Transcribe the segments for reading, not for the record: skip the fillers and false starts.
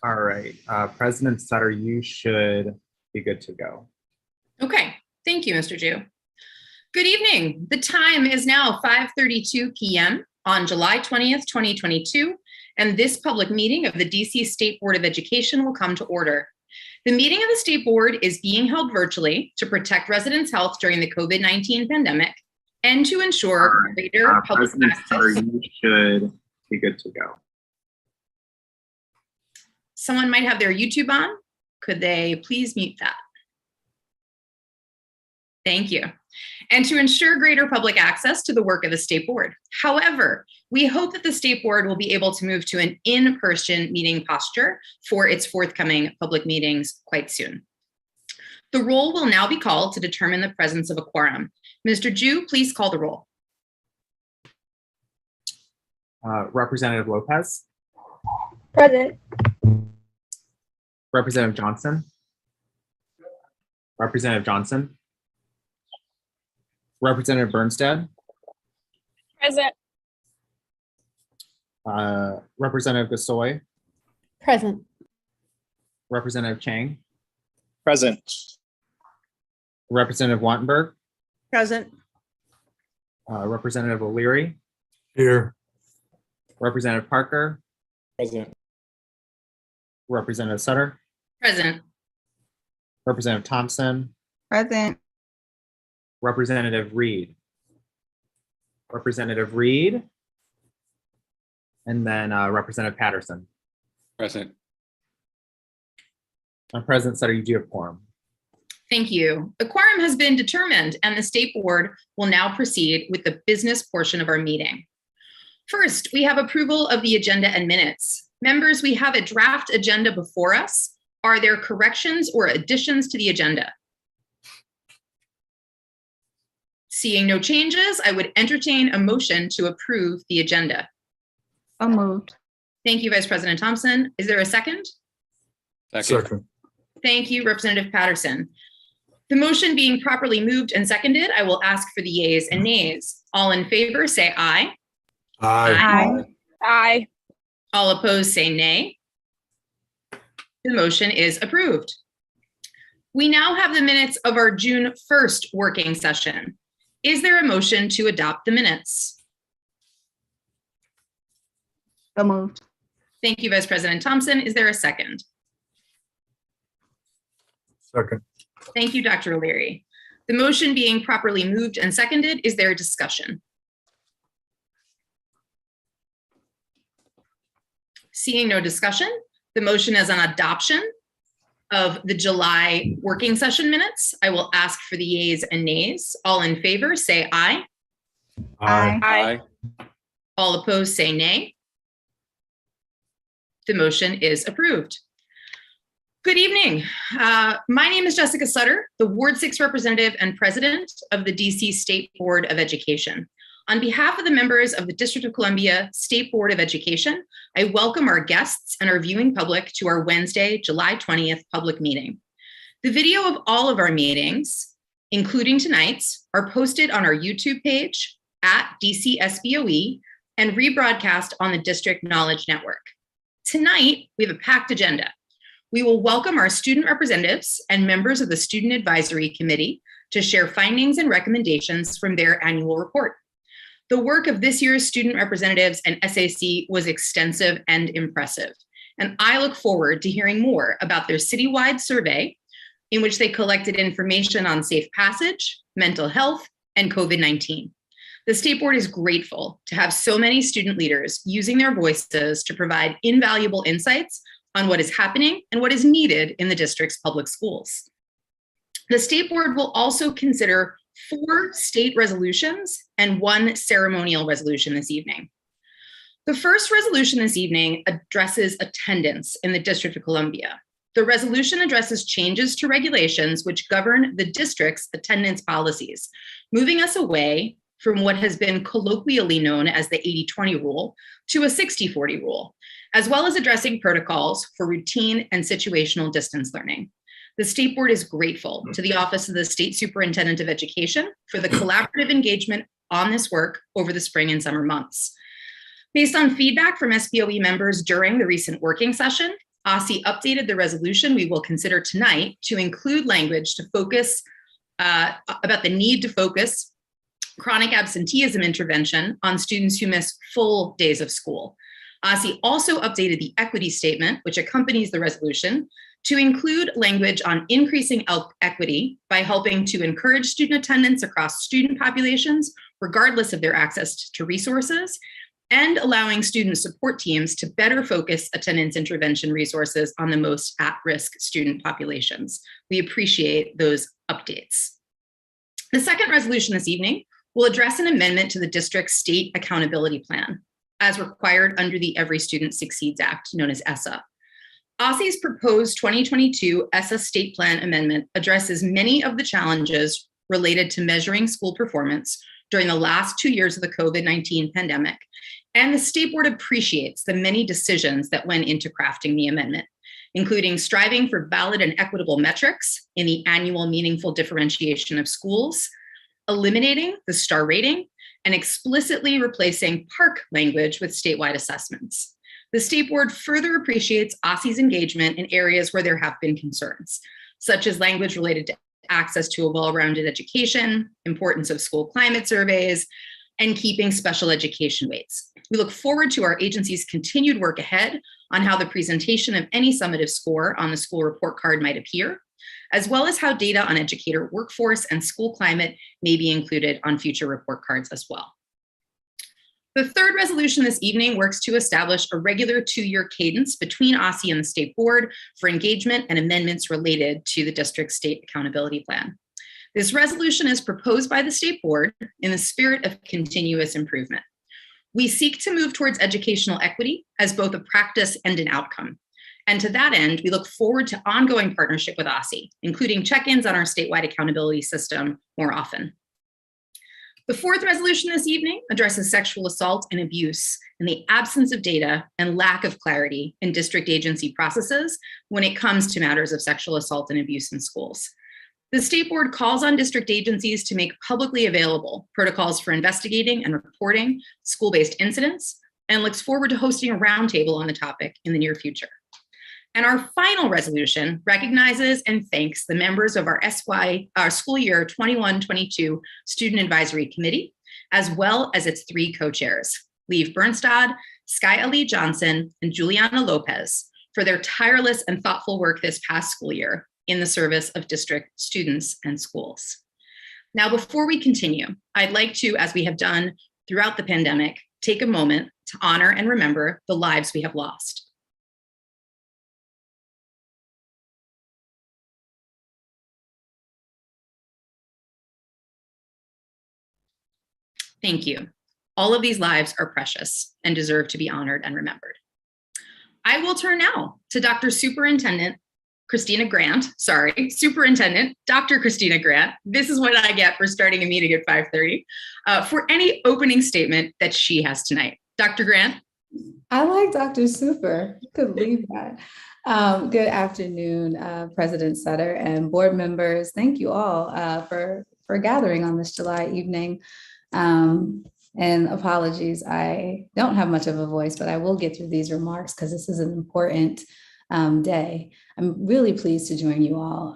All right, President Sutter, you should be good to go. Okay, thank you, Mr. Jew. Good evening. The time is now 5:32 p.m. on July 20th, 2022, and this public meeting of the DC State Board of Education will come to order. The meeting of the State Board is being held virtually to protect residents' health during the COVID-19 pandemic and to ensure greater public President access. Sutter, you should be good to go. Someone might have their YouTube on. Could they please mute that? Thank you. And to ensure greater public access to the work of the State Board. However, we hope that the State Board will be able to move to an in-person meeting posture for its forthcoming public meetings quite soon. The roll will now be called to determine the presence of a quorum. Mr. Jew, please call the roll. Representative Lopez, Present. Representative Johnson, Representative Johnson, Representative Bernstead, Present. Representative Gasoy, Present. Representative Chang, Present. Representative Wattenberg, Present. Representative O'Leary, Here. Representative Parker, Present. Representative Sutter, Present. Representative Thompson, Present. Representative Reed, Representative Reed, and then Representative Patterson. Present. President Sutter, you do have quorum. Thank you. The quorum has been determined and the State Board will now proceed with the business portion of our meeting. First, we have approval of the agenda and minutes. Members, we have a draft agenda before us. Are there corrections or additions to the agenda? Seeing no changes, I would entertain a motion to approve the agenda. So moved. Thank you, Vice President Thompson. Is there a second? Second. Thank you, Representative Patterson. The motion being properly moved and seconded, I will ask for the yeas and nays. All in favor, say aye. Aye. Aye. All opposed, say nay. The motion is approved. We now have the minutes of our June 1st working session. Is there a motion to adopt the minutes? So moved. Thank you, Vice President Thompson. Is there a second? Second. Thank you, Dr. O'Leary. The motion being properly moved and seconded, is there a discussion? Seeing no discussion, the motion is on adoption of the July working session minutes. I will ask for the yeas and nays. All in favor, say aye. Aye. All opposed, say nay. The motion is approved. Good evening. My name is Jessica Sutter, the Ward 6 representative and president of the DC State Board of Education. On behalf of the members of the District of Columbia State Board of Education, I welcome our guests and our viewing public to our Wednesday, July 20th public meeting. The video of all of our meetings, including tonight's, are posted on our YouTube page at DC SBOE and rebroadcast on the District Knowledge Network. Tonight, we have a packed agenda. We will welcome our student representatives and members of the Student Advisory Committee to share findings and recommendations from their annual report. The work of this year's student representatives and SAC was extensive and impressive, and I look forward to hearing more about their citywide survey in which they collected information on safe passage, mental health, and COVID-19. The State Board is grateful to have so many student leaders using their voices to provide invaluable insights on what is happening and what is needed in the district's public schools. The State Board will also consider 4 state resolutions and 1 ceremonial resolution this evening. The first resolution this evening addresses attendance in the District of Columbia. The resolution addresses changes to regulations which govern the district's attendance policies, moving us away from what has been colloquially known as the 80-20 rule to a 60-40 rule, as well as addressing protocols for routine and situational distance learning. The State Board is grateful to the Office of the State Superintendent of Education for the collaborative engagement on this work over the spring and summer months. Based on feedback from SBOE members during the recent working session OSSI updated the resolution we will consider tonight to include language to focus about the need to focus chronic absenteeism intervention on students who miss full days of school. OSSI also updated the equity statement, which accompanies the resolution, to include language on increasing equity by helping to encourage student attendance across student populations, regardless of their access to resources, and allowing student support teams to better focus attendance intervention resources on the most at-risk student populations. We appreciate those updates. The second resolution this evening will address an amendment to the district's state accountability plan, as required under the Every Student Succeeds Act, known as ESSA. OSSI's proposed 2022 ESSA state plan amendment addresses many of the challenges related to measuring school performance during the last 2 years of the COVID-19 pandemic, and the state board appreciates the many decisions that went into crafting the amendment, including striving for valid and equitable metrics in the annual meaningful differentiation of schools, eliminating the star rating, and explicitly replacing PARC language with statewide assessments. The state board further appreciates OSSI's engagement in areas where there have been concerns, such as language related to access to a well-rounded education, importance of school climate surveys, and keeping special education weights. We look forward to our agency's continued work ahead on how the presentation of any summative score on the school report card might appear, as well as how data on educator workforce and school climate may be included on future report cards as well. The third resolution this evening works to establish a regular 2-year cadence between OSSI and the state board for engagement and amendments related to the district's state accountability plan. This resolution is proposed by the state board in the spirit of continuous improvement. We seek to move towards educational equity as both a practice and an outcome. And to that end, we look forward to ongoing partnership with OSSI, including check-ins on our statewide accountability system more often. The fourth resolution this evening addresses sexual assault and abuse in the absence of data and lack of clarity in district agency processes when it comes to matters of sexual assault and abuse in schools. The state board calls on district agencies to make publicly available protocols for investigating and reporting school-based incidents and looks forward to hosting a roundtable on the topic in the near future. And our final resolution recognizes and thanks the members of our school year 21-22 Student Advisory Committee, as well as its 3 co-chairs, Leave Bernstad, Sky Ali Johnson, and Juliana Lopez, for their tireless and thoughtful work this past school year in the service of district students and schools. Now, before we continue, I'd like to, as we have done throughout the pandemic, take a moment to honor and remember the lives we have lost. Thank you. All of these lives are precious and deserve to be honored and remembered. I will turn now to Superintendent Dr. Christina Grant. This is what I get for starting a meeting at 5:30 for any opening statement that she has tonight. Dr. Grant. I like Dr. Super. You could leave that. Good afternoon, President Sutter and board members. Thank you all for gathering on this July evening. And apologies, I don't have much of a voice, but I will get through these remarks because this is an important day. I'm really pleased to join you all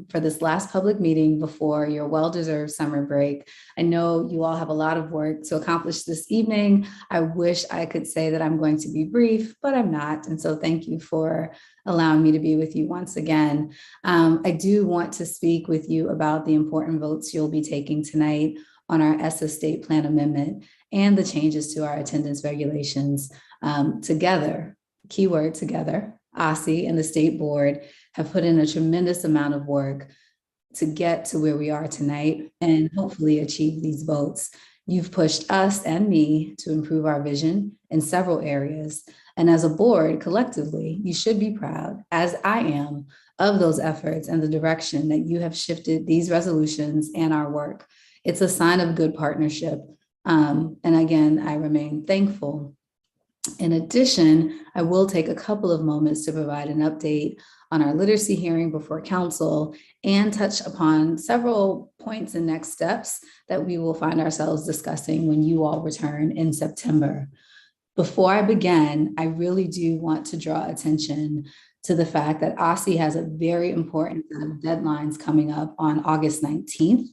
for this last public meeting before your well-deserved summer break. I know you all have a lot of work to accomplish this evening. I wish I could say that I'm going to be brief, but I'm not. And so thank you for allowing me to be with you once again. I do want to speak with you about the important votes you'll be taking tonight on our ESSA state plan amendment and the changes to our attendance regulations. Together, keyword together, OSSI and the state board have put in a tremendous amount of work to get to where we are tonight and hopefully achieve these votes. You've pushed us and me to improve our vision in several areas. And as a board, collectively, you should be proud, as I am, of those efforts and the direction that you have shifted these resolutions and our work. It's a sign of good partnership. And again, I remain thankful. In addition, I will take a couple of moments to provide an update on our literacy hearing before council and touch upon several points and next steps that we will find ourselves discussing when you all return in September. Before I begin, I really do want to draw attention to the fact that OSSI has a very important set of deadlines coming up on August 19th.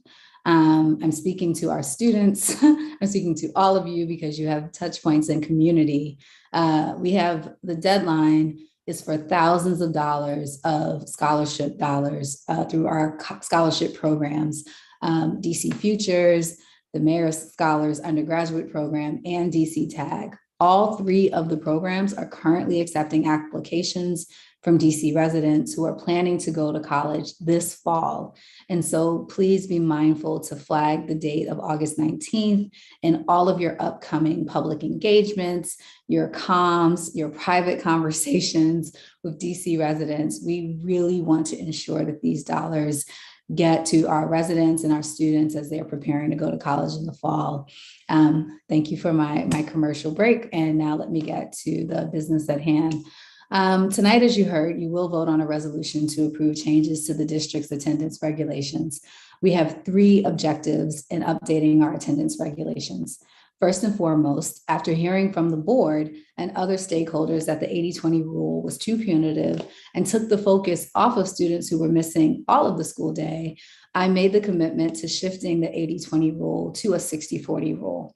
I'm speaking to our students. I'm speaking to all of you because you have touch points in community. We have the deadline is for thousands of dollars of scholarship dollars through our scholarship programs, DC Futures, the Mayor's Scholars Undergraduate Program, and DC TAG. All three of the programs are currently accepting applications from DC residents who are planning to go to college this fall. And so please be mindful to flag the date of August 19th in all of your upcoming public engagements, your comms, your private conversations with DC residents. We really want to ensure that these dollars get to our residents and our students as they're preparing to go to college in the fall. Thank you for my commercial break. And now let me get to the business at hand. Tonight, as you heard, you will vote on a resolution to approve changes to the district's attendance regulations. We have three objectives in updating our attendance regulations. First and foremost, after hearing from the board and other stakeholders that the 80-20 rule was too punitive and took the focus off of students who were missing all of the school day, I made the commitment to shifting the 80-20 rule to a 60-40 rule.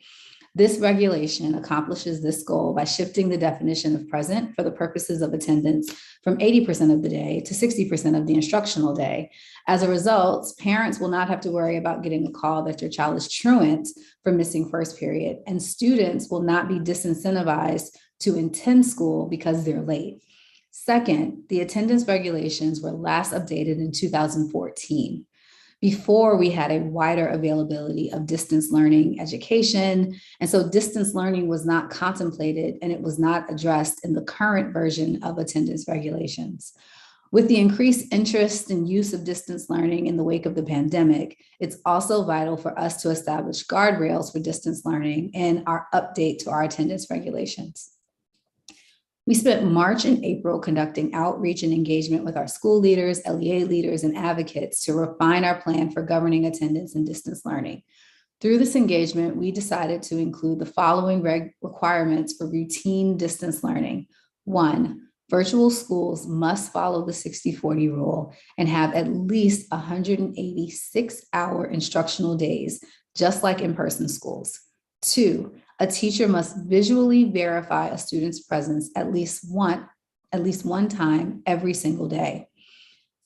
This regulation accomplishes this goal by shifting the definition of present for the purposes of attendance from 80% of the day to 60% of the instructional day. As a result, parents will not have to worry about getting a call that their child is truant for missing first period, and students will not be disincentivized to attend school because they're late. Second, the attendance regulations were last updated in 2014. Before we had a wider availability of distance learning education. And so distance learning was not contemplated and it was not addressed in the current version of attendance regulations. With the increased interest and use of distance learning in the wake of the pandemic, it's also vital for us to establish guardrails for distance learning in our update to our attendance regulations. We spent March and April conducting outreach and engagement with our school leaders, LEA leaders, and advocates to refine our plan for governing attendance and distance learning. Through this engagement, we decided to include the following requirements for routine distance learning. 1, virtual schools must follow the 60-40 rule and have at least 186-hour instructional days, just like in-person schools. 2, a teacher must visually verify a student's presence at least one time every single day.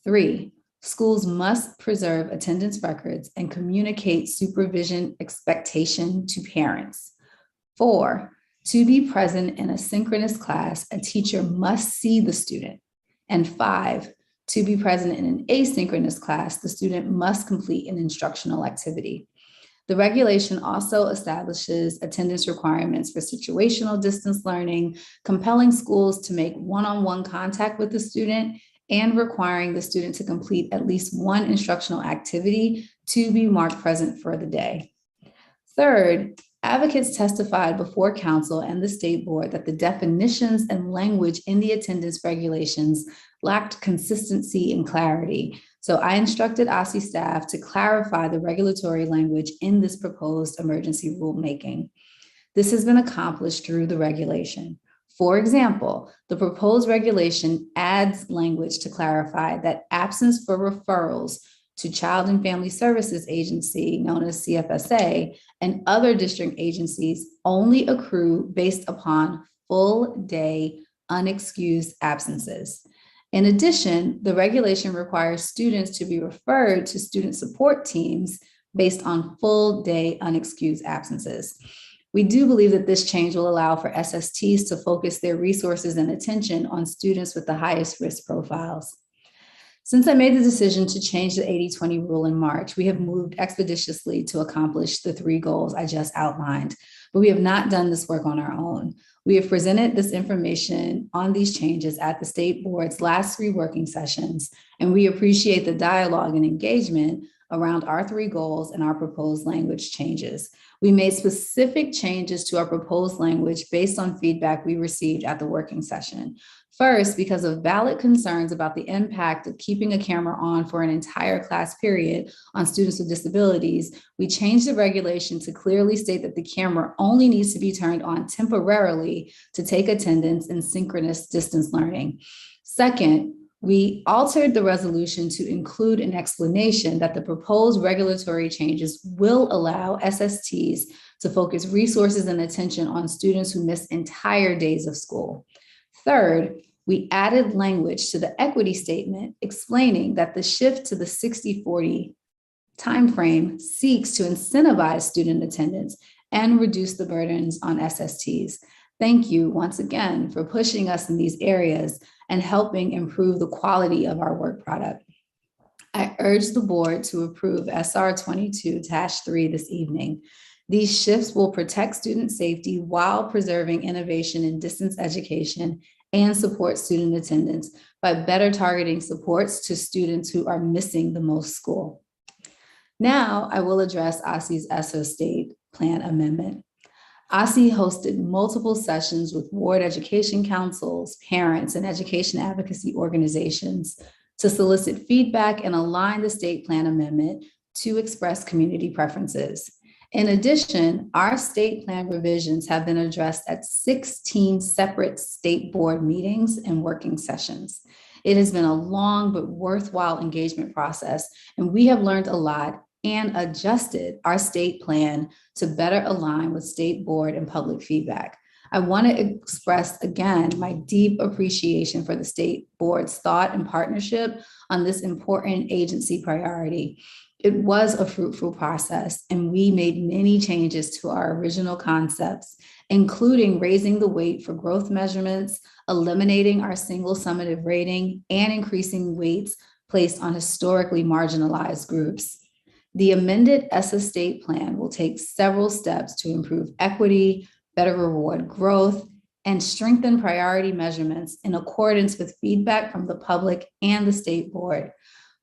3, schools must preserve attendance records and communicate supervision expectation to parents. 4, to be present in a synchronous class, a teacher must see the student. And 5, to be present in an asynchronous class, the student must complete an instructional activity. The regulation also establishes attendance requirements for situational distance learning, compelling schools to make one-on-one contact with the student, and requiring the student to complete at least one instructional activity to be marked present for the day. Third, advocates testified before council and the state board that the definitions and language in the attendance regulations lacked consistency and clarity. So I instructed OSSI staff to clarify the regulatory language in this proposed emergency rulemaking. This has been accomplished through the regulation. For example, the proposed regulation adds language to clarify that absence for referrals to Child and Family Services Agency, known as CFSA, and other district agencies only accrue based upon full day unexcused absences. In addition, the regulation requires students to be referred to student support teams based on full day unexcused absences. We do believe that this change will allow for SSTs to focus their resources and attention on students with the highest risk profiles. Since I made the decision to change the 80-20 rule in March, we have moved expeditiously to accomplish the 3 goals I just outlined, but we have not done this work on our own. We have presented this information on these changes at the state board's last 3 working sessions, and we appreciate the dialogue and engagement around our three goals and our proposed language changes. We made specific changes to our proposed language based on feedback we received at the working session. First, because of valid concerns about the impact of keeping a camera on for an entire class period on students with disabilities, we changed the regulation to clearly state that the camera only needs to be turned on temporarily to take attendance in synchronous distance learning. Second, we altered the resolution to include an explanation that the proposed regulatory changes will allow SSTs to focus resources and attention on students who miss entire days of school. Third, we added language to the equity statement explaining that the shift to the 60-40 timeframe seeks to incentivize student attendance and reduce the burdens on SSTs. Thank you once again for pushing us in these areas and helping improve the quality of our work product. I urge the board to approve SR 22-3 this evening. These shifts will protect student safety while preserving innovation in distance education and support student attendance by better targeting supports to students who are missing the most school. Now I will address OSSE's ESSA state plan amendment. OSSE hosted multiple sessions with ward education councils, parents, and education advocacy organizations to solicit feedback and align the state plan amendment to express community preferences. In addition, our state plan revisions have been addressed at 16 separate state board meetings and working sessions. It has been a long but worthwhile engagement process, and we have learned a lot and adjusted our state plan to better align with state board and public feedback. I want to express again my deep appreciation for the state board's thought and partnership on this important agency priority. It was a fruitful process, and we made many changes to our original concepts, including raising the weight for growth measurements, eliminating our single summative rating, and increasing weights placed on historically marginalized groups. The amended ESSA state plan will take several steps to improve equity, better reward growth, and strengthen priority measurements in accordance with feedback from the public and the state board.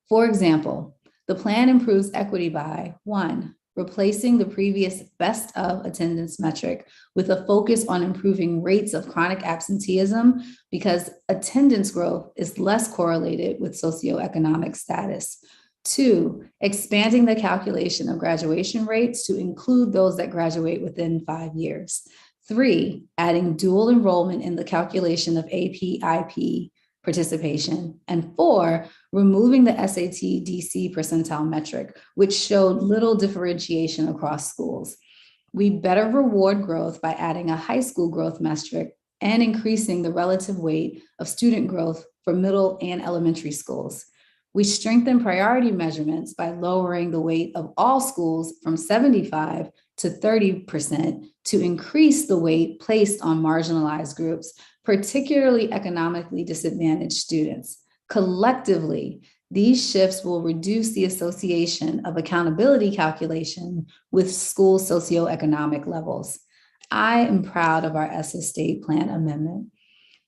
For example, the plan improves equity by 1, replacing the previous best of attendance metric with a focus on improving rates of chronic absenteeism because attendance growth is less correlated with socioeconomic status. 2, expanding the calculation of graduation rates to include those that graduate within 5 years. 3, adding dual enrollment in the calculation of AP/IP participation. And 4, removing the SAT DC percentile metric, which showed little differentiation across schools. We better reward growth by adding a high school growth metric and increasing the relative weight of student growth for middle and elementary schools. We strengthen priority measurements by lowering the weight of all schools from 75 to 30% to increase the weight placed on marginalized groups, particularly economically disadvantaged students. Collectively, these shifts will reduce the association of accountability calculation with school socioeconomic levels. I am proud of our ESSA state plan amendment.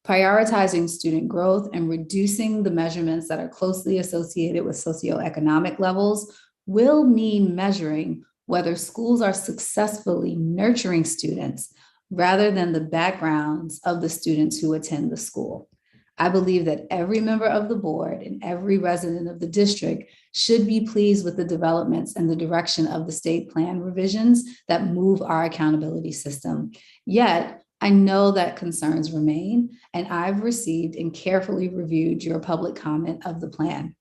Prioritizing student growth and reducing the measurements that are closely associated with socioeconomic levels will mean measuring whether schools are successfully nurturing students rather than the backgrounds of the students who attend the school. I believe that every member of the board and every resident of the district should be pleased with the developments and the direction of the state plan revisions that move our accountability system. Yet, I know that concerns remain, and I've received and carefully reviewed your public comment of the plan.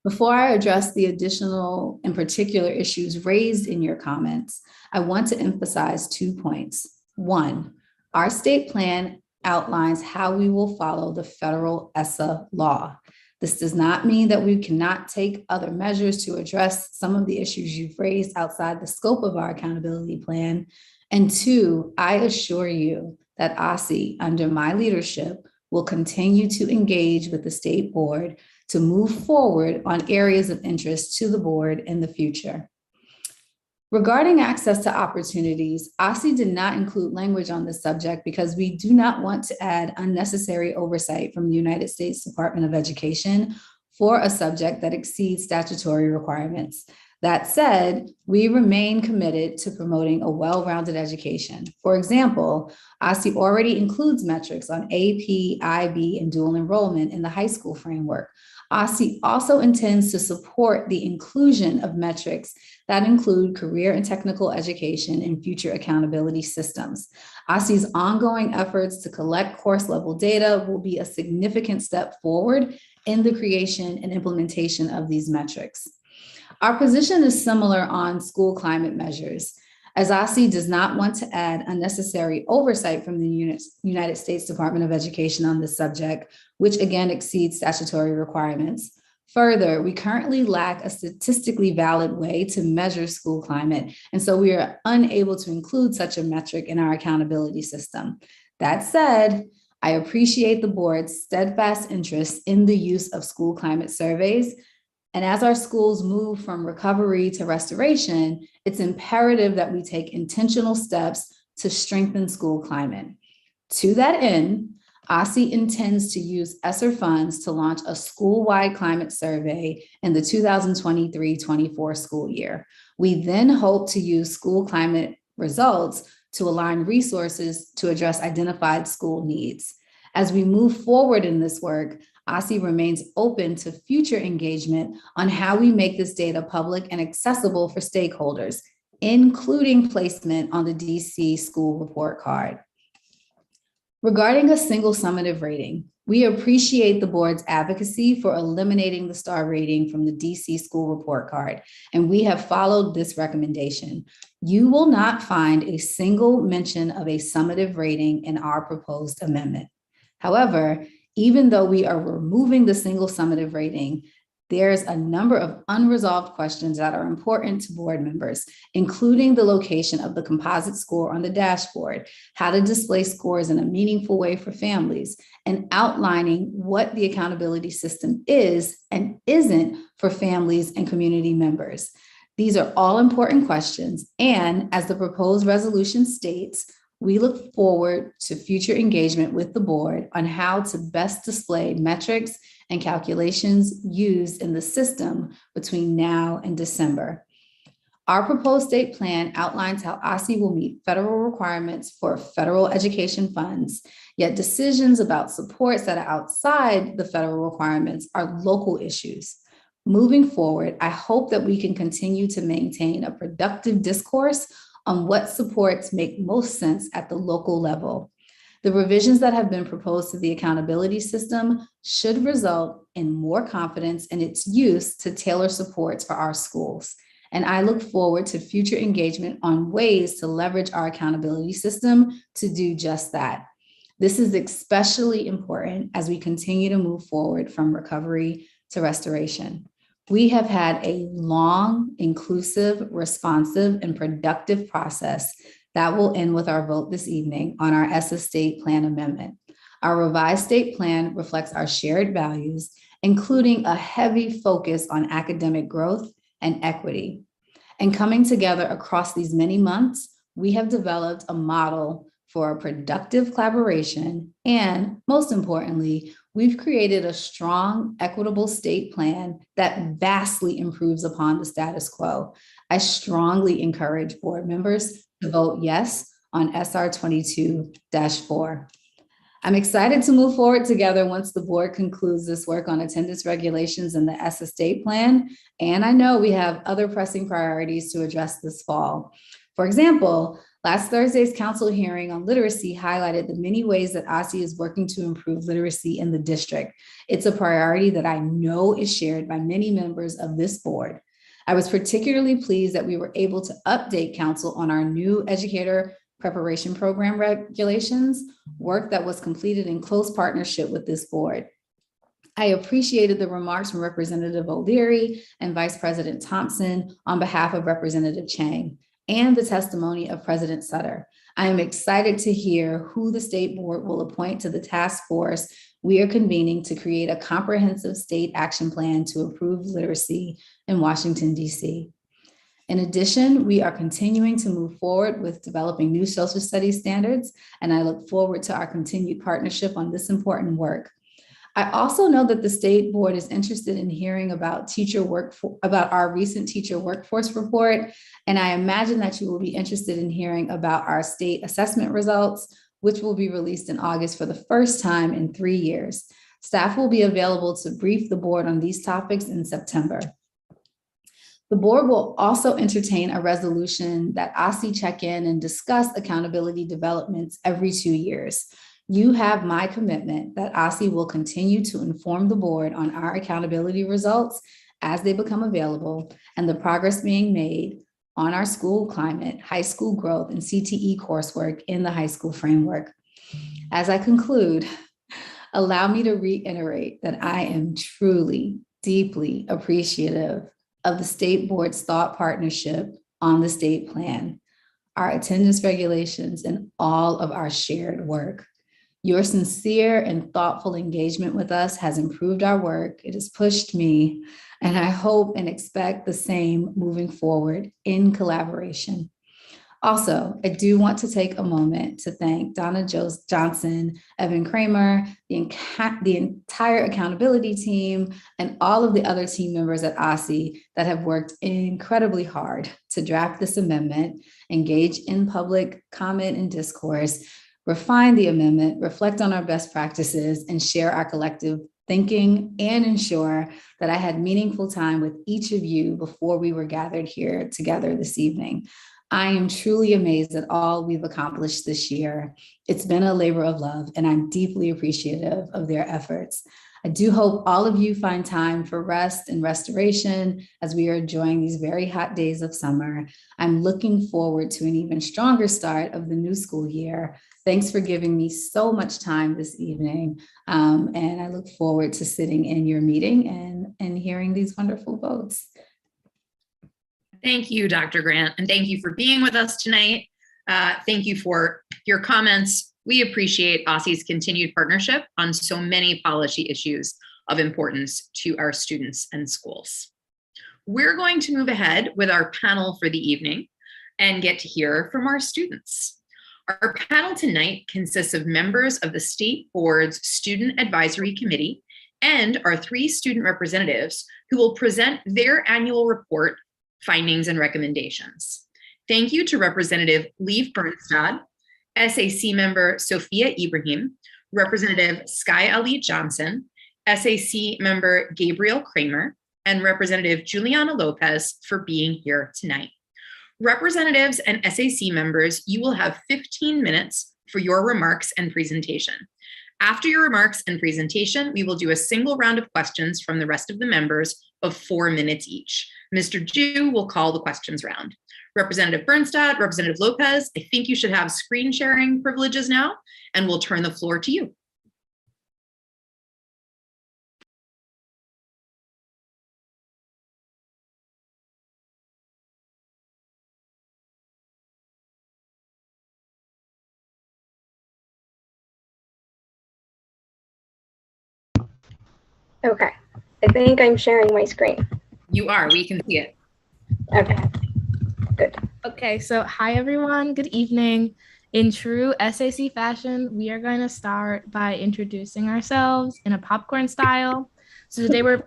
Before I address the additional and particular issues raised in your comments, I want to emphasize 2 points. 1, our state plan outlines how we will follow the federal ESSA law. This does not mean that we cannot take other measures to address some of the issues you've raised outside the scope of our accountability plan. And 2, I assure you that OSSE, under my leadership, will continue to engage with the state board to move forward on areas of interest to the board in the future. Regarding access to opportunities, OSSE did not include language on this subject because we do not want to add unnecessary oversight from the United States Department of Education for a subject that exceeds statutory requirements. That said, we remain committed to promoting a well-rounded education. For example, OSSE already includes metrics on AP, IB, and dual enrollment in the high school framework. OSSE also intends to support the inclusion of metrics that include career and technical education and future accountability systems. OSSE's ongoing efforts to collect course level data will be a significant step forward in the creation and implementation of these metrics. Our position is similar on school climate measures, as OSSE does not want to add unnecessary oversight from the United States Department of Education on this subject, which again exceeds statutory requirements. Further, we currently lack a statistically valid way to measure school climate, and so we are unable to include such a metric in our accountability system. That said, I appreciate the board's steadfast interest in the use of school climate surveys. And as our schools move from recovery to restoration, it's imperative that we take intentional steps to strengthen school climate. To that end, OSSE intends to use ESSER funds to launch a school-wide climate survey in the 2023-24 school year. We then hope to use school climate results to align resources to address identified school needs. As we move forward in this work, OSSE remains open to future engagement on how we make this data public and accessible for stakeholders, including placement on the DC school report card. Regarding a single summative rating, we appreciate the board's advocacy for eliminating the star rating from the DC school report card, and we have followed this recommendation. You will not find a single mention of a summative rating in our proposed amendment. However, even though we are removing the single summative rating, there's a number of unresolved questions that are important to board members, including the location of the composite score on the dashboard, how to display scores in a meaningful way for families, and outlining what the accountability system is and isn't for families and community members. These are all important questions, and as the proposed resolution states, we look forward to future engagement with the board on how to best display metrics and calculations used in the system between now and December. Our proposed state plan outlines how OSSE will meet federal requirements for federal education funds, yet decisions about supports that are outside the federal requirements are local issues. Moving forward, I hope that we can continue to maintain a productive discourse on what supports make most sense at the local level. The revisions that have been proposed to the accountability system should result in more confidence in its use to tailor supports for our schools. And I look forward to future engagement on ways to leverage our accountability system to do just that. This is especially important as we continue to move forward from recovery to restoration. We have had a long, inclusive, responsive, and productive process that will end with our vote this evening on our ESSA state plan amendment. Our revised state plan reflects our shared values, including a heavy focus on academic growth and equity. And coming together across these many months, we have developed a model for a productive collaboration, and most importantly, we've created a strong, equitable state plan that vastly improves upon the status quo. I strongly encourage board members to vote yes on SR 22-4. I'm excited to move forward together once the board concludes this work on attendance regulations and the ESSA state plan. And I know we have other pressing priorities to address this fall. For example, last Thursday's council hearing on literacy highlighted the many ways that OSSE is working to improve literacy in the district. It's a priority that I know is shared by many members of this board. I was particularly pleased that we were able to update council on our new educator preparation program regulations, work that was completed in close partnership with this board. I appreciated the remarks from Representative O'Leary and Vice President Thompson on behalf of Representative Chang, and the testimony of President Sutter. I am excited to hear who the state board will appoint to the task force we are convening to create a comprehensive state action plan to improve literacy in Washington, D.C. In addition, we are continuing to move forward with developing new social studies standards, and I look forward to our continued partnership on this important work. I also know that the state board is interested in hearing about about our recent teacher workforce report. And I imagine that you will be interested in hearing about our state assessment results, which will be released in August for the first time in 3 years. Staff will be available to brief the board on these topics in September. The board will also entertain a resolution that OSSI check in and discuss accountability developments every 2 years. You have my commitment that OSSI will continue to inform the board on our accountability results as they become available and the progress being made on our school climate, high school growth, and CTE coursework in the high school framework. As I conclude, allow me to reiterate that I am truly, deeply appreciative of the state board's thought partnership on the state plan, our attendance regulations, and all of our shared work. Your sincere and thoughtful engagement with us has improved our work. It has pushed me, and I hope and expect the same moving forward in collaboration. Also, I do want to take a moment to thank Donna Johnson, Evan Kramer, the entire accountability team, and all of the other team members at OSSI that have worked incredibly hard to draft this amendment, engage in public comment and discourse, refine the amendment, reflect on our best practices, and share our collective thinking, and ensure that I had meaningful time with each of you before we were gathered here together this evening. I am truly amazed at all we've accomplished this year. It's been a labor of love, and I'm deeply appreciative of their efforts. I do hope all of you find time for rest and restoration as we are enjoying these very hot days of summer. I'm looking forward to an even stronger start of the new school year. Thanks for giving me so much time this evening. And I look forward to sitting in your meeting and hearing these wonderful votes. Thank you, Dr. Grant, and thank you for being with us tonight. Thank you for your comments. We appreciate OSSI's continued partnership on so many policy issues of importance to our students and schools. We're going to move ahead with our panel for the evening and get to hear from our students. Our panel tonight consists of members of the State Board's Student Advisory Committee and our 3 student representatives who will present their annual report, findings, and recommendations. Thank you to Representative Leif Bernstad, SAC member Sophia Ibrahim, Representative Sky Ali Johnson, SAC member Gabriel Kramer, and Representative Juliana Lopez for being here tonight. Representatives and SAC members, you will have 15 minutes for your remarks and presentation. After your remarks and presentation, we will do a single round of questions from the rest of the members of 4 minutes each. Mr. Ju will call the questions round. Representative Bernstad, Representative Lopez, I think you should have screen sharing privileges now, and we'll turn the floor to you. Okay, I think I'm sharing my screen. You are, we can see it. Okay, good. Okay, so hi everyone, good evening. In true SAC fashion, we are going to start by introducing ourselves in a popcorn style. So today we're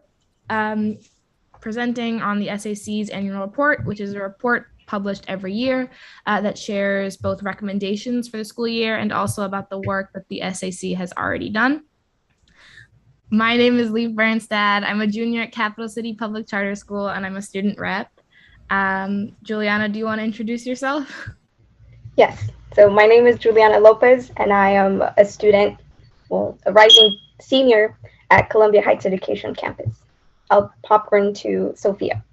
presenting on the SAC's annual report, which is a report published every year that shares both recommendations for the school year and also about the work that the SAC has already done. My name is Leif Bernstad. I'm a junior at Capital City Public Charter School, and I'm a student rep. Juliana, do you want to introduce yourself? Yes, so my name is Juliana Lopez, and I am a student, well, a rising senior at Columbia Heights Education Campus. I'll popcorn to Sophia.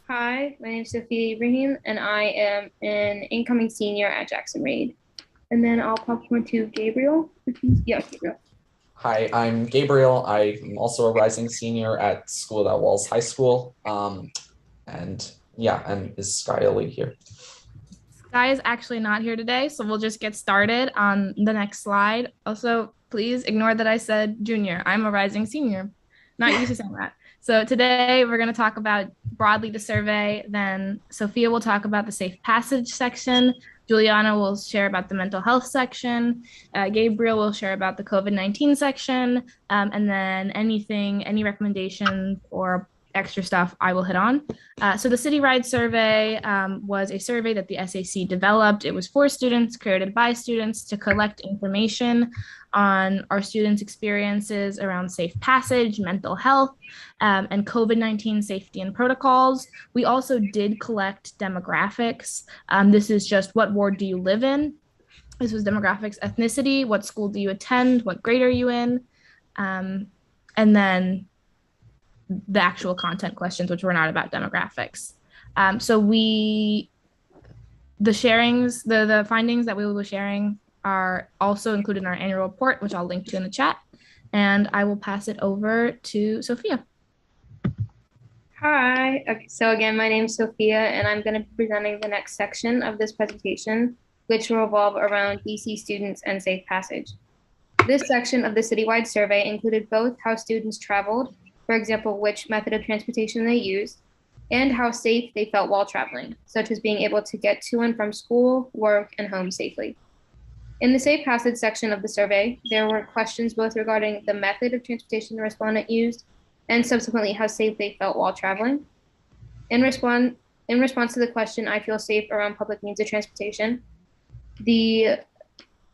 Hi, my name is Sophia Ibrahim, and I am an incoming senior at Jackson Reed. And then I'll popcorn to Gabriel. Yeah, Gabriel. Hi, I'm Gabriel. I'm also a rising senior at school at Walls High School. And is Sky Ali here? Sky is actually not here today, so we'll just get started on the next slide. Also, please ignore that I said junior. I'm a rising senior. Not used to saying that. So today we're going to talk about broadly the survey, then Sophia will talk about the safe passage section, Juliana will share about the mental health section. Gabriel will share about the COVID-19 section. And then any recommendations or extra stuff I will hit on. So the Citywide survey was a survey that the SAC developed. It was for students, created by students to collect information on our students' experiences around safe passage, mental health, and COVID-19 safety and protocols. We also did collect demographics. This is just what ward do you live in? This was demographics, ethnicity, what school do you attend, what grade are you in? And then the actual content questions, which were not about demographics. So the findings that we will be sharing are also included in our annual report, which I'll link to in the chat. And I will pass it over to Sophia. Hi. Okay, so again, my name is Sophia, and I'm going to be presenting the next section of this presentation, which will revolve around DC students and safe passage. This section of the citywide survey included both how students traveled, for example, which method of transportation they used, and how safe they felt while traveling, such as being able to get to and from school, work, and home safely. In the safe passage section of the survey, there were questions both regarding the method of transportation the respondent used and subsequently how safe they felt while traveling. In response to the question, I feel safe around public means of transportation, the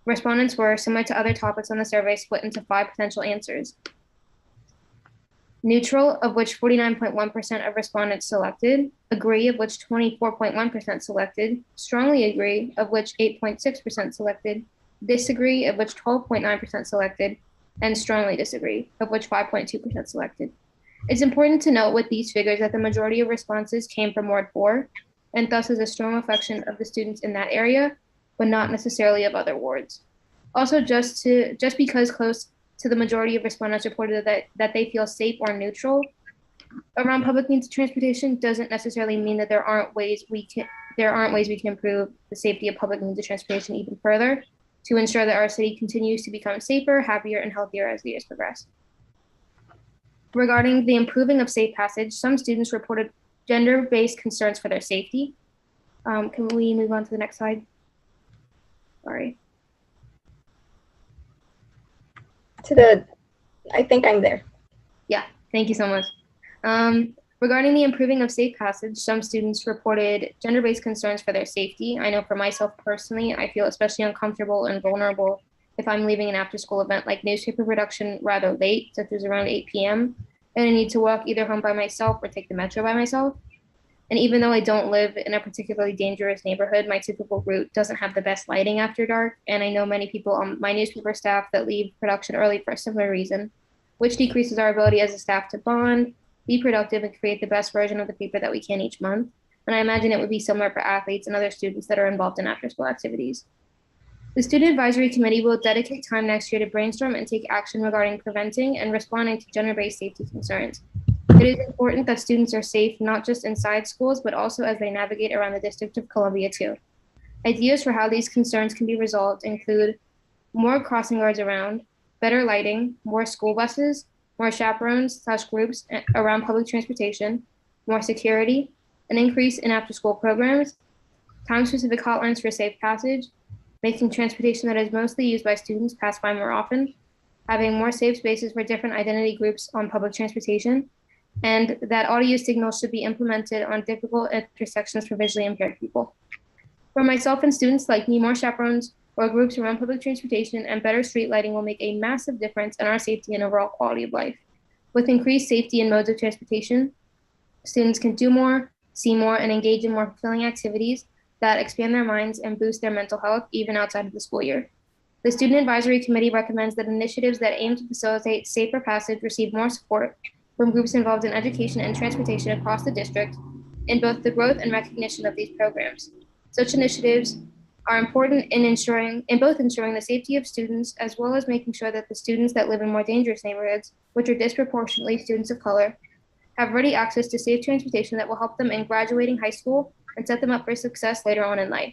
respondents were, similar to other topics on the survey, split into 5 potential answers. Neutral, of which 49.1% of respondents selected, agree, of which 24.1% selected, strongly agree, of which 8.6% selected, disagree, of which 12.9% selected, and strongly disagree, of which 5.2% selected. It's important to note with these figures that the majority of responses came from Ward 4, and thus is a strong reflection of the students in that area, but not necessarily of other wards. Also, just because close to the majority of respondents reported that they feel safe or neutral around public means of transportation doesn't necessarily mean that there aren't ways we can improve the safety of public means of transportation even further to ensure that our city continues to become safer, happier, and healthier as the years progress. Regarding the improving of safe passage, some students reported gender-based concerns for their safety. Can we move on to the next slide? Sorry. I think I'm there. Yeah, thank you so much. Regarding the improving of safe passage, some students reported gender-based concerns for their safety. I know for myself personally, I feel especially uncomfortable and vulnerable if I'm leaving an after-school event like newspaper production rather late, such as around 8 p.m., and I need to walk either home by myself or take the metro by myself. And even though I don't live in a particularly dangerous neighborhood, my typical route doesn't have the best lighting after dark. And I know many people on my newspaper staff that leave production early for a similar reason, which decreases our ability as a staff to bond, be productive, and create the best version of the paper that we can each month. And I imagine it would be similar for athletes and other students that are involved in after-school activities. The Student Advisory Committee will dedicate time next year to brainstorm and take action regarding preventing and responding to gender-based safety concerns. It is important that students are safe, not just inside schools, but also as they navigate around the District of Columbia too. Ideas for how these concerns can be resolved include more crossing guards around, better lighting, more school buses, more chaperones/groups around public transportation, more security, an increase in after-school programs, time-specific hotlines for safe passage, making transportation that is mostly used by students pass by more often, having more safe spaces for different identity groups on public transportation, and that audio signals should be implemented on difficult intersections for visually impaired people. For myself and students like me, more chaperones or groups around public transportation and better street lighting will make a massive difference in our safety and overall quality of life. With increased safety in modes of transportation, students can do more, see more, and engage in more fulfilling activities that expand their minds and boost their mental health even outside of the school year. The Student Advisory Committee recommends that initiatives that aim to facilitate safer passage receive more support from groups involved in education and transportation across the district in both the growth and recognition of these programs. Such initiatives are important in both ensuring the safety of students as well as making sure that the students that live in more dangerous neighborhoods, which are disproportionately students of color, have ready access to safe transportation that will help them in graduating high school and set them up for success later on in life.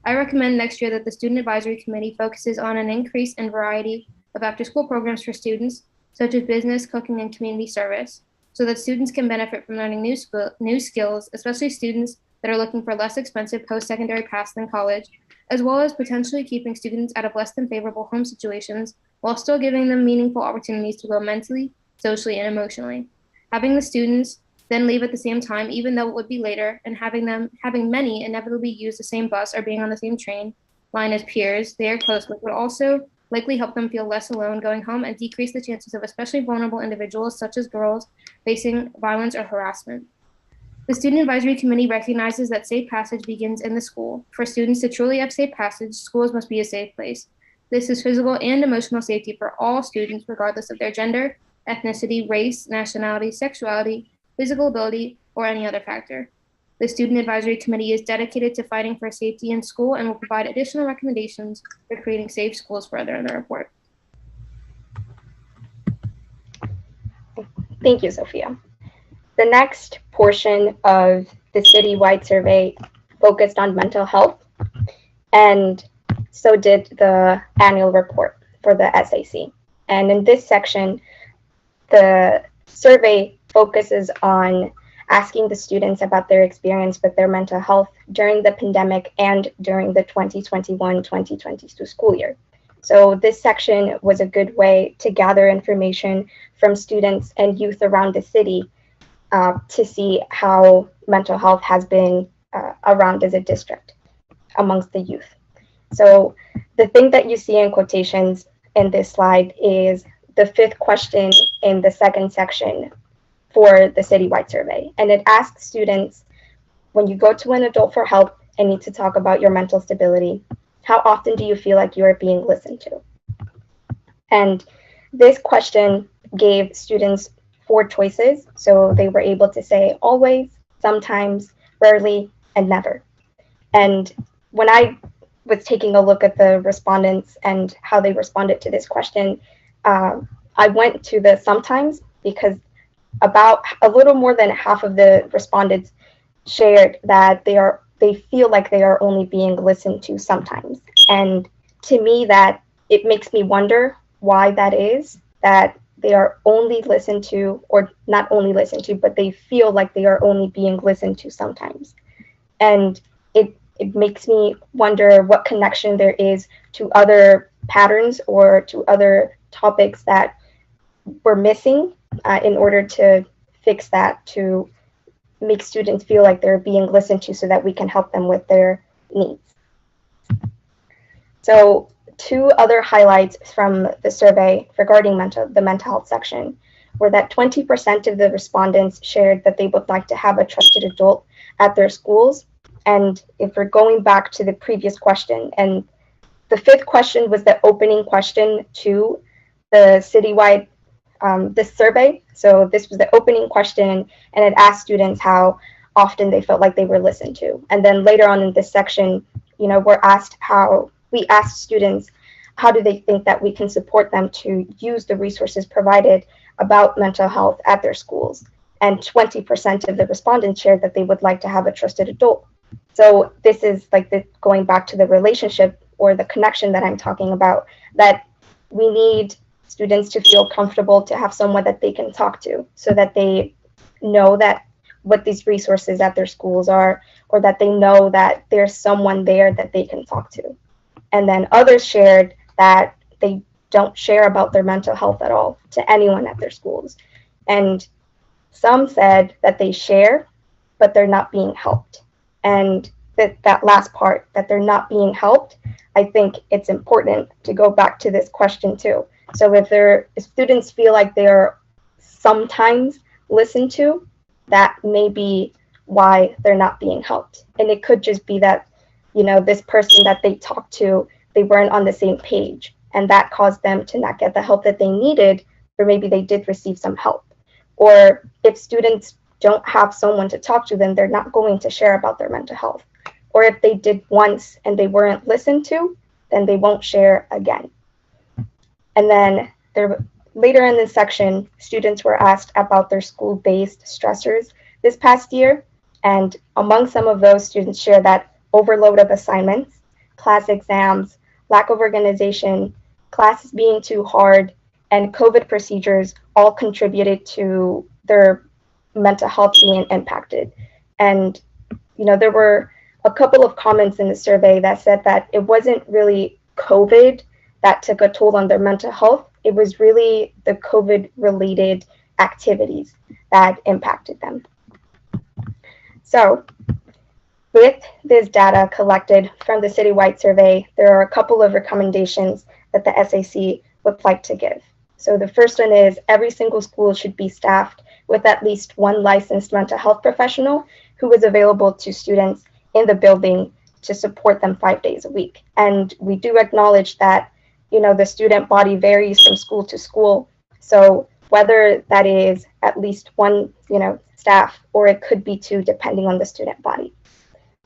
I recommend next year that the Student Advisory Committee focuses on an increase in variety of after-school programs for students, such as business, cooking, and community service, so that students can benefit from learning new skills, especially students that are looking for less expensive post-secondary paths than college, as well as potentially keeping students out of less than favorable home situations while still giving them meaningful opportunities to grow mentally, socially, and emotionally. Having the students then leave at the same time, even though it would be later, and having many inevitably use the same bus or being on the same train line as peers they are close with would also likely help them feel less alone going home and decrease the chances of especially vulnerable individuals such as girls facing violence or harassment. The Student Advisory Committee recognizes that safe passage begins in the school. For students to truly have safe passage, schools must be a safe place. This is physical and emotional safety for all students, regardless of their gender, ethnicity, race, nationality, sexuality, physical ability, or any other factor. The Student Advisory Committee is dedicated to fighting for safety in school and will provide additional recommendations for creating safe schools further in the report. Thank you, Sophia. The next portion of the citywide survey focused on mental health, and so did the annual report for the SAC. And in this section, the survey focuses on asking the students about their experience with their mental health during the pandemic and during the 2021-2022 school year. So this section was a good way to gather information from students and youth around the city to see how mental health has been around as a district amongst the youth. So the thing that you see in quotations in this slide is the fifth question in the second section for the citywide survey. And it asks students, when you go to an adult for help and need to talk about your mental stability, how often do you feel like you are being listened to? And this question gave students 4 choices. So they were able to say always, sometimes, rarely, and never. And when I was taking a look at the respondents and how they responded to this question, I went to the sometimes because about a little more than half of the respondents shared that they feel like they are only being listened to sometimes. And to me, that it makes me wonder why that is, that they are only listened to, or not only listened to, but they feel like they are only being listened to sometimes. And it makes me wonder what connection there is to other patterns or to other topics that we're missing in order to fix that, to make students feel like they're being listened to so that we can help them with their needs. So 2 other highlights from the survey regarding the mental health section were that 20% of the respondents shared that they would like to have a trusted adult at their schools. And if we're going back to the previous question, and the 5th question was the opening question to the citywide this survey. So this was the opening question, and it asked students how often they felt like they were listened to. And then later on in this section, we asked students, how do they think that we can support them to use the resources provided about mental health at their schools? And 20% of the respondents shared that they would like to have a trusted adult. So this is like going back to the relationship or the connection that I'm talking about, that we need students to feel comfortable to have someone that they can talk to, so that they know that what these resources at their schools are, or that they know that there's someone there that they can talk to. And then others shared that they don't share about their mental health at all to anyone at their schools. And some said that they share, but they're not being helped. And that last part, that they're not being helped, I think it's important to go back to this question too. So if students feel like they are sometimes listened to, that may be why they're not being helped. And it could just be that, this person that they talked to, they weren't on the same page, and that caused them to not get the help that they needed, or maybe they did receive some help. Or if students don't have someone to talk to, then they're not going to share about their mental health. Or if they did once and they weren't listened to, then they won't share again. And then later in this section, students were asked about their school-based stressors this past year. And among some of those, students share that overload of assignments, class exams, lack of organization, classes being too hard, and COVID procedures all contributed to their mental health being impacted. And there were a couple of comments in the survey that said that it wasn't really COVID that took a toll on their mental health. It was really the COVID-related activities that impacted them. So with this data collected from the citywide survey, there are a couple of recommendations that the SAC would like to give. So the first one is every single school should be staffed with at least one licensed mental health professional who is available to students in the building to support them 5 days a week. And we do acknowledge that, the student body varies from school to school. So whether that is at least one, staff, or it could be two, depending on the student body.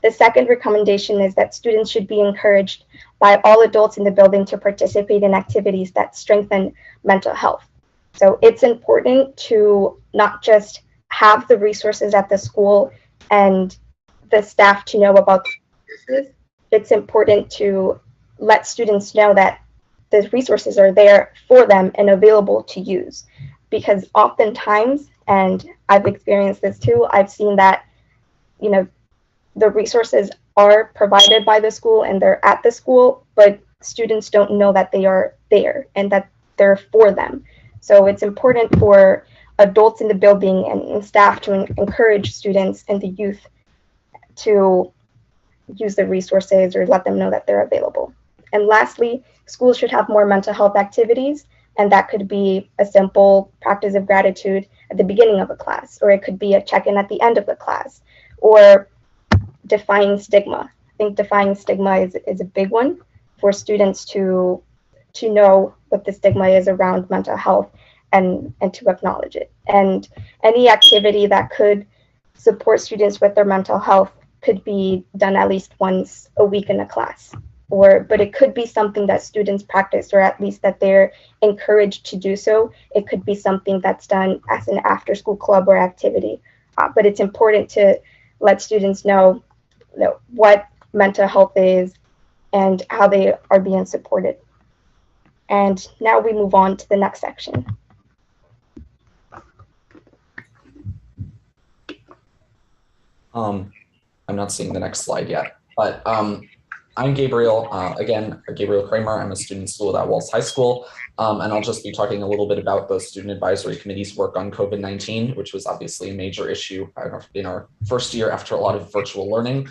The second recommendation is that students should be encouraged by all adults in the building to participate in activities that strengthen mental health. So it's important to not just have the resources at the school and the staff to know about the resources. It's important to let students know that the resources are there for them and available to use. Because oftentimes, and I've experienced this too, I've seen that, the resources are provided by the school and they're at the school, but students don't know that they are there and that they're for them. So it's important for adults in the building and staff to encourage students and the youth to use the resources or let them know that they're available. And lastly, schools should have more mental health activities, and that could be a simple practice of gratitude at the beginning of a class, or it could be a check-in at the end of the class, or defying stigma. I think defying stigma is a big one for students to know what the stigma is around mental health and to acknowledge it. And any activity that could support students with their mental health could be done at least once a week in a class, but it could be something that students practice, or at least that they're encouraged to do so. It could be something that's done as an after-school club or activity, but it's important to let students know what mental health is and how they are being supported. And now we move on to the next section. I'm not seeing the next slide yet, but I'm Gabriel, again, Gabriel Kramer. I'm a student in school at Walls High School, and I'll just be talking a little bit about the Student Advisory Committee's work on COVID-19, which was obviously a major issue in our first year after a lot of virtual learning.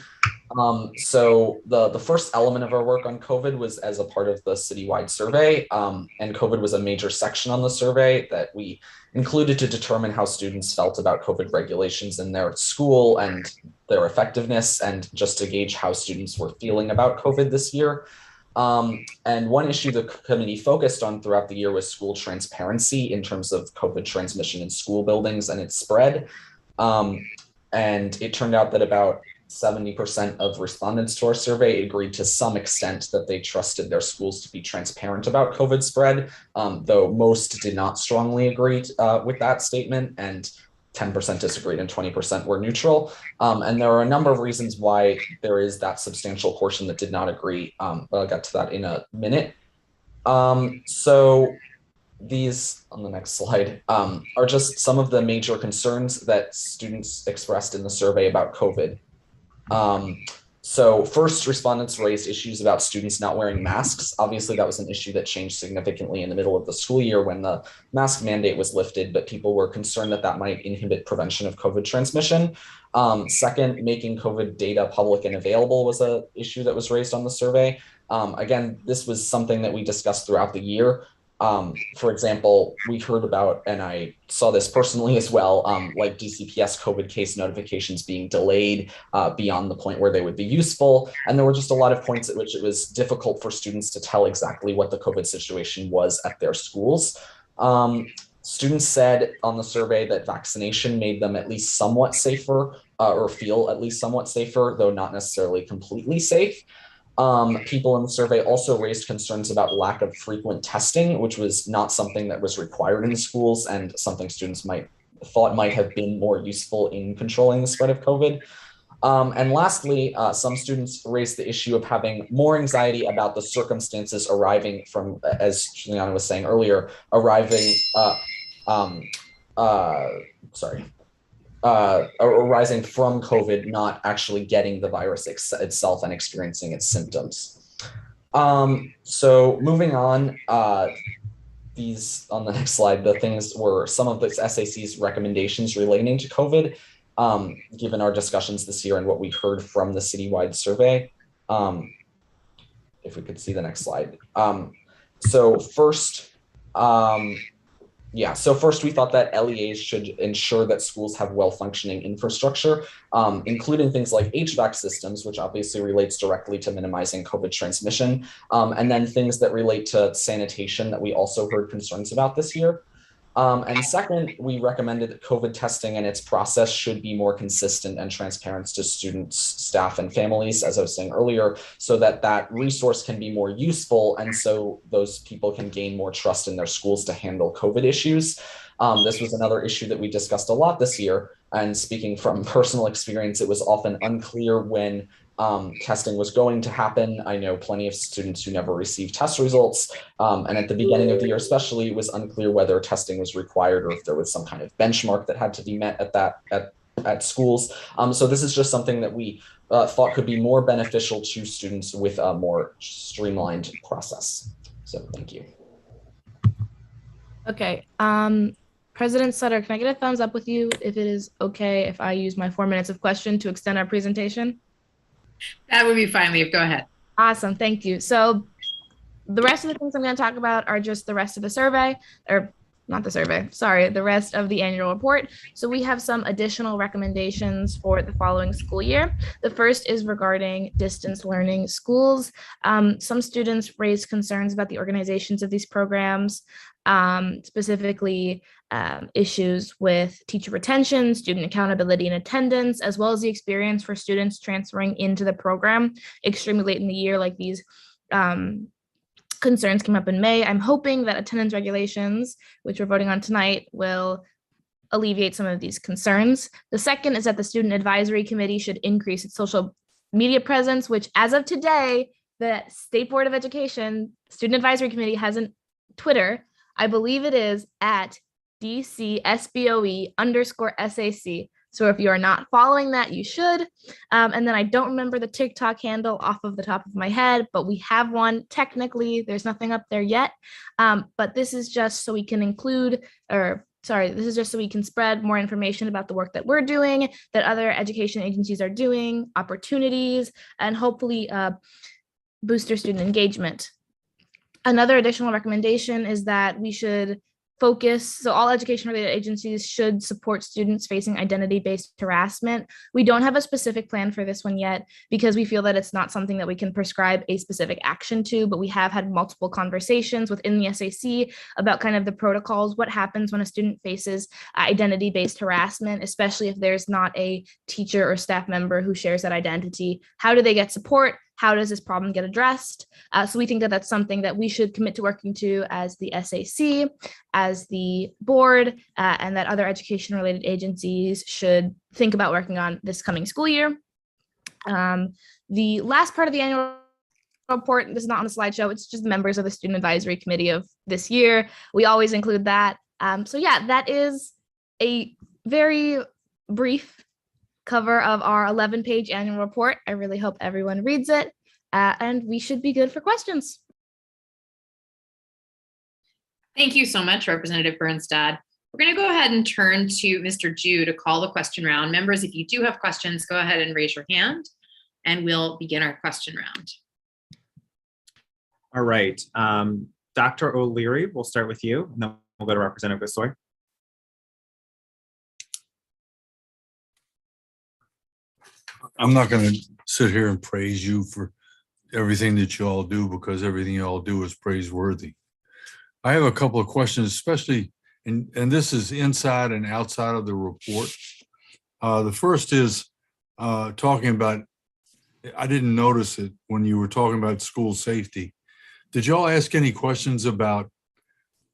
So the first element of our work on COVID was as a part of the citywide survey, and COVID was a major section on the survey that we included to determine how students felt about COVID regulations in their school and their effectiveness, and just to gauge how students were feeling about COVID this year. And one issue the committee focused on throughout the year was school transparency in terms of COVID transmission in school buildings and its spread. And it turned out that about 70% of respondents to our survey agreed to some extent that they trusted their schools to be transparent about COVID spread, though most did not strongly agree with that statement, and 10% disagreed and 20% were neutral. And there are a number of reasons why there is that substantial portion that did not agree, but I'll get to that in a minute. So these, on the next slide, are just some of the major concerns that students expressed in the survey about COVID. So first, respondents raised issues about students not wearing masks. Obviously, that was an issue that changed significantly in the middle of the school year when the mask mandate was lifted, but people were concerned that that might inhibit prevention of COVID transmission. Second, making COVID data public and available was an issue that was raised on the survey. Again, this was something that we discussed throughout the year. For example, we heard about, and I saw this personally as well, like DCPS COVID case notifications being delayed beyond the point where they would be useful. And there were just a lot of points at which it was difficult for students to tell exactly what the COVID situation was at their schools. Students said on the survey that vaccination made them at least somewhat safer, or feel at least somewhat safer, though not necessarily completely safe. People in the survey also raised concerns about lack of frequent testing, which was not something that was required in schools and something students thought might have been more useful in controlling the spread of COVID. And lastly, some students raised the issue of having more anxiety about the circumstances arriving from, as Juliana was saying arising from COVID, not actually getting the virus itself and experiencing its symptoms. So moving on, these on the next slide, the things were some of the SAC's recommendations relating to COVID, given our discussions this year and what we heard from the citywide survey. If we could see the next slide. So first, we thought that LEAs should ensure that schools have well-functioning infrastructure, including things like HVAC systems, which obviously relates directly to minimizing COVID transmission, and then things that relate to sanitation that we also heard concerns about this year. And second, we recommended that COVID testing and its process should be more consistent and transparent to students, staff, and families, as I was saying earlier, so that that resource can be more useful and so those people can gain more trust in their schools to handle COVID issues. This was another issue that we discussed a lot this year. And speaking from personal experience, it was often unclear when testing was going to happen. I know plenty of students who never received test results. And at the beginning of the year, especially, it was unclear whether testing was required or if there was some kind of benchmark that had to be met at schools. So this is just something that we thought could be more beneficial to students with a more streamlined process. So thank you. Okay. President Sutter, can I get a thumbs up with you if it is okay if I use my 4 minutes of question to extend our presentation? That would be fine, Leave. Go ahead. Awesome. Thank you. So the rest of the things I'm going to talk about are just the rest of the survey, or not the survey, sorry, the rest of the annual report. So we have some additional recommendations for the following school year. The first is regarding distance learning schools. Some students raised concerns about the organizations of these programs, specifically issues with teacher retention, student accountability and attendance, as well as the experience for students transferring into the program extremely late in the year, like these concerns came up in May. I'm hoping that attendance regulations, which we're voting on tonight, will alleviate some of these concerns. The second is that the Student Advisory Committee should increase its social media presence, which as of today, the State Board of Education Student Advisory Committee has a Twitter. I believe it is at DC SBOE _SAC. So if you are not following that, you should. And then I don't remember the TikTok handle off of the top of my head, but we have one. Technically, there's nothing up there yet. But this is just so we can this is just so we can spread more information about the work that we're doing, that other education agencies are doing, opportunities, and hopefully boost their student engagement. Another additional recommendation is that we should focus, so all education-related agencies should support students facing identity-based harassment. We don't have a specific plan for this one yet because we feel that it's not something that we can prescribe a specific action to, but we have had multiple conversations within the SAC about kind of the protocols, what happens when a student faces identity-based harassment, especially if there's not a teacher or staff member who shares that identity. How do they get support? How does this problem get addressed? So we think that that's something that we should commit to working to as the SAC, as the board, and that other education-related agencies should think about working on this coming school year. The last part of the annual report, this is not on the slideshow, it's just the members of the Student Advisory Committee of this year. We always include that. So yeah, that is a very brief cover of our 11-page annual report. I really hope everyone reads it, and we should be good for questions. Thank you so much, Representative Bernstad. We're going to go ahead and turn to Mr. Ju to call the question round. Members, if you do have questions, go ahead and raise your hand, and we'll begin our question round. All right. Dr. O'Leary, we'll start with you, and then we'll go to Representative Gasoy. I'm not going to sit here and praise you for everything that you all do, because everything you all do is praiseworthy. I have a couple of questions, especially, and this is inside and outside of the report. The first is talking about, I didn't notice it when you were talking about school safety. Did y'all ask any questions about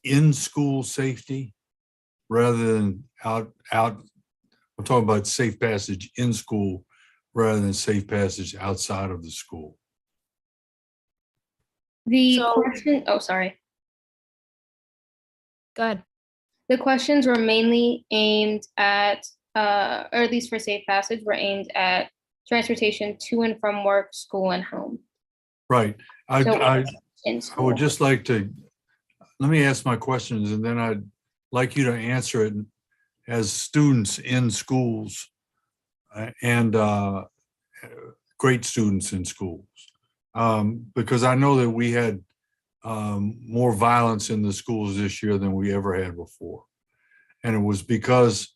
in-school safety rather than out? I'm talking about safe passage in school rather than safe passage outside of the school. Question, oh, sorry. Go ahead. The questions were mainly aimed at or at least for safe passage, were aimed at transportation to and from work, school, and home. Right. I In would school. just like to, let me ask my questions and then I'd like you to answer it as students in schools and great students in schools. Because I know that we had more violence in the schools this year than we ever had before. And it was because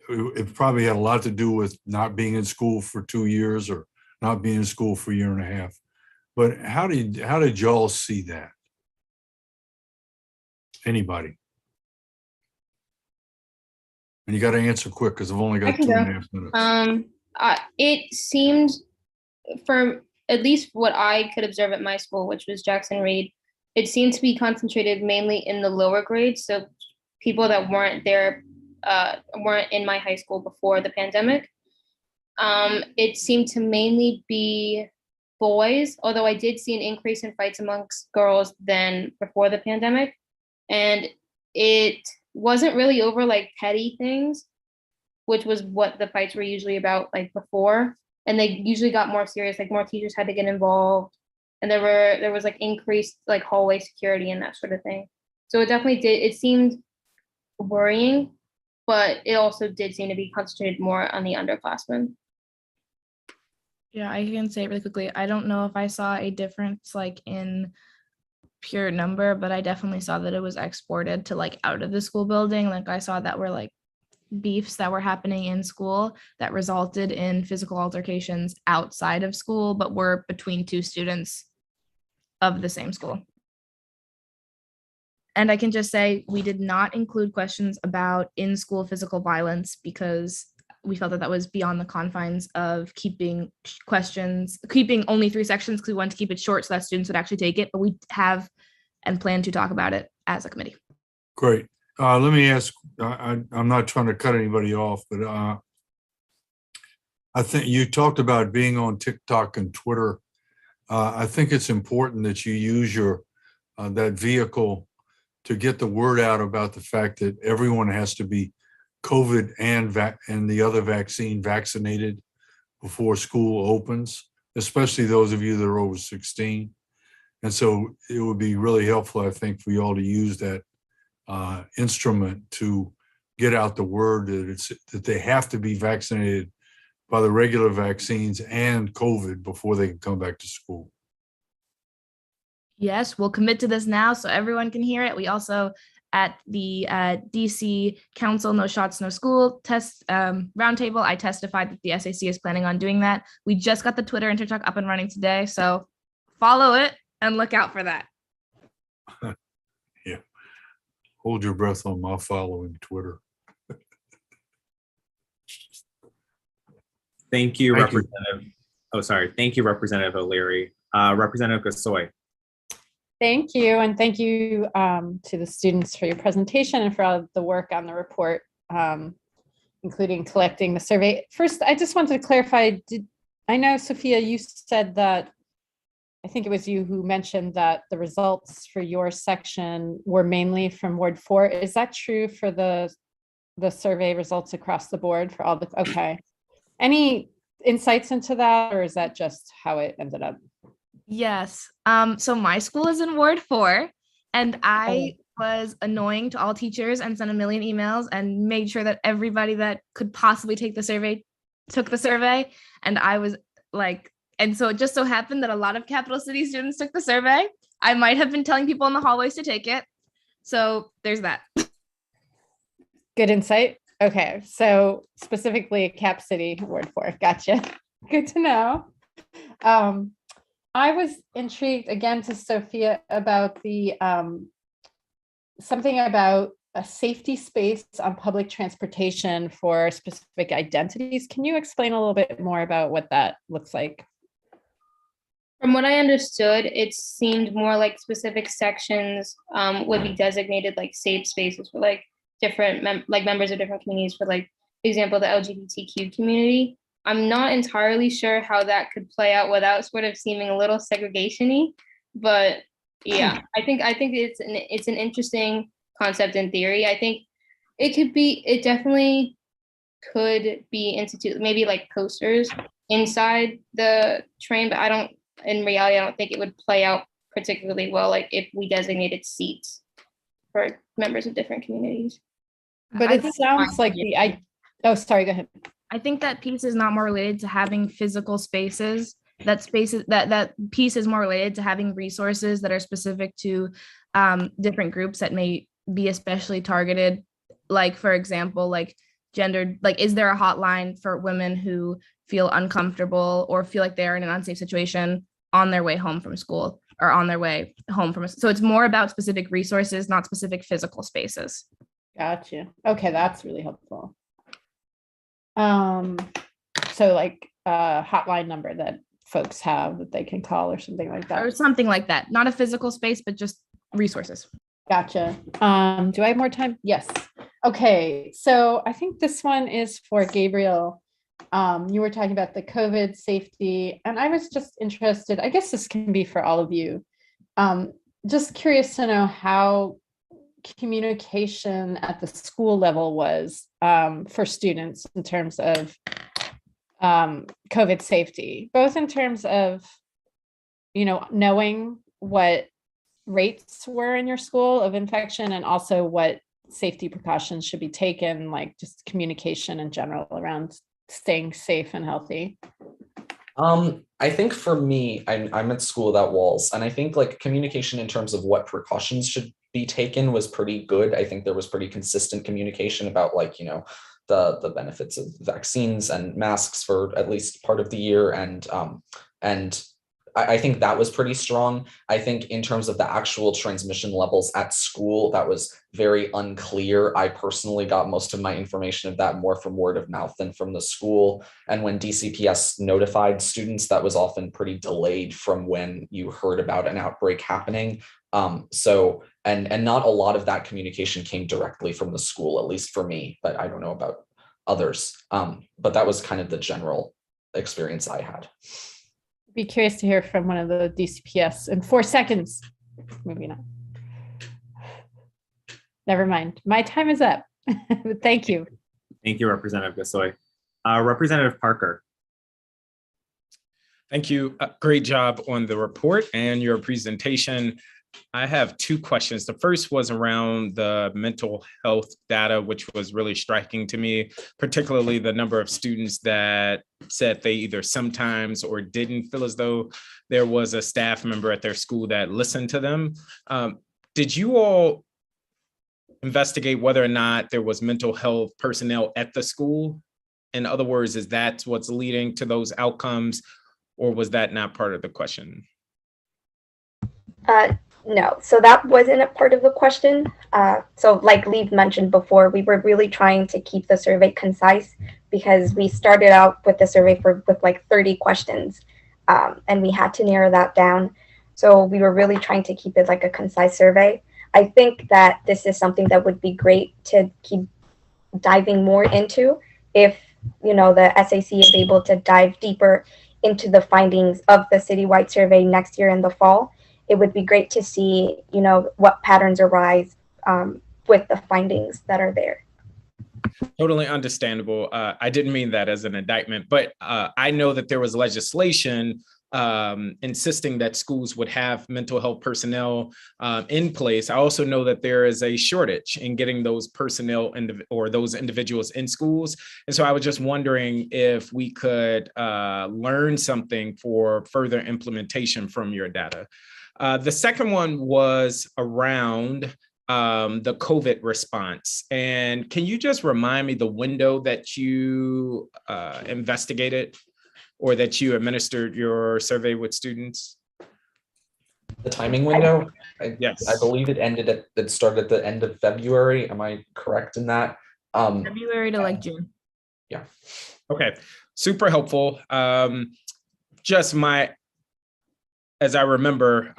it probably had a lot to do with not being in school for 2 years or not being in school for a year and a half. But how did y'all see that? Anybody? And you got to answer quick because I've only I got can 2.5 minutes. It seemed, for at least what I could observe at my school, which was Jackson Reed, it seemed to be concentrated mainly in the lower grades. So people that weren't there, weren't in my high school before the pandemic. It seemed to mainly be boys, although I did see an increase in fights amongst girls than before the pandemic. And it wasn't really over like petty things, which was what the fights were usually about like before. And they usually got more serious, like more teachers had to get involved. And there was like increased like hallway security and that sort of thing. So it definitely did, it seemed worrying, but it also did seem to be concentrated more on the underclassmen. Yeah, I can say it really quickly. I don't know if I saw a difference like in pure number, but I definitely saw that it was exported to like out of the school building. Like I saw that were like beefs that were happening in school that resulted in physical altercations outside of school, but were between two students of the same school. And I can just say we did not include questions about in-school physical violence because we felt that that was beyond the confines of keeping only 3 sections because we wanted to keep it short so that students would actually take it, but we have and plan to talk about it as a committee. Great. Let me ask, I'm not trying to cut anybody off, but I think you talked about being on TikTok and Twitter. I think it's important that you use your that vehicle to get the word out about the fact that everyone has to be COVID and the other vaccine vaccinated before school opens, especially those of you that are over 16. And so it would be really helpful, I think, for you all to use that instrument to get out the word that they have to be vaccinated by the regular vaccines and COVID before they can come back to school. Yes, we'll commit to this now so everyone can hear it. We also, at the DC Council No Shots, No School test roundtable, I testified that the SAC is planning on doing that. We just got the Twitter and TikTok up and running today, so follow it and look out for that. Yeah. Hold your breath on my following Twitter. Thank you, Thank you. Representative. Oh, sorry. Thank you, Representative O'Leary. Representative Gasoy. Thank you, and thank you to the students for your presentation and for all the work on the report, including collecting the survey. First, I just wanted to clarify, I know, Sophia, you said that, I think it was you who mentioned that the results for your section were mainly from Ward 4. Is that true for the survey results across the board for all the, okay. Any insights into that, or is that just how it ended up? Yes. So my school is in Ward 4, and I was annoying to all teachers and sent a million emails and made sure that everybody that could possibly take the survey took the survey. And I was like, and so it just so happened that a lot of capital city students took the survey. I might have been telling people in the hallways to take it. So there's that. Good insight. Okay, so specifically Cap City, Ward 4. Gotcha. Good to know. I was intrigued again to Sophia about the something about a safety space on public transportation for specific identities. Can you explain a little bit more about what that looks like? From what I understood, it seemed more like specific sections would be designated like safe spaces for like different members of different communities, for like, for example, the LGBTQ community. I'm not entirely sure how that could play out without sort of seeming a little segregation-y, but yeah, I think it's an interesting concept in theory. I think it definitely could be instituted, maybe like posters inside the train, but in reality, I don't think it would play out particularly well, like if we designated seats for members of different communities. But it sounds like oh, sorry, go ahead. I think that piece is not more related to having physical spaces. That piece is more related to having resources that are specific to different groups that may be especially targeted. Like, for example, like gendered, like, is there a hotline for women who feel uncomfortable or feel like they're in an unsafe situation on their way home from school or on their way home from, so it's more about specific resources, not specific physical spaces. Gotcha. Okay, that's really helpful. So like a hotline number that folks have that they can call or something like that. Or something like that. Not a physical space, but just resources. Gotcha. Do I have more time? Yes. Okay, so I think this one is for Gabriel. You were talking about the COVID safety, and I was just interested, I guess this can be for all of you. Just curious to know how communication at the school level was for students in terms of COVID safety, both in terms of, knowing what rates were in your school of infection and also what safety precautions should be taken, like just communication in general around staying safe and healthy. I think for me, I'm at school without walls, and I think like communication in terms of what precautions should be taken was pretty good. I think there was pretty consistent communication about like, the benefits of vaccines and masks for at least part of the year. And I think that was pretty strong. I think in terms of the actual transmission levels at school, that was very unclear. I personally got most of my information of that more from word of mouth than from the school. And when DCPS notified students, that was often pretty delayed from when you heard about an outbreak happening. And not a lot of that communication came directly from the school, at least for me, but I don't know about others. But that was kind of the general experience I had. Be curious to hear from one of the DCPS in 4 seconds. Maybe not. Never mind. My time is up. Thank you. Thank you, Representative Gasoy. Representative Parker. Thank you. Great job on the report and your presentation. I have 2 questions. The first was around the mental health data, which was really striking to me, particularly the number of students that said they either sometimes or didn't feel as though there was a staff member at their school that listened to them. Did you all investigate whether or not there was mental health personnel at the school? In other words, is that what's leading to those outcomes, or was that not part of the question? No, so that wasn't a part of the question. So like Lee mentioned before, we were really trying to keep the survey concise because we started out with the survey with like 30 questions and we had to narrow that down. So we were really trying to keep it like a concise survey. I think that this is something that would be great to keep diving more into if, the SAC is able to dive deeper into the findings of the citywide survey next year in the fall. It would be great to see, what patterns arise with the findings that are there. Totally understandable. I didn't mean that as an indictment, but I know that there was legislation insisting that schools would have mental health personnel in place. I also know that there is a shortage in getting those personnel or those individuals in schools. And so I was just wondering if we could learn something for further implementation from your data. The second one was around the COVID response. And can you just remind me the window that you investigated or that you administered your survey with students? The timing window? Yes. I believe it started at the end of February. Am I correct in that? February to like June. Yeah. Okay, super helpful. As I remember,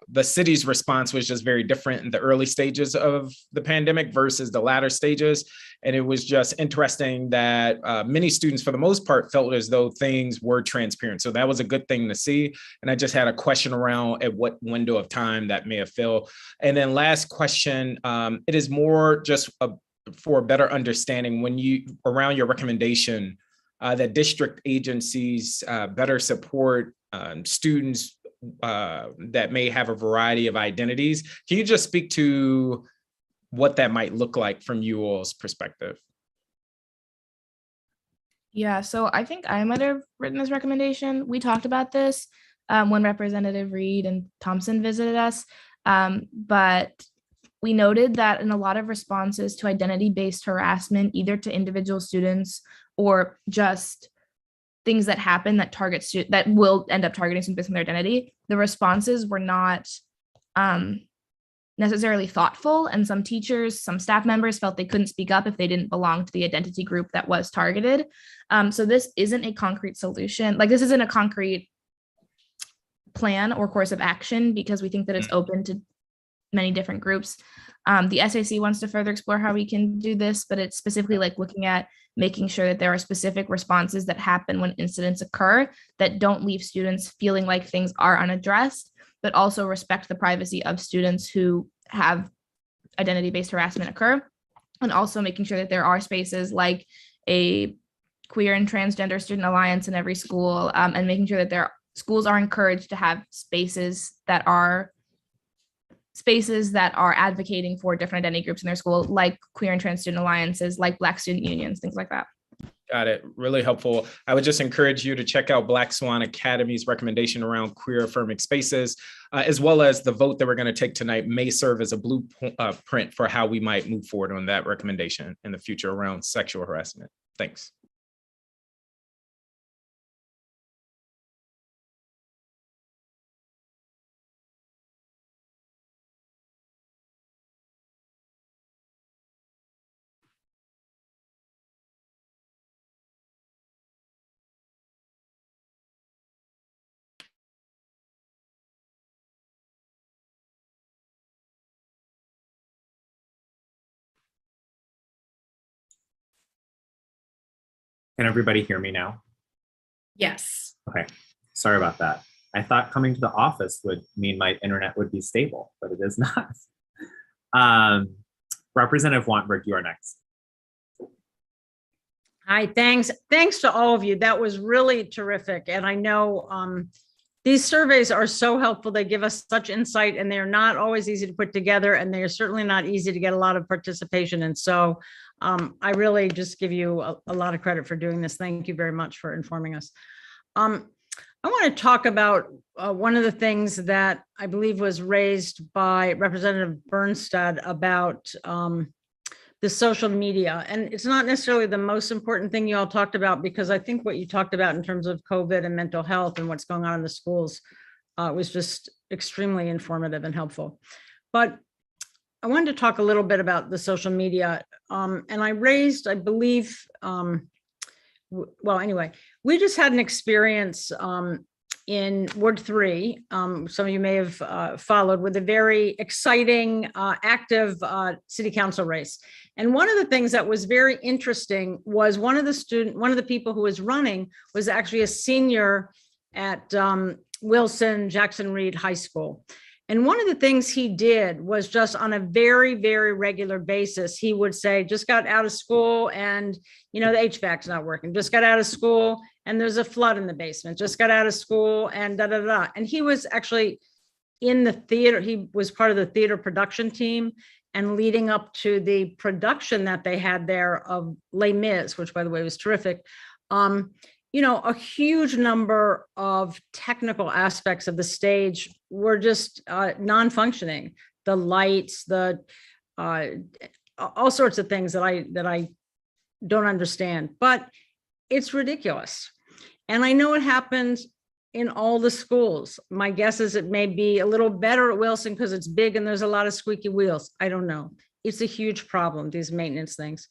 the city's response was just very different in the early stages of the pandemic versus the latter stages. And it was just interesting that many students, for the most part, felt as though things were transparent. So that was a good thing to see. And I just had a question around at what window of time that may have fell. And then last question, it is more just for a better understanding when you around your recommendation that district agencies better support students that may have a variety of identities. Can you just speak to what that might look like from you all's perspective? Yeah, so I think I might have written this recommendation. We talked about this when Representative Reed and Thompson visited us, but we noted that in a lot of responses to identity-based harassment, either to individual students or just things that happen that that will end up targeting students based on their identity, the responses were not necessarily thoughtful, and some teachers, some staff members felt they couldn't speak up if they didn't belong to the identity group that was targeted. So this isn't a concrete solution. Like, this isn't a concrete plan or course of action because we think that it's open to many different groups. The SAC wants to further explore how we can do this, but it's specifically like looking at making sure that there are specific responses that happen when incidents occur that don't leave students feeling like things are unaddressed, but also respect the privacy of students who have identity-based harassment occur. And also making sure that there are spaces like a queer and transgender student alliance in every school, and making sure that their schools are encouraged to have spaces that are advocating for different identity groups in their school, like queer and trans student alliances, like Black student unions, things like that. Got it. Really helpful. I would just encourage you to check out Black Swan Academy's recommendation around queer affirming spaces, as well as the vote that we're going to take tonight may serve as a blueprint for how we might move forward on that recommendation in the future around sexual harassment. Thanks. Can everybody hear me now? Yes. Okay, sorry about that. I thought coming to the office would mean my internet would be stable, but it is not. Representative Wantberg, you are next. Hi, thanks. Thanks to all of you. That was really terrific. And I know these surveys are so helpful. They give us such insight, and they're not always easy to put together, and they're certainly not easy to get a lot of participation. And so I really just give you a lot of credit for doing this. Thank you very much for informing us. I want to talk about one of the things that I believe was raised by Representative Bernstad about the social media. And it's not necessarily the most important thing you all talked about, because I think what you talked about in terms of COVID and mental health and what's going on in the schools was just extremely informative and helpful. But I wanted to talk a little bit about the social media. And I raised, I believe, well, anyway, we just had an experience in Ward 3, some of you may have followed, with a very exciting, active city council race. And one of the things that was very interesting was one of the people who was running was actually a senior at Wilson Jackson Reed High School. And one of the things he did was just on a very, very regular basis, he would say, just got out of school and, you know, the HVAC's not working, just got out of school and there's a flood in the basement, just got out of school and da, da, da. And he was actually in the theater. He was part of the theater production team, and leading up to the production that they had there of Les Mis, which by the way was terrific. You know, a huge number of technical aspects of the stage were just non-functioning. The lights, the all sorts of things that I don't understand, but it's ridiculous. And I know it happens in all the schools. My guess is it may be a little better at Wilson because it's big and there's a lot of squeaky wheels. I don't know. It's a huge problem, these maintenance things.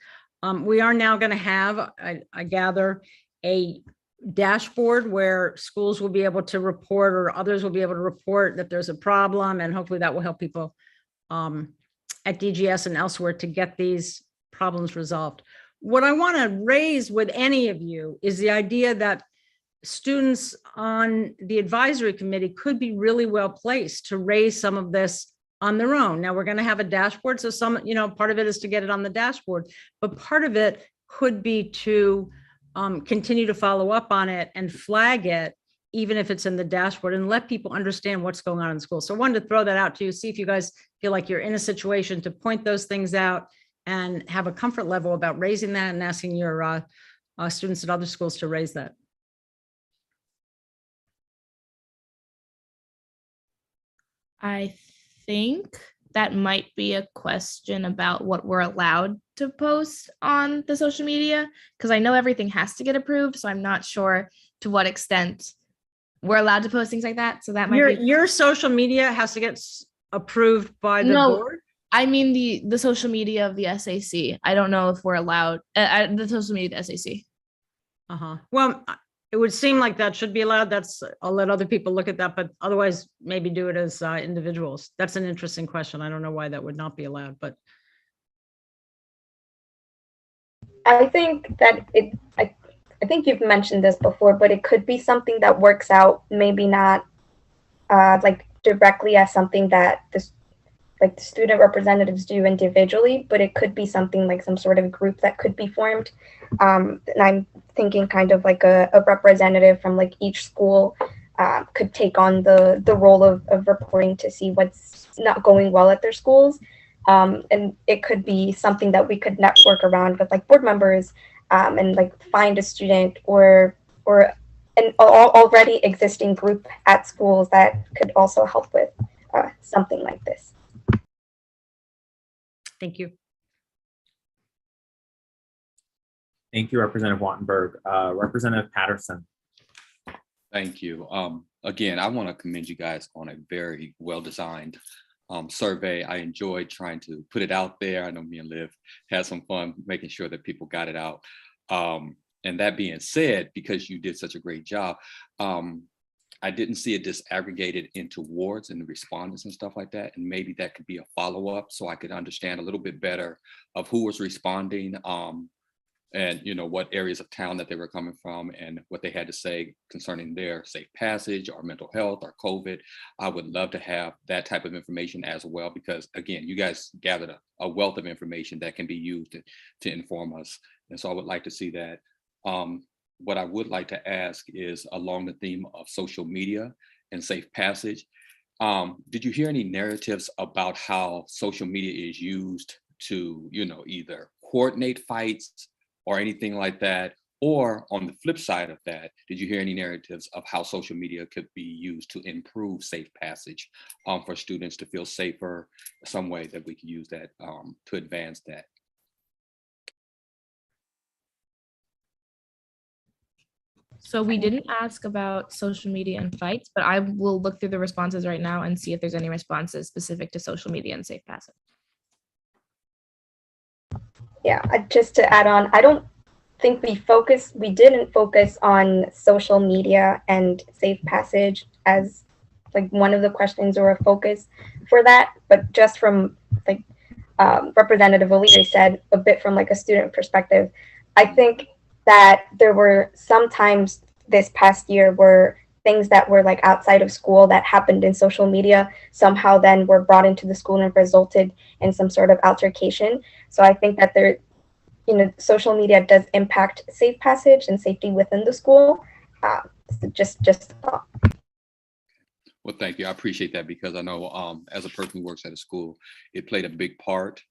We are now going to have, I gather, a dashboard where schools will be able to report, or others will be able to report that there's a problem, and hopefully that will help people at DGS and elsewhere to get these problems resolved. What I want to raise with any of you is the idea that students on the advisory committee could be really well placed to raise some of this on their own. Now we're going to have a dashboard. So some, part of it is to get it on the dashboard, but part of it could be to continue to follow up on it and flag it, even if it's in the dashboard, and let people understand what's going on in school. So I wanted to throw that out to you, see if you guys feel like you're in a situation to point those things out and have a comfort level about raising that and asking your students at other schools to raise that. I think that might be a question about what we're allowed to post on the social media, because I know everything has to get approved. So I'm not sure to what extent we're allowed to post things like that. So that might be your social media has to get approved by the board. I mean the social media of the SAC. I don't know if we're allowed the social media of the SAC. Well, it would seem like that should be allowed. I'll let other people look at that, but otherwise maybe do it as individuals. That's an interesting question. I don't know why that would not be allowed, but. I think that I think you've mentioned this before, but it could be something that works out, maybe not like directly as something that the student representatives do individually, but it could be something like some sort of group that could be formed. And I'm thinking kind of like a representative from like each school could take on the role of reporting to see what's not going well at their schools. And it could be something that we could network around with like board members and like find a student or an already existing group at schools that could also help with something like this. Thank you. Thank you, Representative Wattenberg. Representative Patterson. Thank you. Again, I want to commend you guys on a very well-designed survey. I enjoyed trying to put it out there. I know me and Liv had some fun making sure that people got it out. And that being said, because you did such a great job, I didn't see it disaggregated into wards and the respondents and stuff like that. And maybe that could be a follow-up so I could understand a little bit better of who was responding and what areas of town that they were coming from and what they had to say concerning their safe passage or mental health or COVID. I would love to have that type of information as well, because again, you guys gathered a wealth of information that can be used to inform us. And so I would like to see that. What I would like to ask is along the theme of social media and safe passage. Did you hear any narratives about how social media is used to, either coordinate fights or anything like that? Or on the flip side of that, did you hear any narratives of how social media could be used to improve safe passage for students to feel safer, some way that we could use that to advance that? So we didn't ask about social media and fights, but I will look through the responses right now and see if there's any responses specific to social media and safe passage. Yeah, just to add on, I don't think we didn't focus on social media and safe passage as like one of the questions or a focus for that, but just from like Representative O'Leary said, a bit from like a student perspective, I think that there were some times this past year where things that were like outside of school that happened in social media somehow then were brought into the school and resulted in some sort of altercation. So I think that social media does impact safe passage and safety within the school. So just a thought. Well, thank you. I appreciate that, because I know as a person who works at a school, it played a big part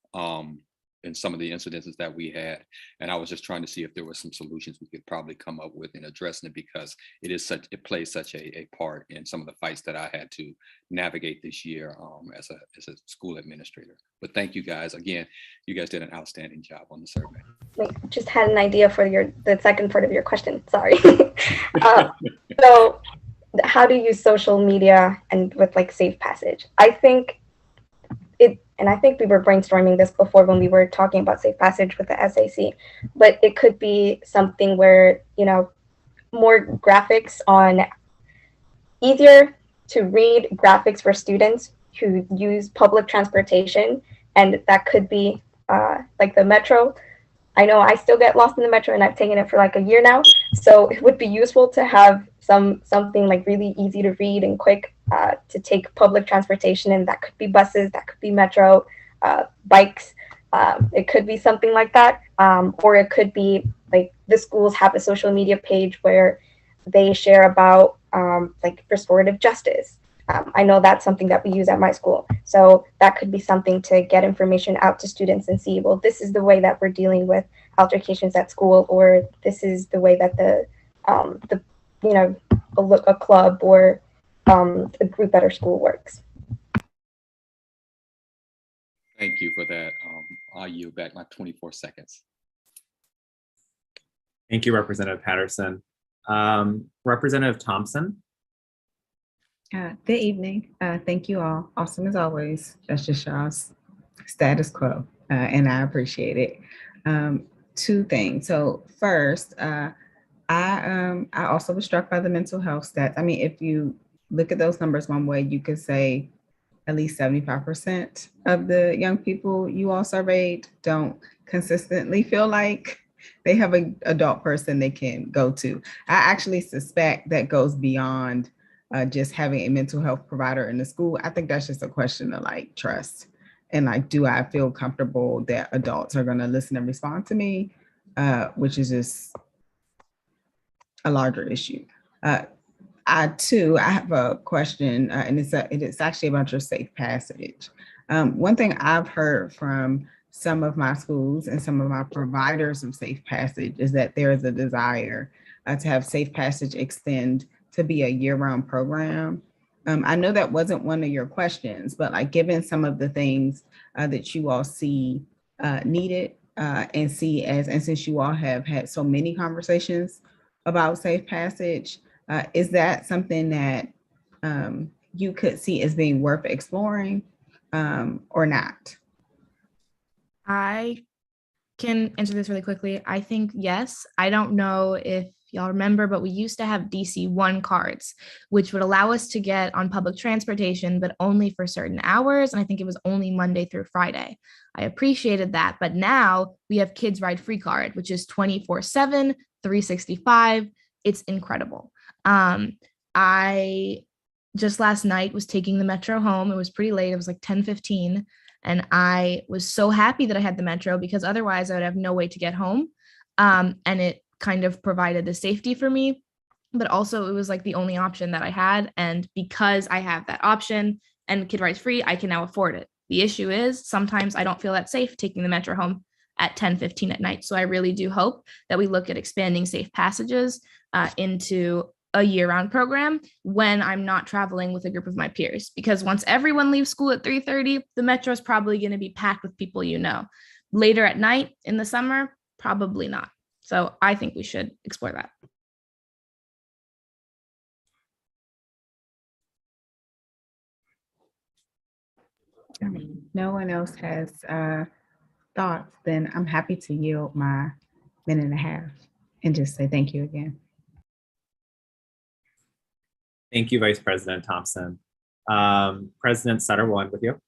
in some of the incidences that we had. And I was just trying to see if there were some solutions we could probably come up with in addressing it, because it plays such a part in some of the fights that I had to navigate this year as a school administrator. But thank you guys. Again, you guys did an outstanding job on the survey. Wait, just had an idea for the second part of your question. Sorry. So how do you use social media and with like safe passage? I think we were brainstorming this before when we were talking about safe passage with the SAC, but it could be something where, more graphics on easier to read graphics for students who use public transportation. And that could be like the metro. I know I still get lost in the metro and I've taken it for like a year now. So it would be useful to have something like really easy to read and quick to take public transportation, and that could be buses, that could be metro, bikes. It could be something like that, or it could be like the schools have a social media page where they share about like restorative justice. I know that's something that we use at my school. So that could be something to get information out to students and see, well, this is the way that we're dealing with altercations at school, or this is the way that the you know, a club or a group at our school works. Thank you for that. I'll yield back my 24 seconds. Thank you, Representative Patterson. Representative Thompson. Good evening. Thank you all. Awesome as always, Justice Shaw's status quo, and I appreciate it. Two things. So first, I also was struck by the mental health stats. I mean, if you look at those numbers one way, you could say at least 75% of the young people you all surveyed don't consistently feel like they have an adult person they can go to. I actually suspect that goes beyond just having a mental health provider in the school. I think that's just a question of like trust. And like, do I feel comfortable that adults are going to listen and respond to me, which is just a larger issue. I have a question, and it's actually about your safe passage. One thing I've heard from some of my schools and some of my providers of safe passage is that there is a desire to have safe passage extend to be a year-round program. I know that wasn't one of your questions, but like given some of the things that you all see needed and see as, and since you all have had so many conversations about safe passage, is that something that you could see as being worth exploring or not? I can answer this really quickly. I think yes. I don't know if y'all remember, but we used to have DC1 cards, which would allow us to get on public transportation, but only for certain hours. And I think it was only Monday through Friday. I appreciated that. But now we have Kids Ride Free card, which is 24/7, 365. It's incredible. I just last night was taking the metro home. It was pretty late. It was like 10:15. And I was so happy that I had the metro because otherwise I would have no way to get home. And it kind of provided the safety for me, but also it was like the only option that I had. And because I have that option and Kid Ride's free, I can now afford it. The issue is sometimes I don't feel that safe taking the metro home at 10:15 at night. So I really do hope that we look at expanding safe passages into a year-round program when I'm not traveling with a group of my peers, because once everyone leaves school at 3:30, the metro is probably going to be packed with people you know. Later at night in the summer, probably not. So I think we should explore that. No one else has thoughts, then I'm happy to yield my minute and a half and just say thank you again. Thank you, Vice President Thompson. President Sutter, we'll end with you.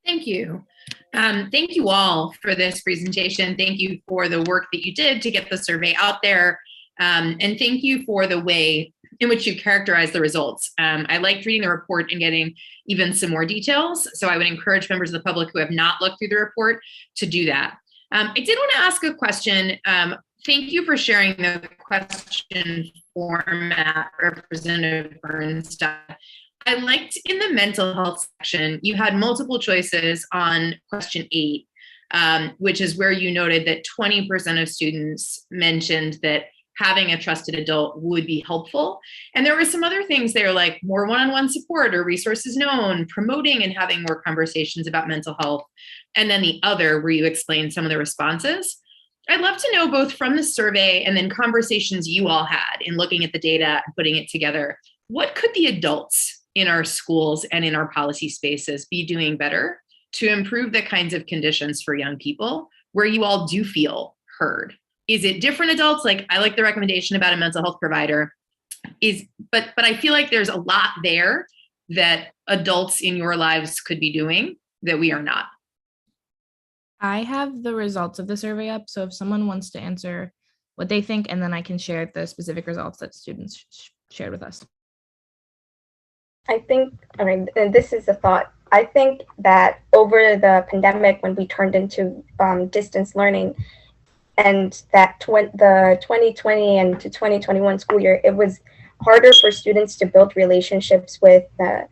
Thank you. Thank you all for this presentation. Thank you for the work that you did to get the survey out there. And thank you for the way in which you characterize the results. I liked reading the report and getting even some more details. So I would encourage members of the public who have not looked through the report to do that. I did want to ask a question. Thank you for sharing the question format, Representative Bernstein. I liked in the mental health section, you had multiple choices on question 8, which is where you noted that 20% of students mentioned that having a trusted adult would be helpful. And there were some other things there like more one-on-one support or resources known, promoting and having more conversations about mental health. And then the other where you explained some of the responses. I'd love to know both from the survey and then conversations you all had in looking at the data and putting it together, what could the adults in our schools and in our policy spaces be doing better to improve the kinds of conditions for young people where you all do feel heard? Is it different adults? Like I like the recommendation about a mental health provider, but I feel like there's a lot there that adults in your lives could be doing that we are not. I have the results of the survey up. So if someone wants to answer what they think, and then I can share the specific results that students shared with us. I think, I mean, and this is a thought. I think that over the pandemic, when we turned into distance learning, and that the 2020 and to 2021 school year, it was harder for students to build relationships with the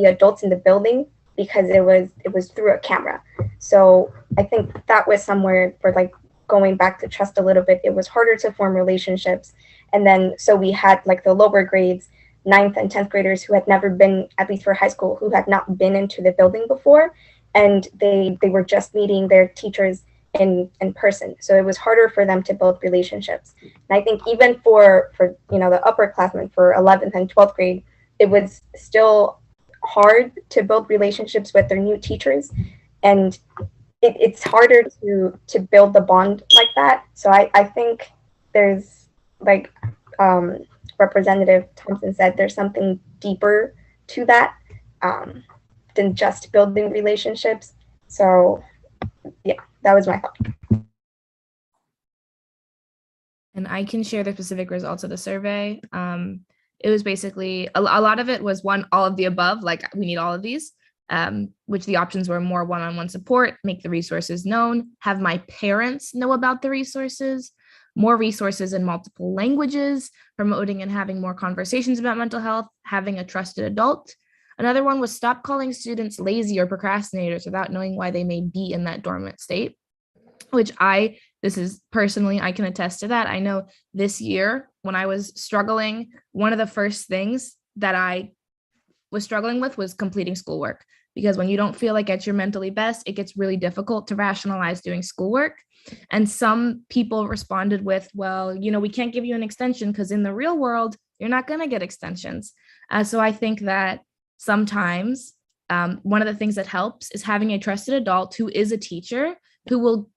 adults in the building because it was through a camera. So I think that was somewhere for like going back to trust a little bit. It was harder to form relationships, and then so we had like the lower grades, 9th and 10th graders who had never been, at least for high school, who had not been into the building before, and they were just meeting their teachers in person. So it was harder for them to build relationships. And I think even for you know, the upperclassmen for 11th and 12th grade, it was still hard to build relationships with their new teachers, and it's harder to build the bond like that. So I think there's like Representative Thompson said, there's something deeper to that than just building relationships. So yeah, that was my thought. And I can share the specific results of the survey. It was basically, a lot of it was all of the above, like we need all of these, which the options were more one-on-one support, make the resources known, have my parents know about the resources, more resources in multiple languages, promoting and having more conversations about mental health, having a trusted adult. Another one was stop calling students lazy or procrastinators without knowing why they may be in that dormant state, which this is personally, I can attest to that. I know this year when I was struggling, one of the first things that I was struggling with was completing schoolwork, because when you don't feel like at your mentally best, it gets really difficult to rationalize doing schoolwork. And some people responded with, well, you know, we can't give you an extension because in the real world, you're not going to get extensions. So I think that sometimes one of the things that helps is having a trusted adult who is a teacher who will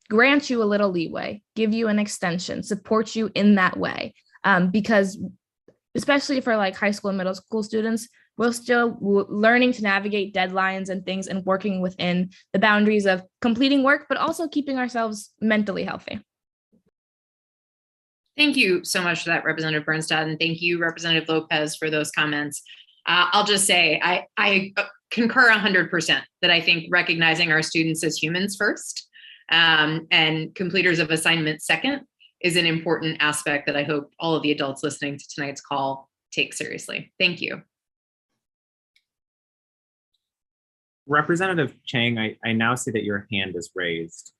grant you a little leeway, give you an extension, support you in that way. Because especially for like high school and middle school students, we're still learning to navigate deadlines and things and working within the boundaries of completing work, but also keeping ourselves mentally healthy. Thank you so much for that, Representative Bernstadt, and thank you, Representative Lopez, for those comments. I'll just say I concur 100% that I think recognizing our students as humans first and completers of assignments second is an important aspect that I hope all of the adults listening to tonight's call take seriously. Thank you. Representative Chang, I now see that your hand is raised.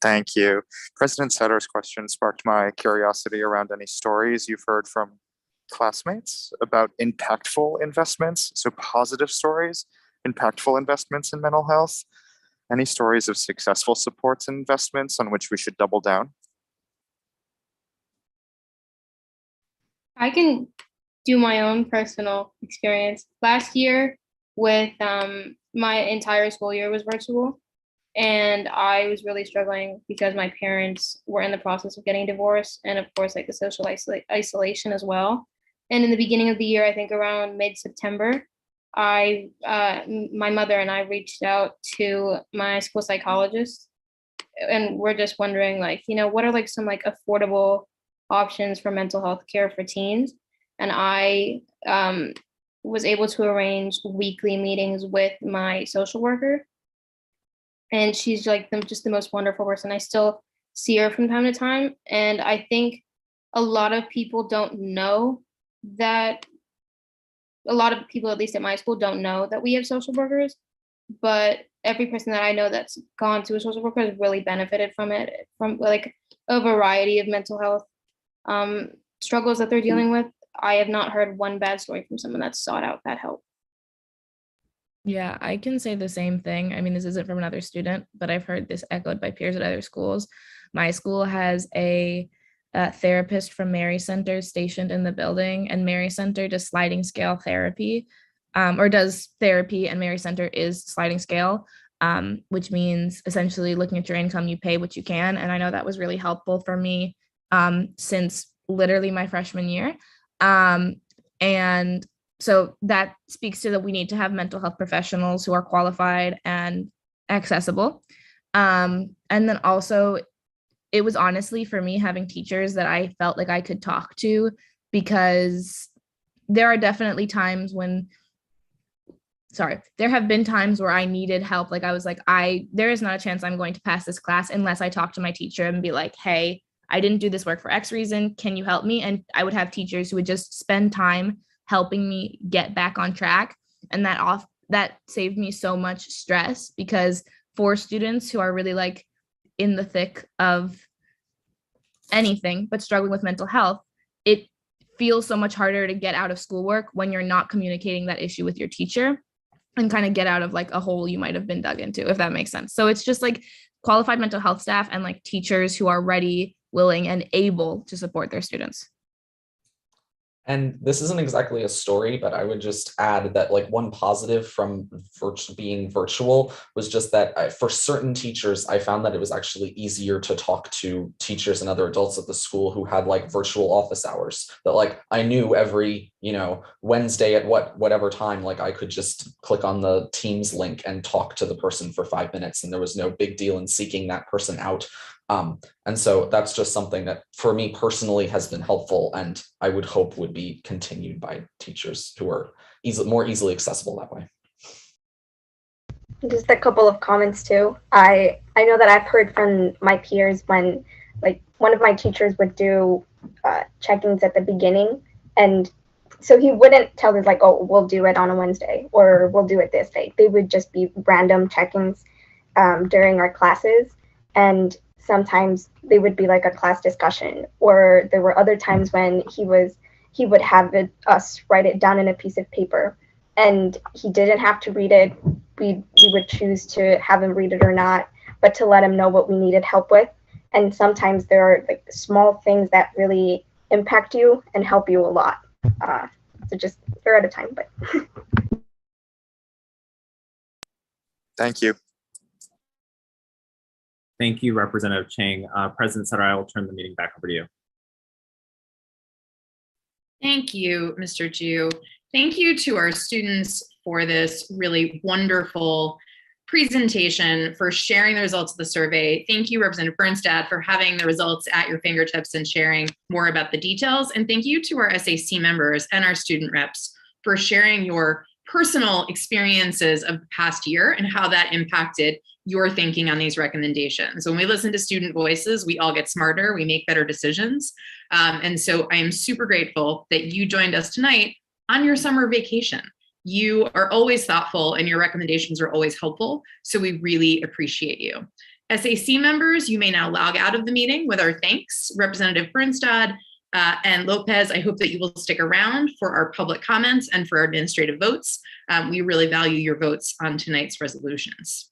Thank you. President Sutter's question sparked my curiosity around any stories you've heard from classmates about impactful investments, so positive stories, impactful investments in mental health. Any stories of successful supports and investments on which we should double down? I can do my own personal experience. Last year with my entire school year was virtual, and I was really struggling because my parents were in the process of getting divorced, and of course like the social isolation as well. And in the beginning of the year, I think around mid-September, my mother and I reached out to my school psychologist, and we're just wondering, like, you know, what are like some like affordable options for mental health care for teens? And I was able to arrange weekly meetings with my social worker, and she's like just the most wonderful person. I still see her from time to time, and I think a lot of people don't know that. A lot of people, at least at my school, don't know that we have social workers, but every person that I know that's gone to a social worker has really benefited from it, from like a variety of mental health struggles that they're dealing with. I have not heard one bad story from someone that's sought out that help. Yeah, I can say the same thing. I mean, this isn't from another student, but I've heard this echoed by peers at other schools. My school has a therapist from Mary Center stationed in the building, and Mary Center does sliding scale therapy, or does therapy, and Mary Center is sliding scale, which means essentially looking at your income, you pay what you can. And I know that was really helpful for me since literally my freshman year. And so that speaks to that we need to have mental health professionals who are qualified and accessible. And then also, it was honestly for me having teachers that I felt like I could talk to, because there are definitely times when, there have been times where I needed help. Like I was like, there is not a chance I'm going to pass this class unless I talk to my teacher and be like, hey, I didn't do this work for X reason. Can you help me? And I would have teachers who would just spend time helping me get back on track. And that saved me so much stress, because for students who are really like in the thick of anything but struggling with mental health, it feels so much harder to get out of schoolwork when you're not communicating that issue with your teacher and kind of get out of like a hole you might have been dug into, if that makes sense. So it's just like qualified mental health staff and like teachers who are ready, willing, and able to support their students. And this isn't exactly a story, but I would just add that like one positive from being virtual was just that for certain teachers, I found that it was actually easier to talk to teachers and other adults at the school who had like virtual office hours, that like I knew every, Wednesday at whatever time, like I could just click on the Teams link and talk to the person for 5 minutes, and there was no big deal in seeking that person out. And so that's just something that for me personally has been helpful, and I would hope would be continued by teachers who are more easily accessible that way. Just a couple of comments too. I know that I've heard from my peers when like one of my teachers would do check-ins at the beginning, and so he wouldn't tell us like, oh, we'll do it on a Wednesday or we'll do it this day. They would just be random check-ins during our classes, and sometimes they would be like a class discussion, or there were other times when he would have us write it down in a piece of paper, and he didn't have to read it. We would choose to have him read it or not, but to let him know what we needed help with. And sometimes there are like small things that really impact you and help you a lot. So just they're at a time, but Thank you. Thank you, Representative Chang. President Sutter, I will turn the meeting back over to you. Thank you, Mr. Ju. Thank you to our students for this really wonderful presentation, for sharing the results of the survey. Thank you, Representative Bernstad, for having the results at your fingertips and sharing more about the details. And thank you to our SAC members and our student reps for sharing your personal experiences of the past year and how that impacted your thinking on these recommendations. When we listen to student voices, we all get smarter, we make better decisions. And so I am super grateful that you joined us tonight on your summer vacation. You are always thoughtful and your recommendations are always helpful. So we really appreciate you. SAC members, you may now log out of the meeting with our thanks. Representative Bernstad and Lopez, I hope that you will stick around for our public comments and for our administrative votes. We really value your votes on tonight's resolutions.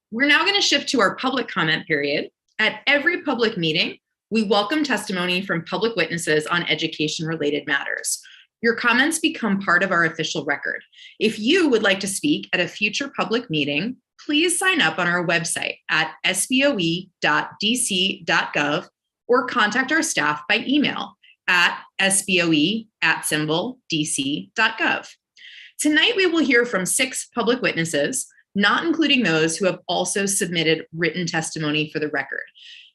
We're now going to shift to our public comment period. At every public meeting, we welcome testimony from public witnesses on education-related matters. Your comments become part of our official record. If you would like to speak at a future public meeting, please sign up on our website at sboe.dc.gov or contact our staff by email at sboe@dc.gov. Tonight, we will hear from 6 public witnesses, not including those who have also submitted written testimony for the record.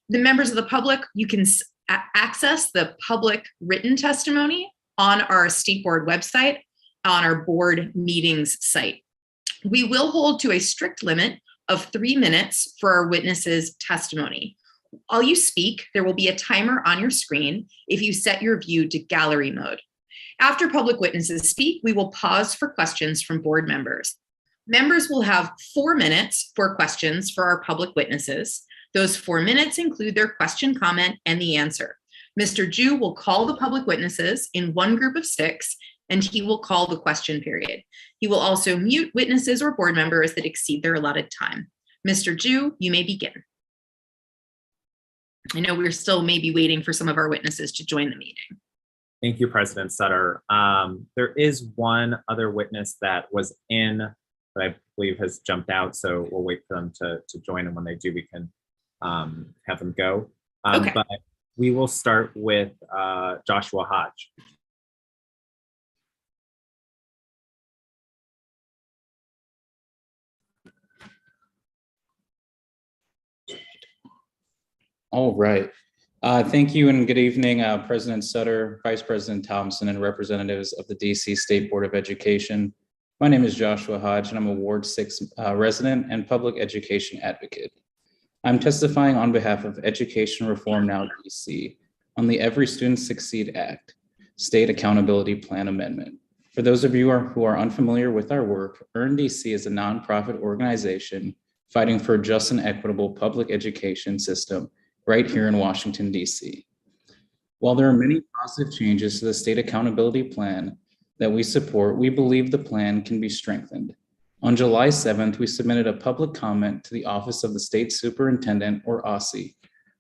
The members of the public, you can access the public written testimony on our state board website, on our board meetings site. We will hold to a strict limit of 3 minutes for our witnesses' testimony. While you speak, there will be a timer on your screen if you set your view to gallery mode. After public witnesses speak, we will pause for questions from board members. Members will have 4 minutes for questions for our public witnesses. Those 4 minutes include their question, comment, and the answer. Mr. Ju will call the public witnesses in one group of 6, and he will call the question period. He will also mute witnesses or board members that exceed their allotted time. Mr. Ju, you may begin. I know we're still maybe waiting for some of our witnesses to join the meeting. Thank you, President Sutter. There is one other witness that was in, but I believe has jumped out, so we'll wait for them to join, and when they do, we can have them go. Okay. But we will start with Joshua Hodge. All right. Thank you and good evening, President Sutter, Vice President Thompson, and representatives of the DC State Board of Education. My name is Joshua Hodge, and I'm a Ward 6 resident and public education advocate. I'm testifying on behalf of Education Reform Now DC on the Every Student Succeed Act, State Accountability Plan Amendment. For those of you who are unfamiliar with our work, EARN DC is a nonprofit organization fighting for a just and equitable public education system right here in Washington, DC. While there are many positive changes to the state accountability plan that we support, we believe the plan can be strengthened. On July 7th, we submitted a public comment to the Office of the State Superintendent, or OSSI,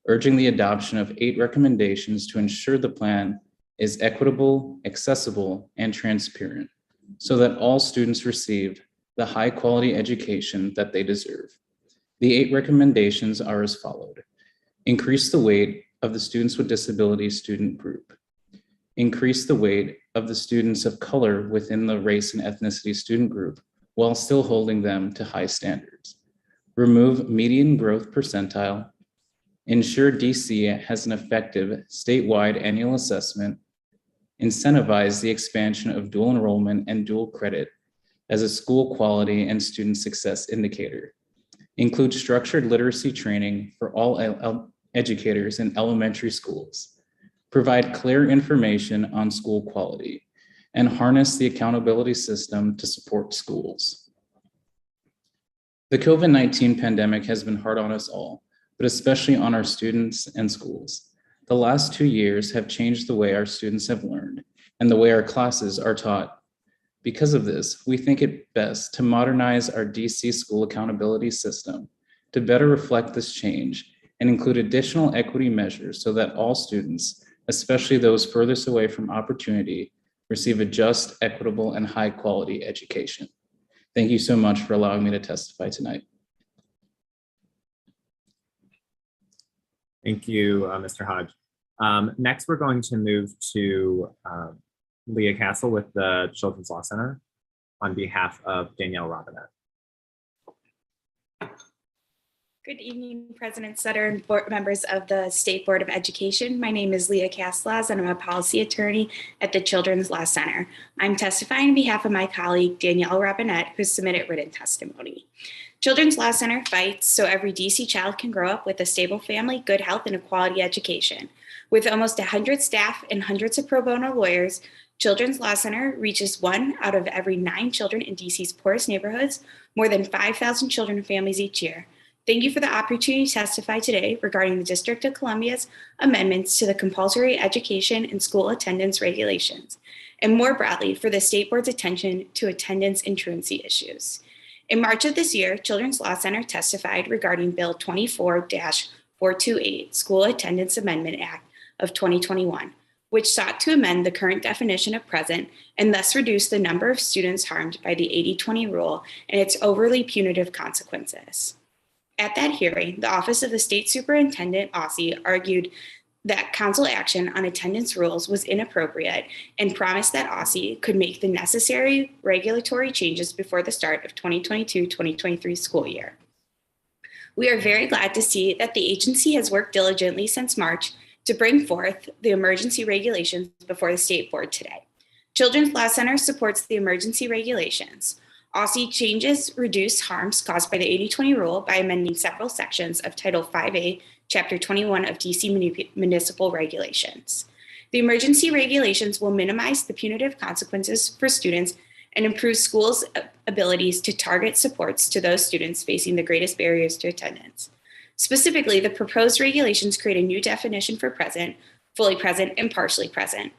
urging the adoption of 8 recommendations to ensure the plan is equitable, accessible, and transparent, so that all students receive the high-quality education that they deserve. The 8 recommendations are as followed. Increase the weight of the students with disabilities student group. Increase the weight of the students of color within the race and ethnicity student group while still holding them to high standards. Remove median growth percentile. Ensure DC has an effective statewide annual assessment. Incentivize the expansion of dual enrollment and dual credit as a school quality and student success indicator. Include structured literacy training for all educators in elementary schools. Provide clear information on school quality and harness the accountability system to support schools. The COVID-19 pandemic has been hard on us all, but especially on our students and schools. The last 2 years have changed the way our students have learned and the way our classes are taught. Because of this, we think it best to modernize our DC school accountability system to better reflect this change and include additional equity measures so that all students, especially those furthest away from opportunity, receive a just, equitable, and high-quality education. Thank you so much for allowing me to testify tonight. Thank you, Mr. Hodge. Next, we're going to move to Leah Castle with the Children's Law Center on behalf of Danielle Robinette. Good evening, President Sutter and board members of the State Board of Education. My name is Leah Caslas, and I'm a policy attorney at the Children's Law Center. I'm testifying on behalf of my colleague, Danielle Robinette, who submitted written testimony. Children's Law Center fights so every DC child can grow up with a stable family, good health, and a quality education. With almost 100 staff and hundreds of pro bono lawyers, Children's Law Center reaches 1 out of every 9 children in DC's poorest neighborhoods, more than 5,000 children and families each year. Thank you for the opportunity to testify today regarding the District of Columbia's amendments to the compulsory education and school attendance regulations, and more broadly for the State Board's attention to attendance and truancy issues. In March of this year, Children's Law Center testified regarding Bill 24-428, School Attendance Amendment Act of 2021, which sought to amend the current definition of present and thus reduce the number of students harmed by the 80-20 rule and its overly punitive consequences. At that hearing, the Office of the State Superintendent, OSSI, argued that council action on attendance rules was inappropriate and promised that OSSI could make the necessary regulatory changes before the start of 2022-2023 school year. We are very glad to see that the agency has worked diligently since March to bring forth the emergency regulations before the State Board today. Children's Law Center supports the emergency regulations. OSSI changes reduce harms caused by the 80-20 rule by amending several sections of Title 5A, Chapter 21 of DC Municipal Regulations. The emergency regulations will minimize the punitive consequences for students and improve schools' abilities to target supports to those students facing the greatest barriers to attendance. Specifically, the proposed regulations create a new definition for present, fully present, and partially present.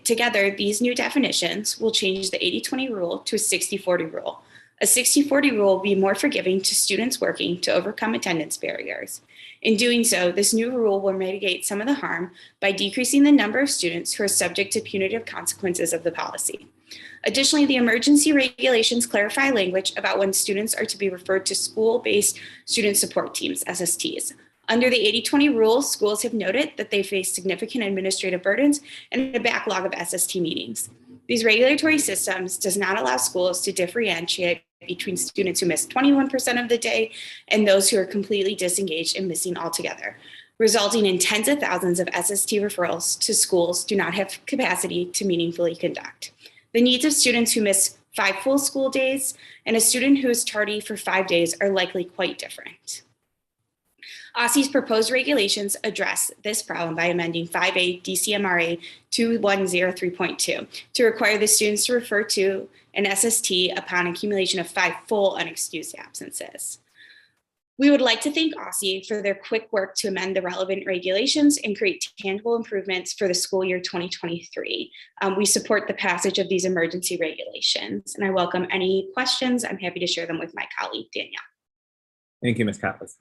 Together, these new definitions will change the 80-20 rule to a 60-40 rule. A 60-40 rule will be more forgiving to students working to overcome attendance barriers. In doing so, this new rule will mitigate some of the harm by decreasing the number of students who are subject to punitive consequences of the policy. Additionally, the emergency regulations clarify language about when students are to be referred to school-based student support teams, SSTs. Under the 80-20 rule, schools have noted that they face significant administrative burdens and a backlog of SST meetings. These regulatory systems does not allow schools to differentiate between students who miss 21% of the day and those who are completely disengaged and missing altogether, resulting in tens of thousands of SST referrals to schools do not have capacity to meaningfully conduct. The needs of students who miss 5 full school days and a student who is tardy for 5 days are likely quite different. OSSI's proposed regulations address this problem by amending 5A DCMRA 2103.2 to require the students to refer to an SST upon accumulation of 5 full unexcused absences. We would like to thank OSSI for their quick work to amend the relevant regulations and create tangible improvements for the school year 2023. We support the passage of these emergency regulations, and I welcome any questions. I'm happy to share them with my colleague, Danielle. Thank you, Ms. Kappas.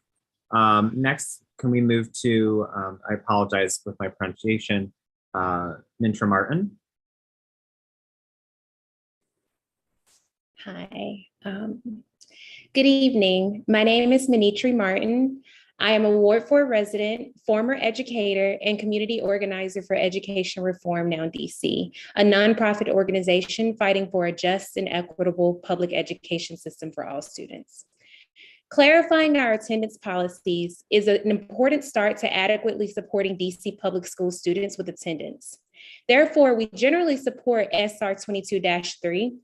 Next, can we move to, I apologize with my pronunciation, Mintra Martin. Hi. Good evening. My name is Minitri Martin. I am a Ward 4 resident, former educator, and community organizer for Education Reform Now DC, a nonprofit organization fighting for a just and equitable public education system for all students. Clarifying our attendance policies is an important start to adequately supporting DC public school students with attendance. Therefore, we generally support SR 22-3.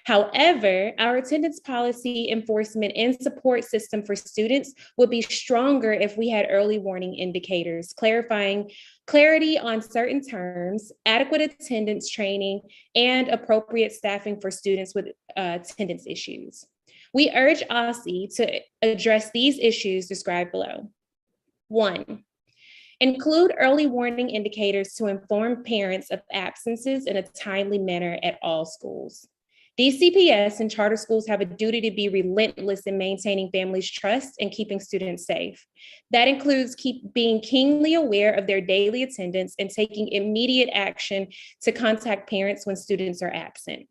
However, our attendance policy enforcement and support system for students would be stronger if we had early warning indicators, clarity on certain terms, adequate attendance training, and appropriate staffing for students with attendance issues. We urge OSSI to address these issues described below. 1, include early warning indicators to inform parents of absences in a timely manner at all schools. DCPS and charter schools have a duty to be relentless in maintaining families' trust and keeping students safe. That includes being keenly aware of their daily attendance and taking immediate action to contact parents when students are absent.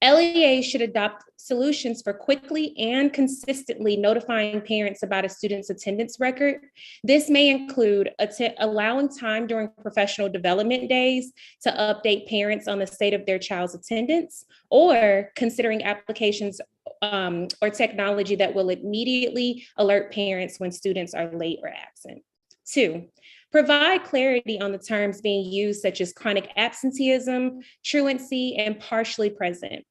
LEA should adopt solutions for quickly and consistently notifying parents about a student's attendance record. This may include allowing time during professional development days to update parents on the state of their child's attendance, or considering applications or technology that will immediately alert parents when students are late or absent. 2, provide clarity on the terms being used, such as chronic absenteeism, truancy, and partially present.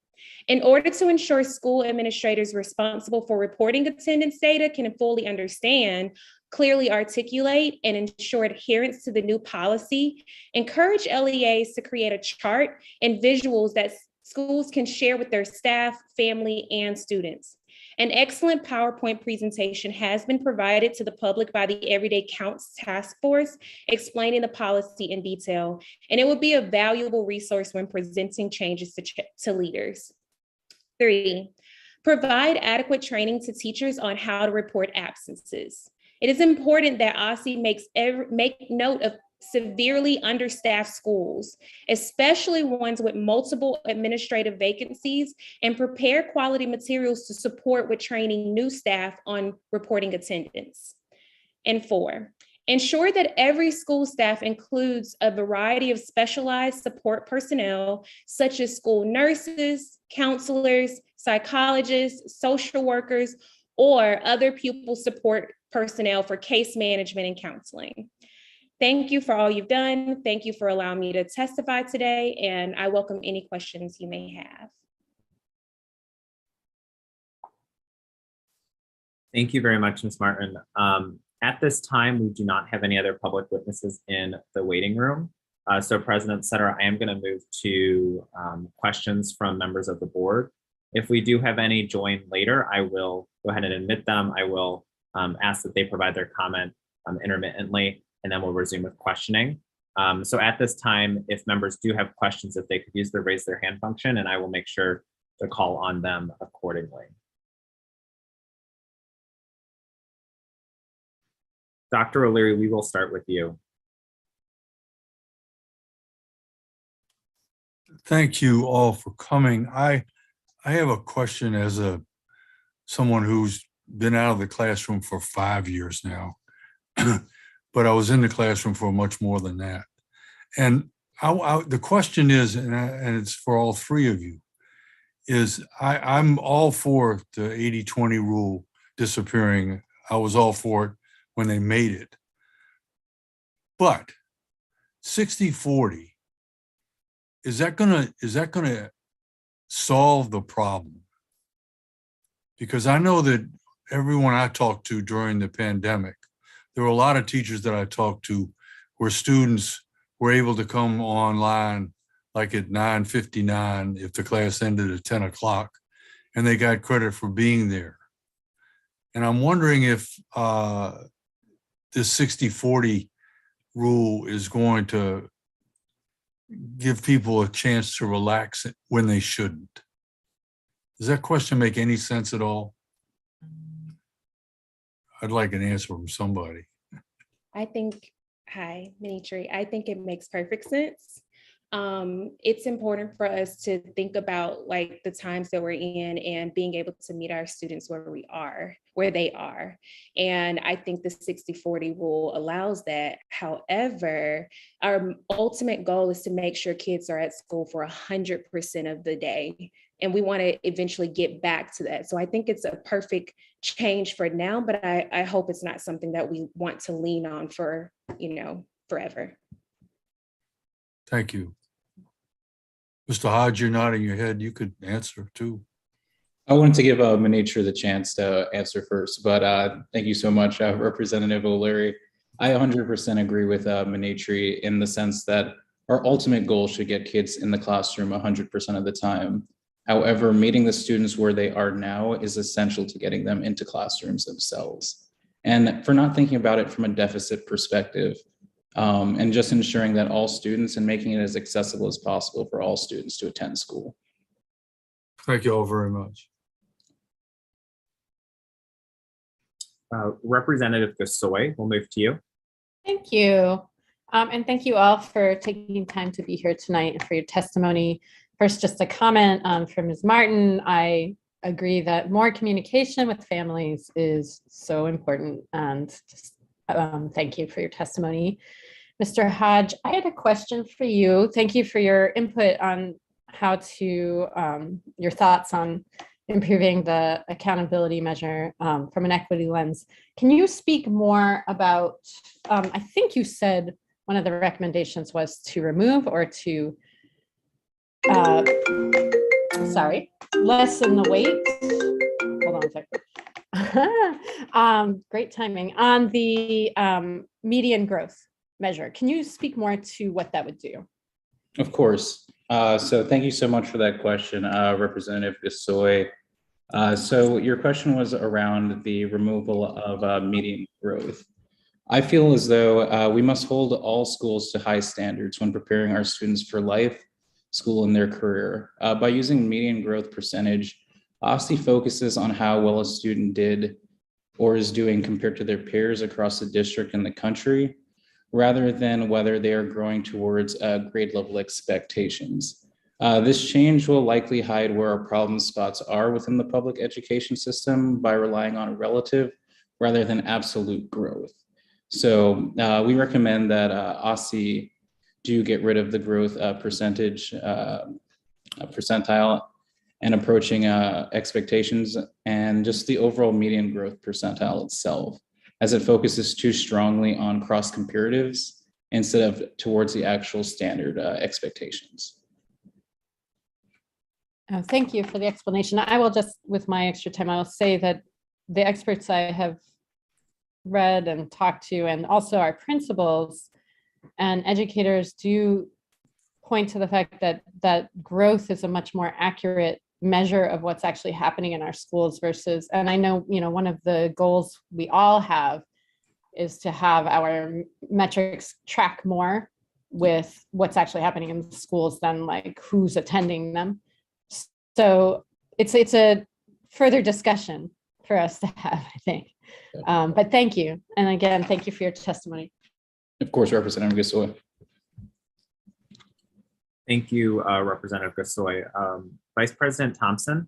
In order to ensure school administrators responsible for reporting attendance data can fully understand, clearly articulate, and ensure adherence to the new policy, encourage LEAs to create a chart and visuals that schools can share with their staff, family, and students. An excellent PowerPoint presentation has been provided to the public by the Everyday Counts Task Force, explaining the policy in detail, and it will be a valuable resource when presenting changes to leaders. 3, provide adequate training to teachers on how to report absences. It is important that OSSI make note of severely understaffed schools, especially ones with multiple administrative vacancies, and prepare quality materials to support with training new staff on reporting attendance. And 4, ensure that every school staff includes a variety of specialized support personnel, such as school nurses, counselors, psychologists, social workers, or other pupil support personnel for case management and counseling. Thank you for all you've done. Thank you for allowing me to testify today, and I welcome any questions you may have. Thank you very much, Ms. Martin. At this time, we do not have any other public witnesses in the waiting room. So President Sutter, I am going to move to questions from members of the board. If we do have any join later, I will go ahead and admit them. I will ask that they provide their comment intermittently, and then we'll resume with questioning. So at this time, if members do have questions, if they could use the raise their hand function, and I will make sure to call on them accordingly. Dr. O'Leary, we will start with you. Thank you all for coming. I have a question as someone who's been out of the classroom for 5 years now, but I was in the classroom for much more than that. And the question is, and it's for all three of you, is I'm all for the 80-20 rule disappearing. I was all for it when they made it. But 60-40, is that gonna solve the problem? Because I know that everyone I talked to during the pandemic, there were a lot of teachers that I talked to where students were able to come online like at 9:59 if the class ended at 10 o'clock, and they got credit for being there. And I'm wondering if this 60-40 rule is going to give people a chance to relax when they shouldn't. Does that question make any sense at all? I'd like an answer from somebody. I think, hi, Minitri, I think it makes perfect sense. It's important for us to think about like the times that we're in and being able to meet our students where they are. And I think the 60-40 rule allows that. However, our ultimate goal is to make sure kids are at school for 100% of the day. And we want to eventually get back to that. So I think it's a perfect change for now, but I hope it's not something that we want to lean on for, forever. Thank you. Mr. Hodge, you're nodding your head. You could answer too. I wanted to give Minitra the chance to answer first, but thank you so much, Representative O'Leary. I 100% agree with Minitri in the sense that our ultimate goal should get kids in the classroom 100% of the time. However, meeting the students where they are now is essential to getting them into classrooms themselves. And for not thinking about it from a deficit perspective, and just ensuring that all students and making it as accessible as possible for all students to attend school. Thank you all very much. Representative Gasoy, we'll move to you. Thank you. And thank you all for taking time to be here tonight and for your testimony. First, just a comment from Ms. Martin. I agree that more communication with families is so important, and just thank you for your testimony. Mr. Hodge, I had a question for you. Thank you for your input on how to, your thoughts on improving the accountability measure from an equity lens. Can you speak more about, I think you said one of the recommendations was to remove or to, lessen the weight. Hold on a second. Great timing. On the median growth measure, can you speak more to what that would do? Of course. So thank you so much for that question, Representative Gasoy. So your question was around the removal of median growth. I feel as though we must hold all schools to high standards when preparing our students for life, school, and their career. By using median growth percentage, OSCE focuses on how well a student did or is doing compared to their peers across the district and the country, rather than whether they are growing towards grade level expectations. This change will likely hide where our problem spots are within the public education system by relying on relative rather than absolute growth. So we recommend that OSCE do get rid of the growth percentile and approaching expectations and just the overall median growth percentile itself, as it focuses too strongly on cross comparatives instead of towards the actual standard expectations. Thank you for the explanation. I will just, with my extra time, I'll say that the experts I have read and talked to, and also our principals and educators, do point to the fact that growth is a much more accurate measure of what's actually happening in our schools versus, and I know, one of the goals we all have is to have our metrics track more with what's actually happening in the schools than like who's attending them. So it's a further discussion for us to have, I think. But thank you. And again, thank you for your testimony. Of course, Representative Gasoy. Thank you, Representative Gasoy. Vice President Thompson.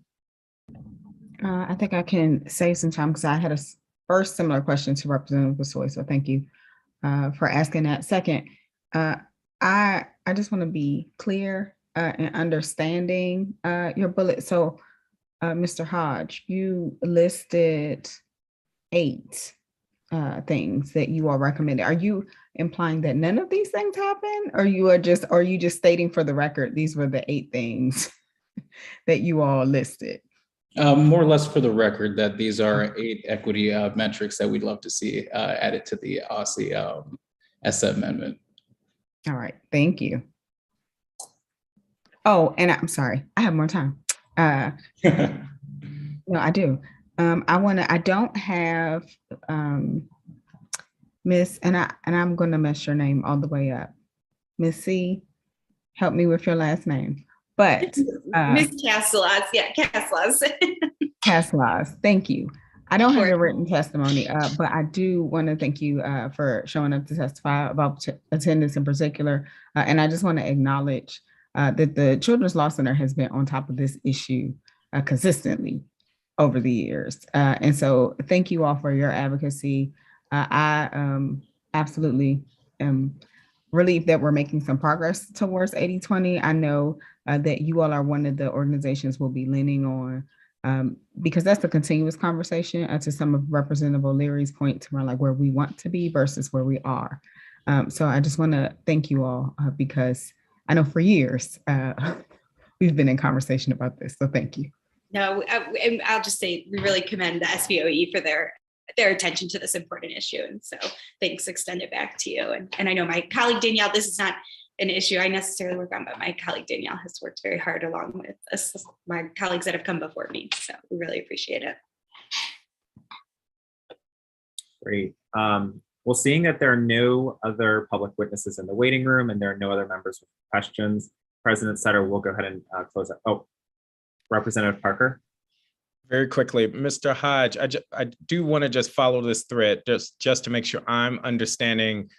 I think I can save some time because I had a first similar question to Representative Gasoy, so thank you for asking that. Second, I just want to be clear in understanding your bullet. So, Mr. Hodge, you listed 8 things that you are recommending. Are you implying that none of these things happen, or are you just stating for the record these were the 8 things that you all listed? More or less for the record that these are 8 equity metrics that we'd love to see added to the OSSE ESSA amendment. All right, thank you. Oh, and I'm sorry, I have more time. No, I do. I don't have Miss, and I'm gonna mess your name all the way up. Miss C, help me with your last name. But Miss Caslas, yeah, Caslas. Caslas, thank you. I don't have your written testimony, but I do want to thank you for showing up to testify about attendance in particular. And I just want to acknowledge that the Children's Law Center has been on top of this issue consistently over the years. And so thank you all for your advocacy. I absolutely am relieved that we're making some progress towards 80/20. I know that you all are one of the organizations we'll be leaning on because that's a continuous conversation to some of Representative O'Leary's point to like where we want to be versus where we are. So I just want to thank you all because I know for years we've been in conversation about this. So thank you. No, and I'll just say we really commend the SBOE for their attention to this important issue. And so thanks extended back to you. And I know my colleague Danielle, this is not an issue I necessarily work on, but my colleague Danielle has worked very hard along with us, my colleagues that have come before me. So we really appreciate it. Great. Well, seeing that there are no other public witnesses in the waiting room and there are no other members with questions, President Sutter will go ahead and close it. Oh, Representative Parker. Very quickly, Mr. Hodge, I do want to just follow this thread just to make sure I'm understanding.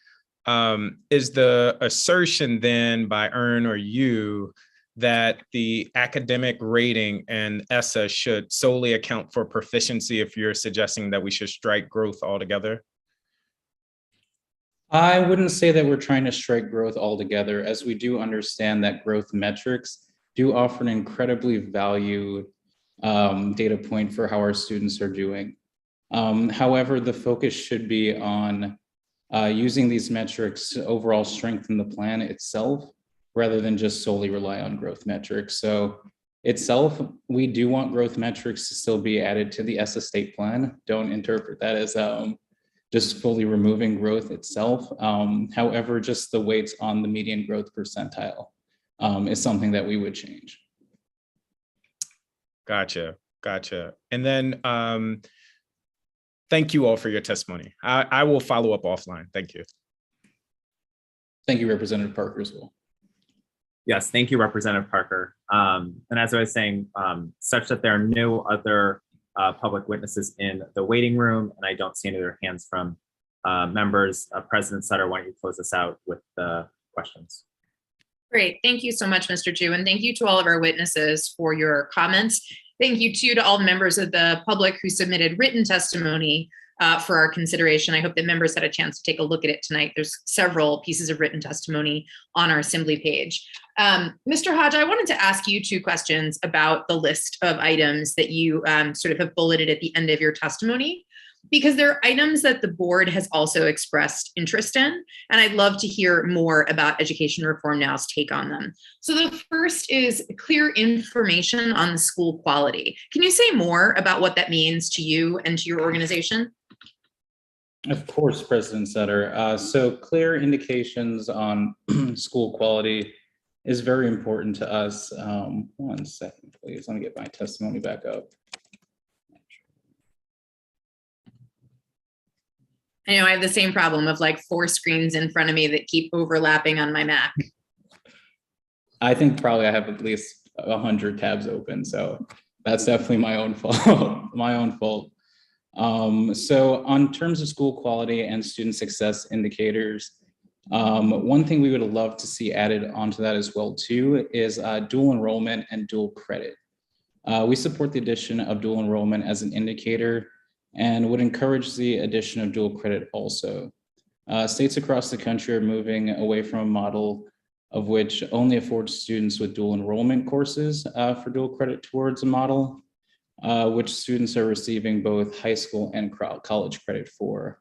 Is the assertion then by Earn or you that the academic rating and ESSA should solely account for proficiency if you're suggesting that we should strike growth altogether? I wouldn't say that we're trying to strike growth altogether, as we do understand that growth metrics do offer an incredibly valued data point for how our students are doing. However, the focus should be on using these metrics to overall strengthen the plan itself, rather than just solely rely on growth metrics. So itself, we do want growth metrics to still be added to the ESSA state plan. Don't interpret that as just fully removing growth itself. However, just the weights on the median growth percentile is something that we would change. Gotcha. And then thank you all for your testimony. I will follow up offline. Thank you. Thank you, Representative Parker, as well. Yes, thank you, Representative Parker. And as I was saying, such that there are no other public witnesses in the waiting room, and I don't see any other hands from members. President Sutter, why don't you close us out with the questions? Great. Thank you so much, Mr. Chu, and thank you to all of our witnesses for your comments. Thank you too to all the members of the public who submitted written testimony for our consideration. I hope that members had a chance to take a look at it tonight. There's several pieces of written testimony on our assembly page. Mr. Hodge, I wanted to ask you 2 questions about the list of items that you sort of have bulleted at the end of your testimony, because there are items that the board has also expressed interest in, and I'd love to hear more about Education Reform Now's take on them. So the first is clear information on the school quality. Can you say more about what that means to you and to your organization? Of course, President Sutter. So clear indications on school quality is very important to us. 1 second, please. Let me get my testimony back up. I know I have the same problem of like 4 screens in front of me that keep overlapping on my Mac. I think probably I have at least 100 tabs open, so that's definitely my own fault. So on terms of school quality and student success indicators, one thing we would love to see added onto that as well too is dual enrollment and dual credit. We support the addition of dual enrollment as an indicator and would encourage the addition of dual credit also. States across the country are moving away from a model of which only affords students with dual enrollment courses for dual credit towards a model, which students are receiving both high school and college credit for.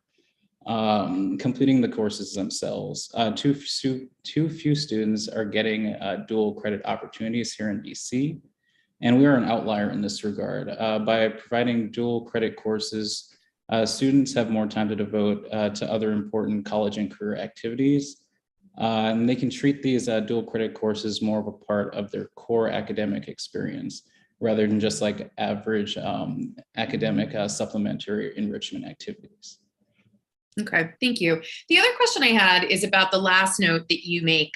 Completing the courses themselves. Too few students are getting dual credit opportunities here in DC, and we are an outlier in this regard. By providing dual credit courses, students have more time to devote to other important college and career activities, and they can treat these dual credit courses more of a part of their core academic experience, rather than just like average academic supplementary enrichment activities. Okay, thank you. The other question I had is about the last note that you make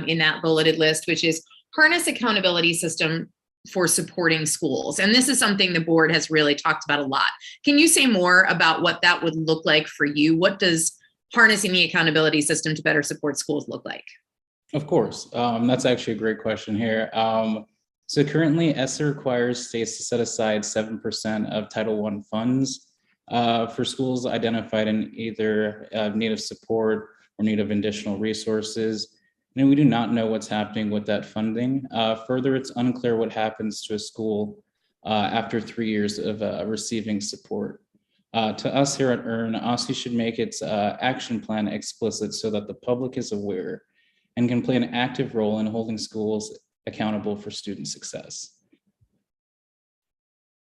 in that bulleted list, which is harness accountability system for supporting schools. And this is something the board has really talked about a lot. Can you say more about what that would look like for you? What does harnessing the accountability system to better support schools look like? Of course, that's actually a great question here. So currently ESSA requires states to set aside 7% of Title I funds for schools identified in either need of support or need of additional resources. And we do not know what's happening with that funding. Further, it's unclear what happens to a school after 3 years of receiving support. To us here at EARN, OSCE should make its action plan explicit so that the public is aware and can play an active role in holding schools accountable for student success.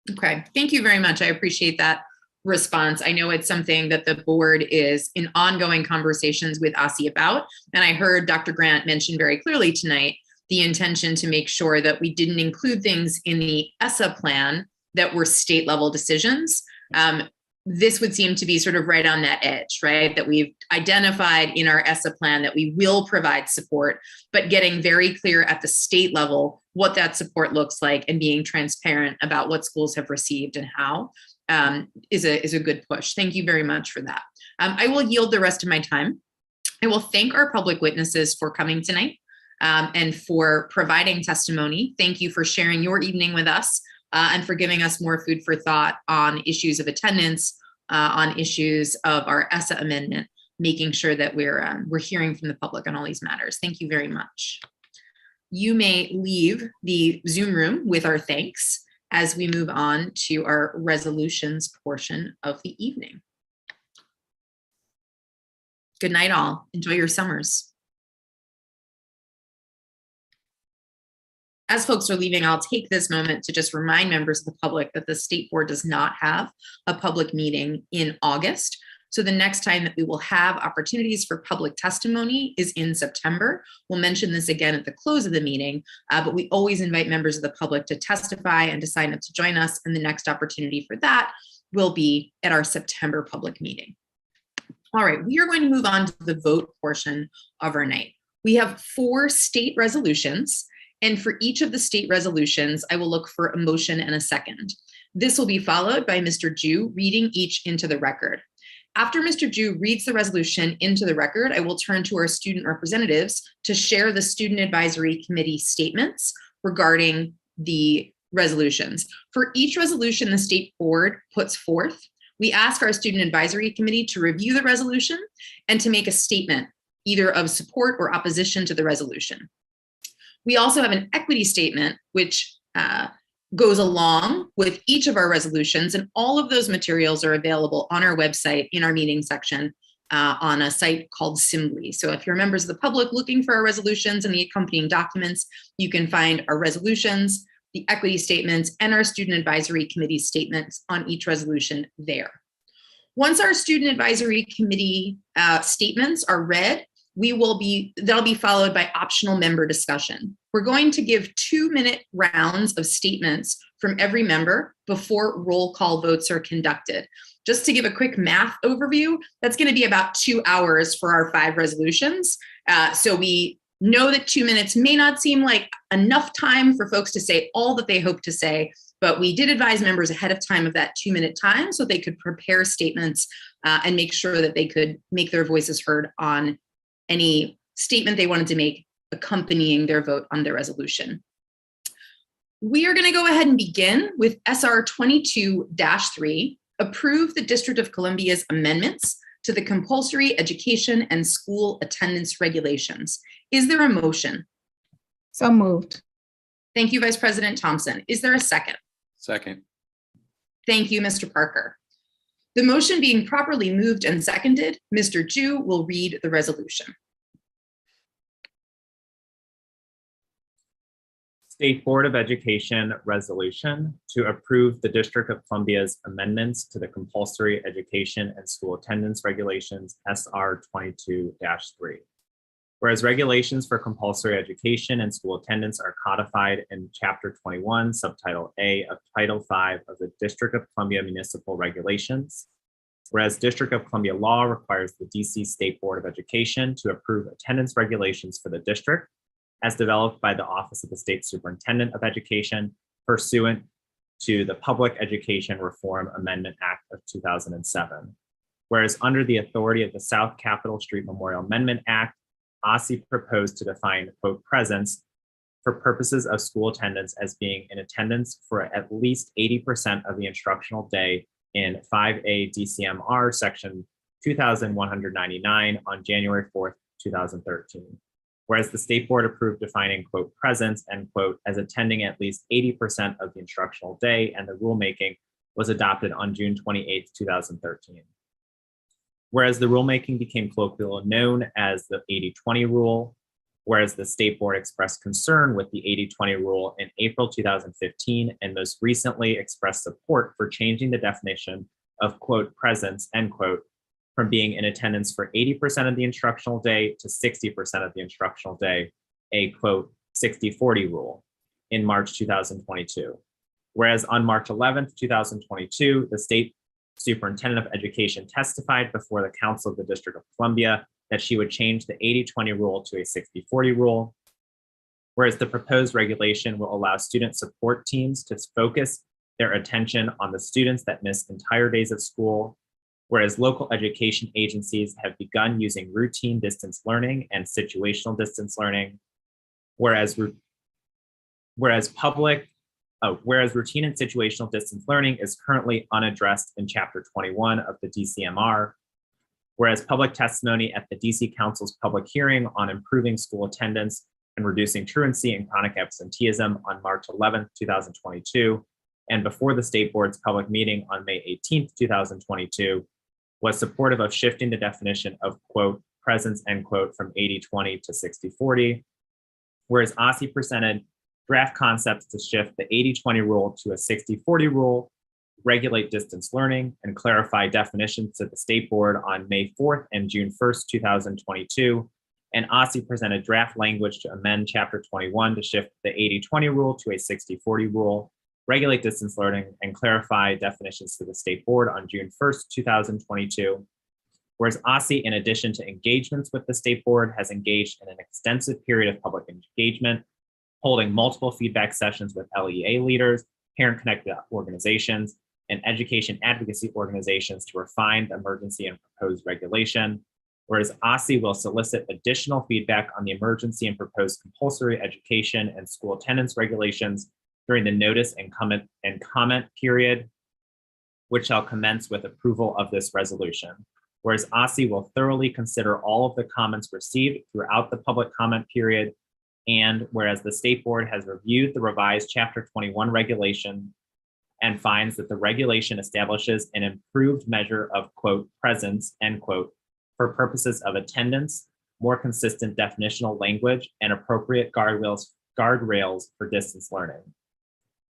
Okay, thank you very much. I appreciate that response. I know it's something that the board is in ongoing conversations with OSCE about. And I heard Dr. Grant mention very clearly tonight the intention to make sure that we didn't include things in the ESSA plan that were state level decisions. This would seem to be sort of right on that edge, right? That we've identified in our ESSA plan that we will provide support, but getting very clear at the state level what that support looks like and being transparent about what schools have received and how is a good push. Thank you very much for that. I will yield the rest of my time. I will thank our public witnesses for coming tonight and for providing testimony. Thank you for sharing your evening with us and for giving us more food for thought on issues of attendance, on issues of our ESSA amendment, making sure that we're hearing from the public on all these matters. Thank you very much. You may leave the Zoom room with our thanks as we move on to our resolutions portion of the evening. Good night, all. Enjoy your summers. As folks are leaving, I'll take this moment to just remind members of the public that the State Board does not have a public meeting in August. So the next time that we will have opportunities for public testimony is in September. We'll mention this again at the close of the meeting, but we always invite members of the public to testify and to sign up to join us. And the next opportunity for that will be at our September public meeting. All right, we are going to move on to the vote portion of our night. We have 4 state resolutions, and for each of the state resolutions, I will look for a motion and a second. This will be followed by Mr. Ju reading each into the record. After Mr. Ju reads the resolution into the record, I will turn to our student representatives to share the Student Advisory Committee statements regarding the resolutions. For each resolution the State Board puts forth, we ask our Student Advisory Committee to review the resolution and to make a statement, either of support or opposition to the resolution. We also have an equity statement, which goes along with each of our resolutions, and all of those materials are available on our website in our meeting section on a site called Simbly. So if you're members of the public looking for our resolutions and the accompanying documents, you can find our resolutions, the equity statements, and our Student Advisory Committee statements on each resolution there. Once our Student Advisory Committee statements are read, that'll be followed by optional member discussion. We're going to give 2-minute rounds of statements from every member before roll call votes are conducted. Just to give a quick math overview, that's going to be about 2 hours for our 5 resolutions. So we know that 2 minutes may not seem like enough time for folks to say all that they hope to say, but we did advise members ahead of time of that 2-minute time so they could prepare statements and make sure that they could make their voices heard on any statement they wanted to make accompanying their vote on their resolution. We are going to go ahead and begin with SR 22-3, approve the District of Columbia's amendments to the compulsory education and school attendance regulations. Is there a motion? So moved. Thank you, Vice President Thompson. Is there a second? Second. Thank you, Mr. Parker. The motion being properly moved and seconded, Mr. Ju will read the resolution. State Board of Education resolution to approve the District of Columbia's amendments to the compulsory education and school attendance regulations SR 22-3. Whereas regulations for compulsory education and school attendance are codified in Chapter 21, Subtitle A of Title 5 of the District of Columbia Municipal Regulations. Whereas District of Columbia law requires the DC State Board of Education to approve attendance regulations for the district as developed by the Office of the State Superintendent of Education pursuant to the Public Education Reform Amendment Act of 2007. Whereas under the authority of the South Capitol Street Memorial Amendment Act, OSSI proposed to define, quote, presence for purposes of school attendance as being in attendance for at least 80% of the instructional day in 5A DCMR section 2199 on January 4th, 2013. Whereas the state board approved defining, quote, presence, end quote, as attending at least 80% of the instructional day, and the rulemaking was adopted on June 28th, 2013. Whereas the rulemaking became colloquially known as the 80-20 rule, whereas the state board expressed concern with the 80-20 rule in April 2015, and most recently expressed support for changing the definition of, quote, presence, end quote, from being in attendance for 80% of the instructional day to 60% of the instructional day, a, quote, 60-40 rule in March 2022. Whereas on March 11th, 2022, the state superintendent of education testified before the Council of the District of Columbia that she would change the 80-20 rule to a 60-40 rule. Whereas the proposed regulation will allow student support teams to focus their attention on the students that miss entire days of school, whereas local education agencies have begun using routine distance learning and situational distance learning, whereas routine and situational distance learning is currently unaddressed in Chapter 21 of the DCMR, whereas public testimony at the DC Council's public hearing on improving school attendance and reducing truancy and chronic absenteeism on March 11th, 2022, and before the state board's public meeting on May 18th, 2022, was supportive of shifting the definition of, quote, presence, end quote, from 80-20 to 60-40, whereas OSSI presented draft concepts to shift the 80-20 rule to a 60-40 rule, regulate distance learning, and clarify definitions to the state board on May 4th and June 1st, 2022, and OSSI presented draft language to amend Chapter 21 to shift the 80-20 rule to a 60-40 rule, regulate distance learning, and clarify definitions to the state board on June 1st, 2022. Whereas OSSI, in addition to engagements with the state board, has engaged in an extensive period of public engagement, holding multiple feedback sessions with LEA leaders, parent-connected organizations, and education advocacy organizations to refine the emergency and proposed regulation. Whereas OSSI will solicit additional feedback on the emergency and proposed compulsory education and school attendance regulations during the notice and comment period, which shall commence with approval of this resolution. Whereas OSSI will thoroughly consider all of the comments received throughout the public comment period, and whereas the state board has reviewed the revised Chapter 21 regulation and finds that the regulation establishes an improved measure of, quote, presence, end quote, for purposes of attendance, more consistent definitional language, and appropriate guardrails for distance learning.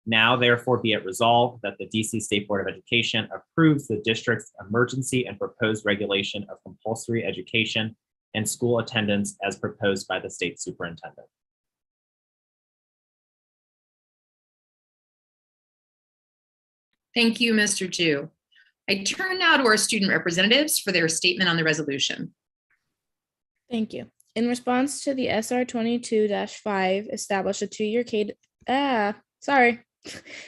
Now, therefore, be it resolved that the DC State Board of Education approves the district's emergency and proposed regulation of compulsory education and school attendance as proposed by the state superintendent. Thank you, Mr. Ju. I turn now to our student representatives for their statement on the resolution. Thank you. In response to the SR 22-5, establish a two-year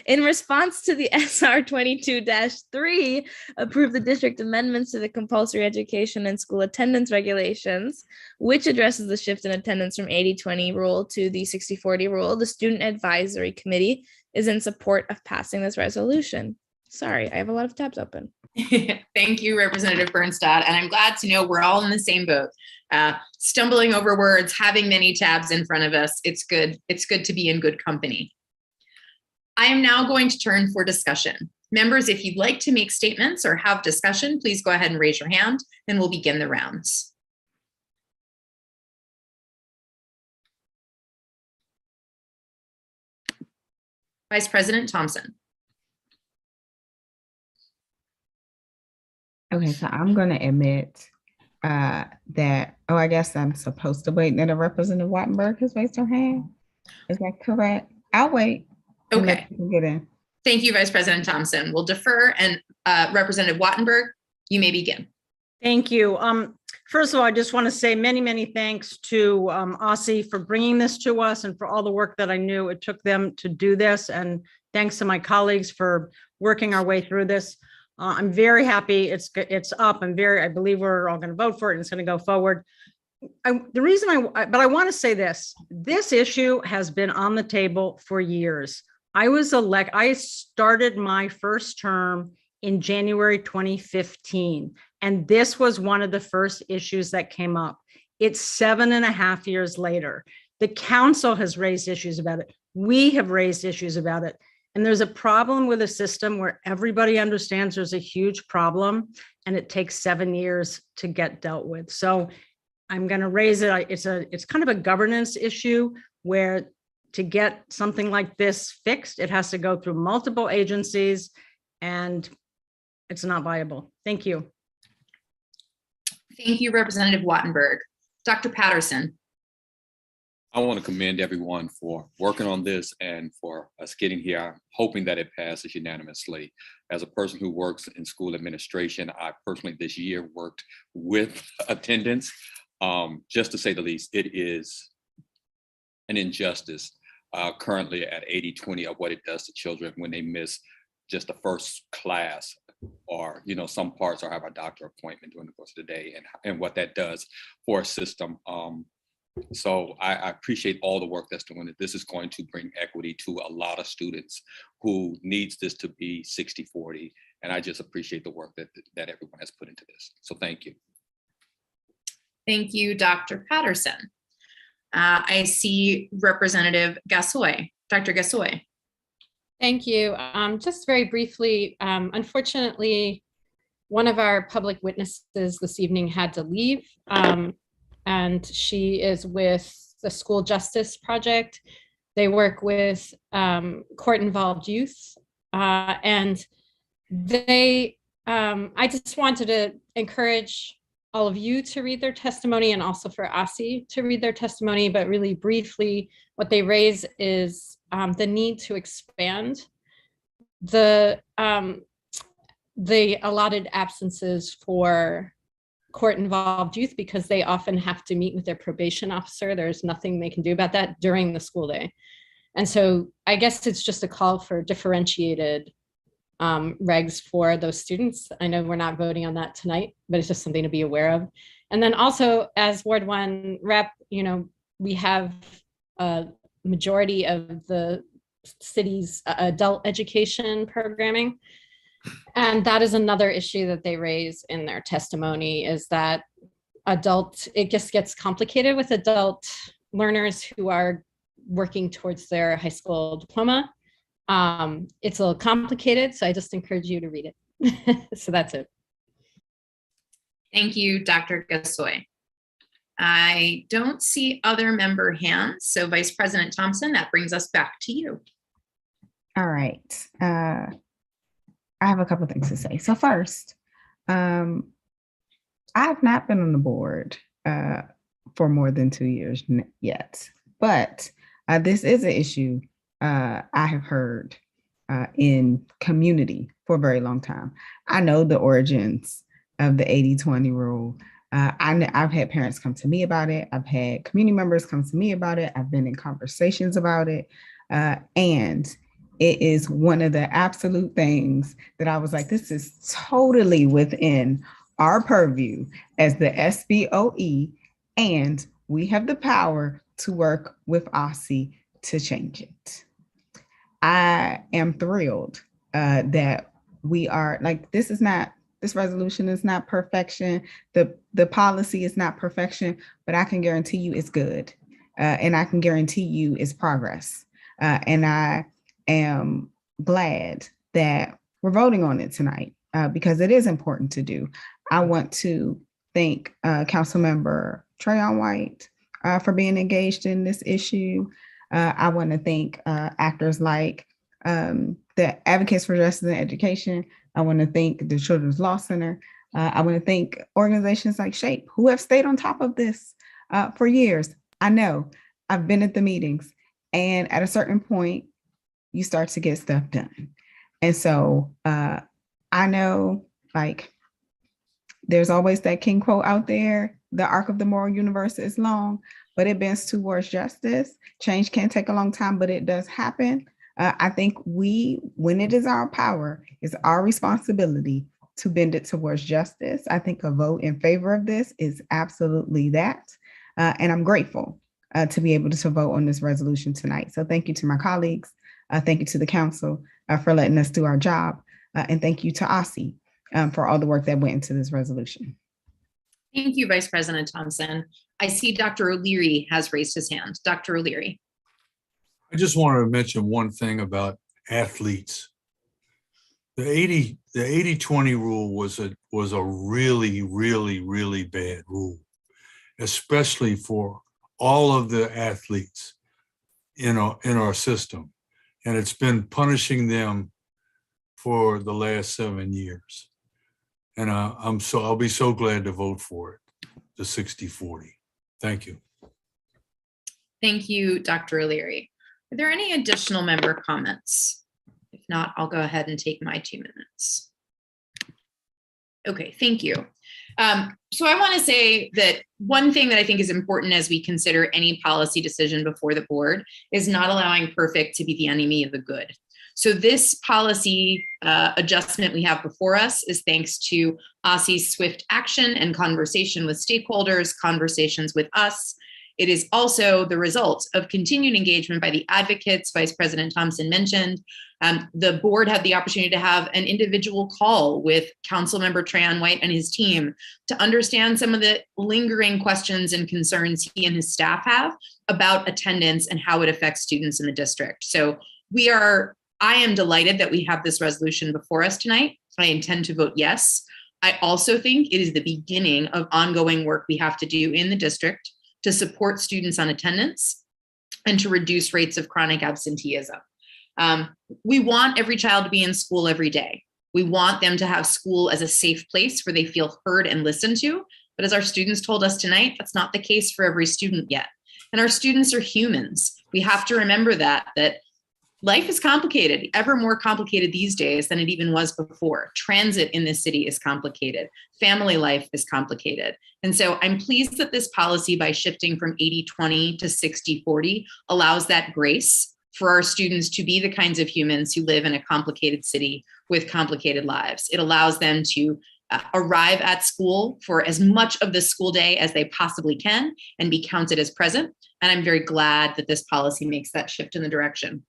In response to the SR 22-3, approve the district amendments to the compulsory education and school attendance regulations, which addresses the shift in attendance from 80-20 rule to the 60-40 rule. The Student Advisory Committee is in support of passing this resolution. Sorry, I have a lot of tabs open. Thank you, Representative Bernstadt, and I'm glad to know we're all in the same boat. stumbling over words, having many tabs in front of us. It's good. It's good to be in good company. I am now going to turn for discussion. Members, if you'd like to make statements or have discussion, please go ahead and raise your hand and we'll begin the rounds. Vice President Thompson. Okay, so I'm going to admit that, I guess I'm supposed to wait until Representative Wattenberg has raised her hand. Is that correct? I'll wait. Okay. Get in. Thank you, Vice President Thompson. We'll defer, and Representative Wattenberg, you may begin. Thank you. First of all, I just want to say many, many thanks to OSSI for bringing this to us and for all the work that I knew it took them to do this. And thanks to my colleagues for working our way through this. I'm very happy it's up. I believe we're all going to vote for it and it's going to go forward. The reason I want to say this issue has been on the table for years. I started my first term in January 2015, and this was one of the first issues that came up. It's 7.5 years later. The council has raised issues about it. We have raised issues about it. And there's a problem with a system where everybody understands there's a huge problem and it takes 7 years to get dealt with. So I'm going to raise it. It's kind of a governance issue where to get something like this fixed, it has to go through multiple agencies and it's not viable. Thank you. Thank you, Representative Wattenberg. Dr. Patterson. I want to commend everyone for working on this and for us getting here. I'm hoping that it passes unanimously. As a person who works in school administration, I personally this year worked with attendance. Just to say the least, it is an injustice currently at 80-20 of what it does to children when they miss just the first class, or some parts or have a doctor appointment during the course of the day, and what that does for a system. So I appreciate all the work that's doing it. This is going to bring equity to a lot of students who needs this to be 60-40. And I just appreciate the work that everyone has put into this. So thank you. Thank you, Dr. Patterson. I see Representative Gassoy. Dr. Gassoy. Thank you. Just very briefly, unfortunately, one of our public witnesses this evening had to leave. And she is with the School Justice Project. They work with court-involved youth. And I just wanted to encourage all of you to read their testimony and also for OSSI to read their testimony, but really briefly, what they raise is the need to expand the allotted absences for court-involved youth, because they often have to meet with their probation officer. There's nothing they can do about that during the school day. And so I guess it's just a call for differentiated regs for those students. I know we're not voting on that tonight, but it's just something to be aware of. And then also as Ward 1 rep, we have a majority of the city's adult education programming. And that is another issue that they raise in their testimony, is that it just gets complicated with adult learners who are working towards their high school diploma. It's a little complicated, so I just encourage you to read it. So that's it. Thank you, Dr. Gassoy. I don't see other member hands. So Vice President Thompson, that brings us back to you. All right. I have a couple of things to say. So first, I have not been on the board for more than 2 years yet, but this is an issue I have heard in community for a very long time. I know the origins of the 80-20 rule. I've had parents come to me about it. I've had community members come to me about it. I've been in conversations about it. And it is one of the absolute things that I was like, this is totally within our purview as the SBOE, and we have the power to work with OSSI to change it. I am thrilled that we are, like, this is not this resolution is not perfection. The policy is not perfection, but I can guarantee you it's good. And I can guarantee you it's progress. And I am glad that we're voting on it tonight because it is important to do. I want to thank Councilmember Trayon White for being engaged in this issue. I want to thank actors like the Advocates for Justice and Education. I want to thank the Children's Law Center. I want to thank organizations like SHAPE who have stayed on top of this for years. I know I've been at the meetings, and at a certain point, you start to get stuff done. And so I know, like, there's always that King quote out there, the arc of the moral universe is long, but it bends towards justice. Change can take a long time, but it does happen. I think when it is our power, it's our responsibility to bend it towards justice. I think a vote in favor of this is absolutely that. And I'm grateful to be able to vote on this resolution tonight. So thank you to my colleagues. Thank you to the council for letting us do our job. And thank you to OSSI for all the work that went into this resolution. Thank you, Vice President Thompson. I see Dr. O'Leary has raised his hand. Dr. O'Leary. I just wanted to mention one thing about athletes. The 80-20 rule was a really, really, really bad rule, especially for all of the athletes in our system. And it's been punishing them for the last 7 years. And I'll be so glad to vote for it, the 60-40. Thank you. Thank you, Dr. O'Leary. Are there any additional member comments? If not, I'll go ahead and take my 2 minutes. Okay, thank you. So I want to say that one thing that I think is important as we consider any policy decision before the board is not allowing perfect to be the enemy of the good. So this policy adjustment we have before us is thanks to OSSI's swift action and conversation with stakeholders, conversations with us. It is also the result of continued engagement by the advocates Vice President Thompson mentioned. The board had the opportunity to have an individual call with Councilmember Trayon White and his team to understand some of the lingering questions and concerns he and his staff have about attendance and how it affects students in the district. So I am delighted that we have this resolution before us tonight. I intend to vote yes. I also think it is the beginning of ongoing work we have to do in the district to support students on attendance and to reduce rates of chronic absenteeism. We want every child to be in school every day. We want them to have school as a safe place where they feel heard and listened to. But as our students told us tonight, that's not the case for every student yet. And our students are humans. We have to remember that life is complicated, ever more complicated these days than it even was before. Transit in this city is complicated. Family life is complicated. And so I'm pleased that this policy, by shifting from 80-20 to 60-40, allows that grace for our students to be the kinds of humans who live in a complicated city with complicated lives. It allows them to arrive at school for as much of the school day as they possibly can and be counted as present. And I'm very glad that this policy makes that shift in the direction.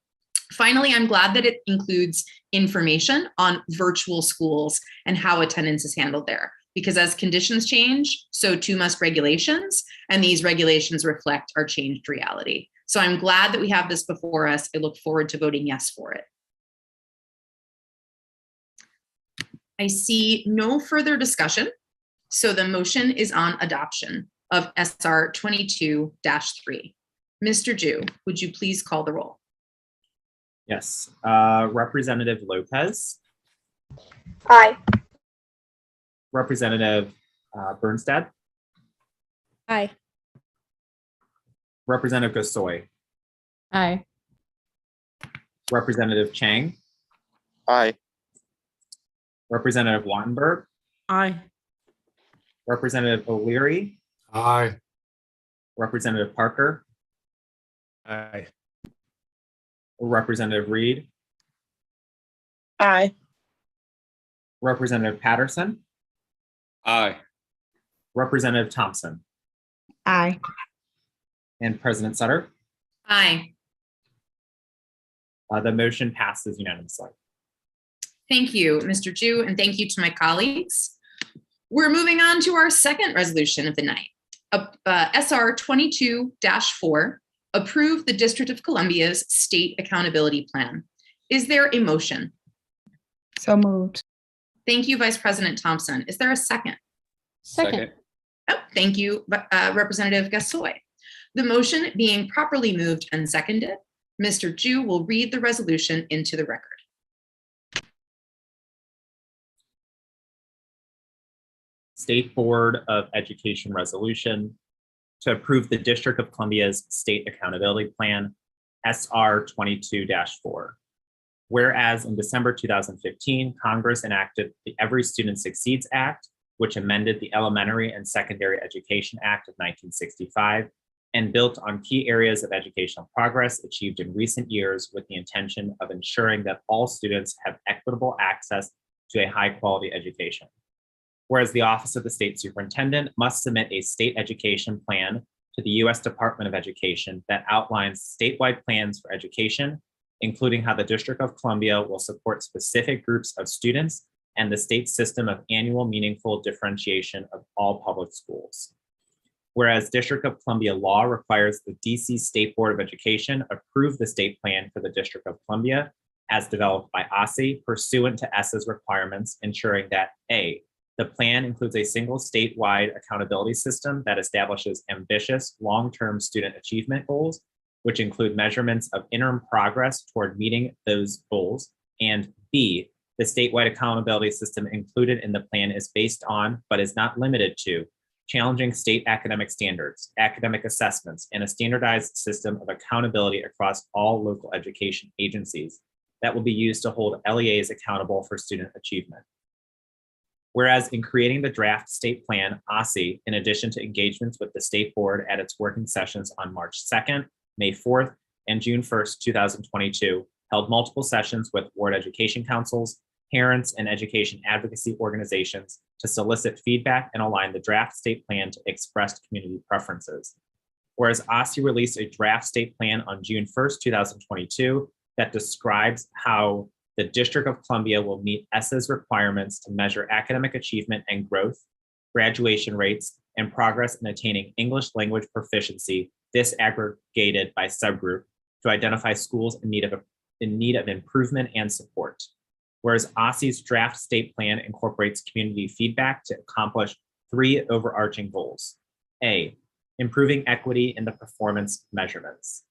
Finally, I'm glad that it includes information on virtual schools and how attendance is handled there, because as conditions change, so too must regulations, and these regulations reflect our changed reality. So I'm glad that we have this before us. I look forward to voting yes for it. I see no further discussion, so the motion is on adoption of SR 22-3. Mr. Jew, would you please call the roll? Yes. Representative Lopez. Aye. Representative Bernstad. Aye. Representative Gosoy. Aye. Representative Chang. Aye. Representative Wattenberg. Aye. Representative O'Leary. Aye. Representative Parker. Aye. Representative Reed. Aye. Representative Patterson. Aye. Representative Thompson. Aye. And President Sutter. Aye. The motion passes unanimously. Thank you, Mr. Ju, and thank you to my colleagues. We're moving on to our second resolution of the night. SR 22-4, approve the District of Columbia's State Accountability Plan. Is there a motion? So moved. Thank you, Vice President Thompson. Is there a second? Second. Oh, thank you, Representative Gassoy. The motion being properly moved and seconded, Mr. Ju will read the resolution into the record. State Board of Education resolution to approve the District of Columbia's State Accountability Plan, SR 22-4. Whereas in December 2015, Congress enacted the Every Student Succeeds Act, which amended the Elementary and Secondary Education Act of 1965 and built on key areas of educational progress achieved in recent years with the intention of ensuring that all students have equitable access to a high-quality education. Whereas the Office of the State Superintendent must submit a state education plan to the U.S. Department of Education that outlines statewide plans for education, including how the District of Columbia will support specific groups of students and the state's system of annual meaningful differentiation of all public schools. Whereas District of Columbia law requires the DC State Board of Education approve the state plan for the District of Columbia as developed by OSSE pursuant to ESSA's requirements, ensuring that A, the plan includes a single statewide accountability system that establishes ambitious long-term student achievement goals, which include measurements of interim progress toward meeting those goals, and B, the statewide accountability system included in the plan is based on, but is not limited to, challenging state academic standards, academic assessments, and a standardized system of accountability across all local education agencies that will be used to hold LEAs accountable for student achievement. Whereas in creating the draft state plan, OSSE, in addition to engagements with the state board at its working sessions on March 2nd, May 4th, and June 1st, 2022, held multiple sessions with ward education councils, parents, and education advocacy organizations to solicit feedback and align the draft state plan to expressed community preferences. Whereas OSSE released a draft state plan on June 1st, 2022, that describes how the District of Columbia will meet ESSA's requirements to measure academic achievement and growth, graduation rates, and progress in attaining English language proficiency disaggregated by subgroup to identify schools in need of improvement and support. Whereas OSSE's draft state plan incorporates community feedback to accomplish 3 overarching goals. A, improving equity in the performance measurements.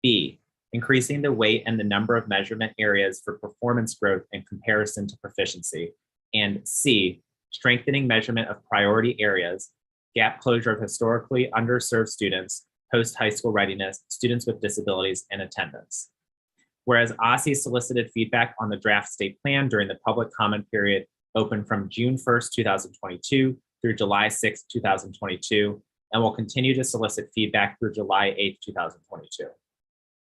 B, increasing the weight and the number of measurement areas for performance growth in comparison to proficiency. And C, strengthening measurement of priority areas, gap closure of historically underserved students, post-high school readiness, students with disabilities, and attendance. Whereas OSSE solicited feedback on the draft state plan during the public comment period open from June 1st, 2022 through July 6th, 2022, and will continue to solicit feedback through July 8th, 2022.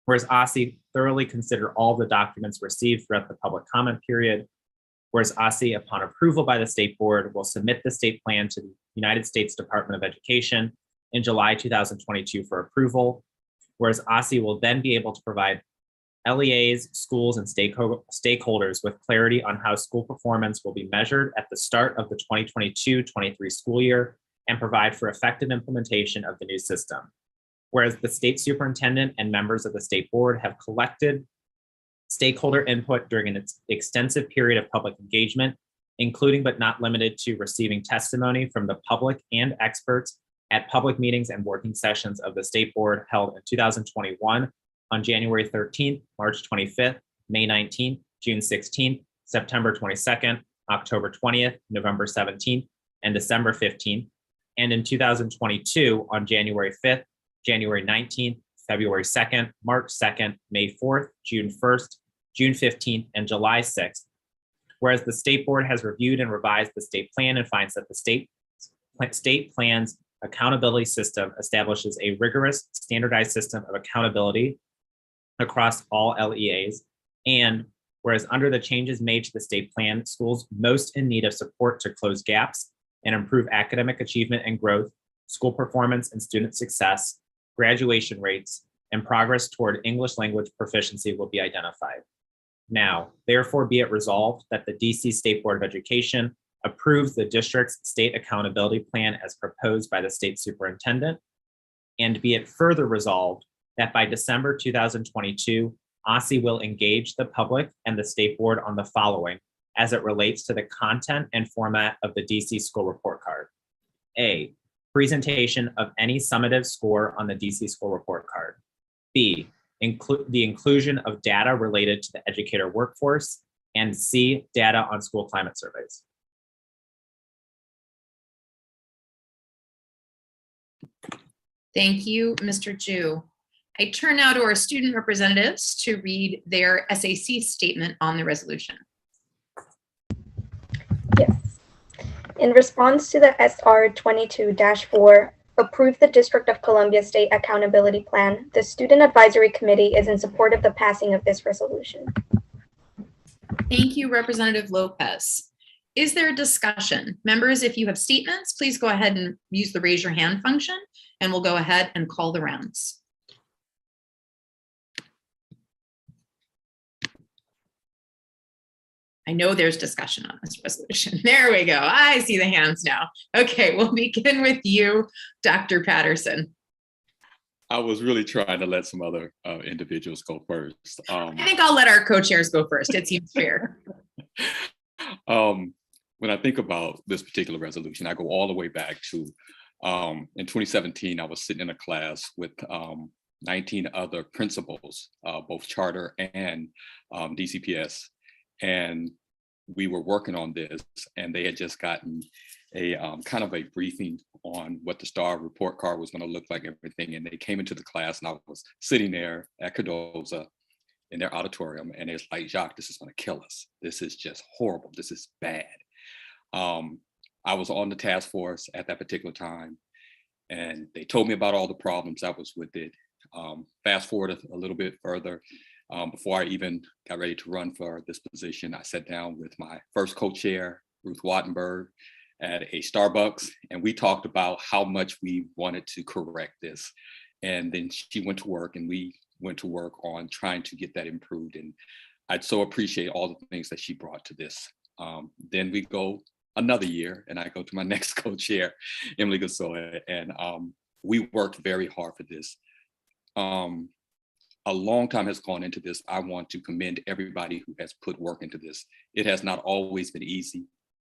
Whereas OSSE thoroughly considered all the documents received throughout the public comment period, whereas OSSE, upon approval by the state board, will submit the state plan to the United States Department of Education in July 2022 for approval, whereas OSSE will then be able to provide LEAs, schools, and stakeholders with clarity on how school performance will be measured at the start of the 2022-23 school year and provide for effective implementation of the new system. Whereas the state superintendent and members of the state board have collected stakeholder input during an extensive period of public engagement, including but not limited to receiving testimony from the public and experts at public meetings and working sessions of the state board held in 2021 on January 13th, March 25th, May 19th, June 16th, September 22nd, October 20th, November 17th, and December 15th, and in 2022 on January 5th, January 19th, February 2nd, March 2nd, May 4th, June 1st, June 15th, and July 6th. Whereas the state board has reviewed and revised the state plan and finds that the state plan's accountability system establishes a rigorous standardized system of accountability across all LEAs. And whereas under the changes made to the state plan, schools most in need of support to close gaps and improve academic achievement and growth, school performance and student success, graduation rates, and progress toward English language proficiency will be identified. Now, therefore be it resolved that the DC State Board of Education approves the district's state accountability plan as proposed by the state superintendent. And be it further resolved that by December 2022, OSSI will engage the public and the state board on the following as it relates to the content and format of the DC school report card. A, presentation of any summative score on the DC school report card. B, the inclusion of data related to the educator workforce. And C, data on school climate surveys. Thank you, Mr. Ju. I turn now to our student representatives to read their SAC statement on the resolution. Yes. In response to the SR 22-4, approve the District of Columbia State Accountability Plan, the Student Advisory Committee is in support of the passing of this resolution. Thank you, Representative Lopez. Is there a discussion? Members, if you have statements, please go ahead and use the raise your hand function, and we'll go ahead and call the rounds. I know there's discussion on this resolution. There we go. I see the hands now. Okay, we'll begin with you, Dr. Patterson. I was really trying to let some other individuals go first. I think I'll let our co-chairs go first. It seems fair. When I think about this particular resolution, I go all the way back to in 2017, I was sitting in a class with 19 other principals, both charter and DCPS. And we were working on this, and they had just gotten a kind of a briefing on what the STAR report card was going to look like, everything. And they came into the class, and I was sitting there at Cardoza in their auditorium, and it's like, Jacques, this is going to kill us. This is just horrible. This is bad. I was on the task force at that particular time, and they told me about all the problems that was with it. Fast forward a little bit further. Before I even got ready to run for this position, I sat down with my first co-chair, Ruth Wattenberg, at a Starbucks, and we talked about how much we wanted to correct this. And then she went to work, and we went to work on trying to get that improved. And I'd so appreciate all the things that she brought to this. Then we go another year, and I go to my next co-chair, Emily Gasoy, and we worked very hard for this. A long time has gone into this. I want to commend everybody who has put work into this. It has not always been easy.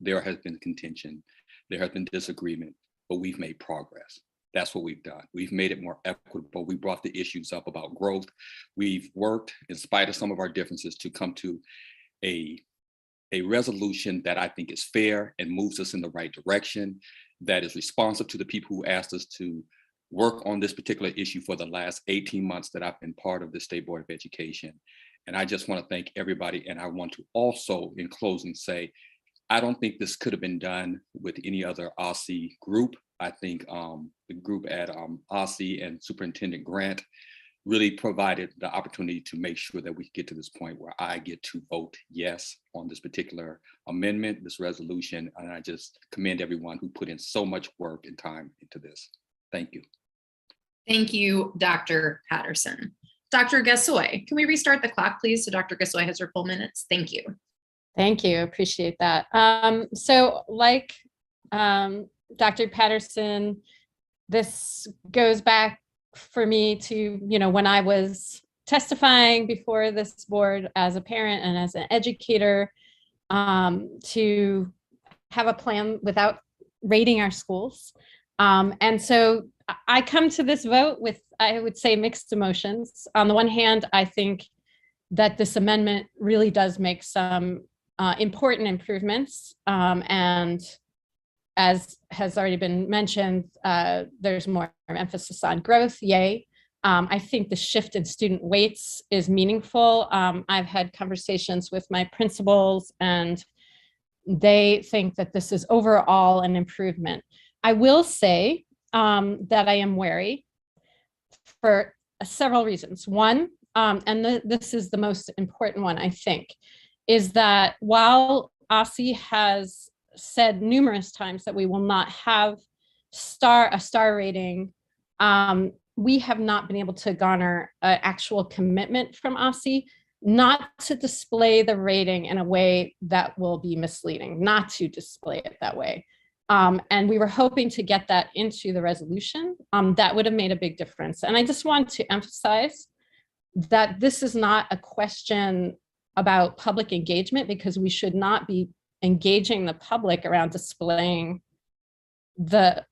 There has been contention. There has been disagreement, but we've made progress. That's what we've done. We've made it more equitable. We brought the issues up about growth. We've worked, in spite of some of our differences, to come to a resolution that I think is fair and moves us in the right direction, that is responsive to the people who asked us to work on this particular issue for the last 18 months that I've been part of the State Board of Education. And I just want to thank everybody. And I want to also, in closing, say, I don't think this could have been done with any other OSSI group. I think the group at OSSI and Superintendent Grant really provided the opportunity to make sure that we get to this point where I get to vote yes on this particular amendment, this resolution. And I just commend everyone who put in so much work and time into this. Thank you. Thank you, Dr. Patterson. Dr. Gasoy, can we restart the clock, please? So Dr. Gasoy has her full minutes. Thank you. Thank you. Appreciate that. So like Dr. Patterson, this goes back for me to, when I was testifying before this board as a parent and as an educator, to have a plan without rating our schools. And so I come to this vote with, I would say, mixed emotions. On the one hand, I think that this amendment really does make some important improvements. And as has already been mentioned, there's more emphasis on growth, yay. I think the shift in student weights is meaningful. I've had conversations with my principals, and they think that this is overall an improvement. I will say that I am wary for several reasons. One, and this is the most important one, I think, is that while OSSI has said numerous times that we will not have a star rating, we have not been able to garner an actual commitment from OSSI not to display the rating in a way that will be misleading, not to display it that way. And we were hoping to get that into the resolution. That would have made a big difference. And I just want to emphasize that this is not a question about public engagement, because we should not be engaging the public around displaying the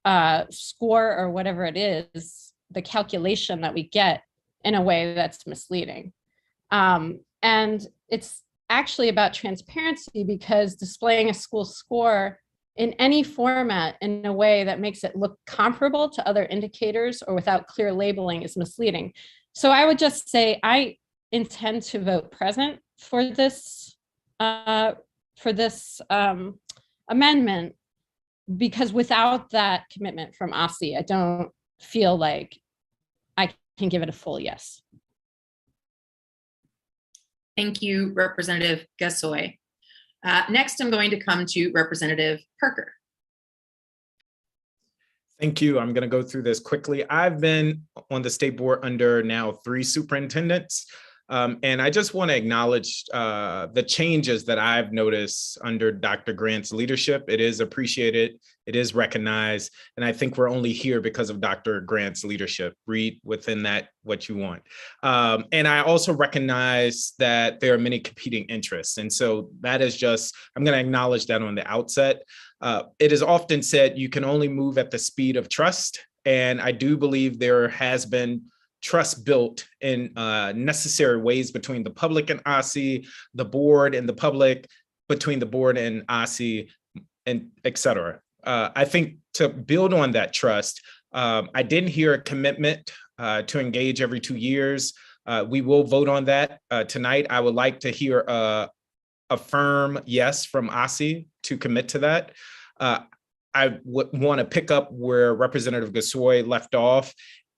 score or whatever it is, the calculation that we get, in a way that's misleading. And it's actually about transparency, because displaying a school score in any format in a way that makes it look comparable to other indicators or without clear labeling is misleading. So I would just say I intend to vote present for this amendment, because without that commitment from OSSI, I don't feel like I can give it a full yes. Thank you, Representative Gasoy. Next, I'm going to come to Representative Parker. Thank you. I'm going to go through this quickly. I've been on the state board under now 3 superintendents. And I just want to acknowledge the changes that I've noticed under Dr. Grant's leadership. It is appreciated, it is recognized, and I think we're only here because of Dr. Grant's leadership. Read within that what you want. And I also recognize that there are many competing interests. And so that is just, I'm going to acknowledge that on the outset. It is often said you can only move at the speed of trust. And I do believe there has been trust built in necessary ways between the public and OSSI, the board and the public, between the board and OSSI, and et cetera. I think to build on that trust, I didn't hear a commitment to engage every 2 years. We will vote on that tonight. I would like to hear a firm yes from OSSI to commit to that. I would want to pick up where Representative Gasoy left off.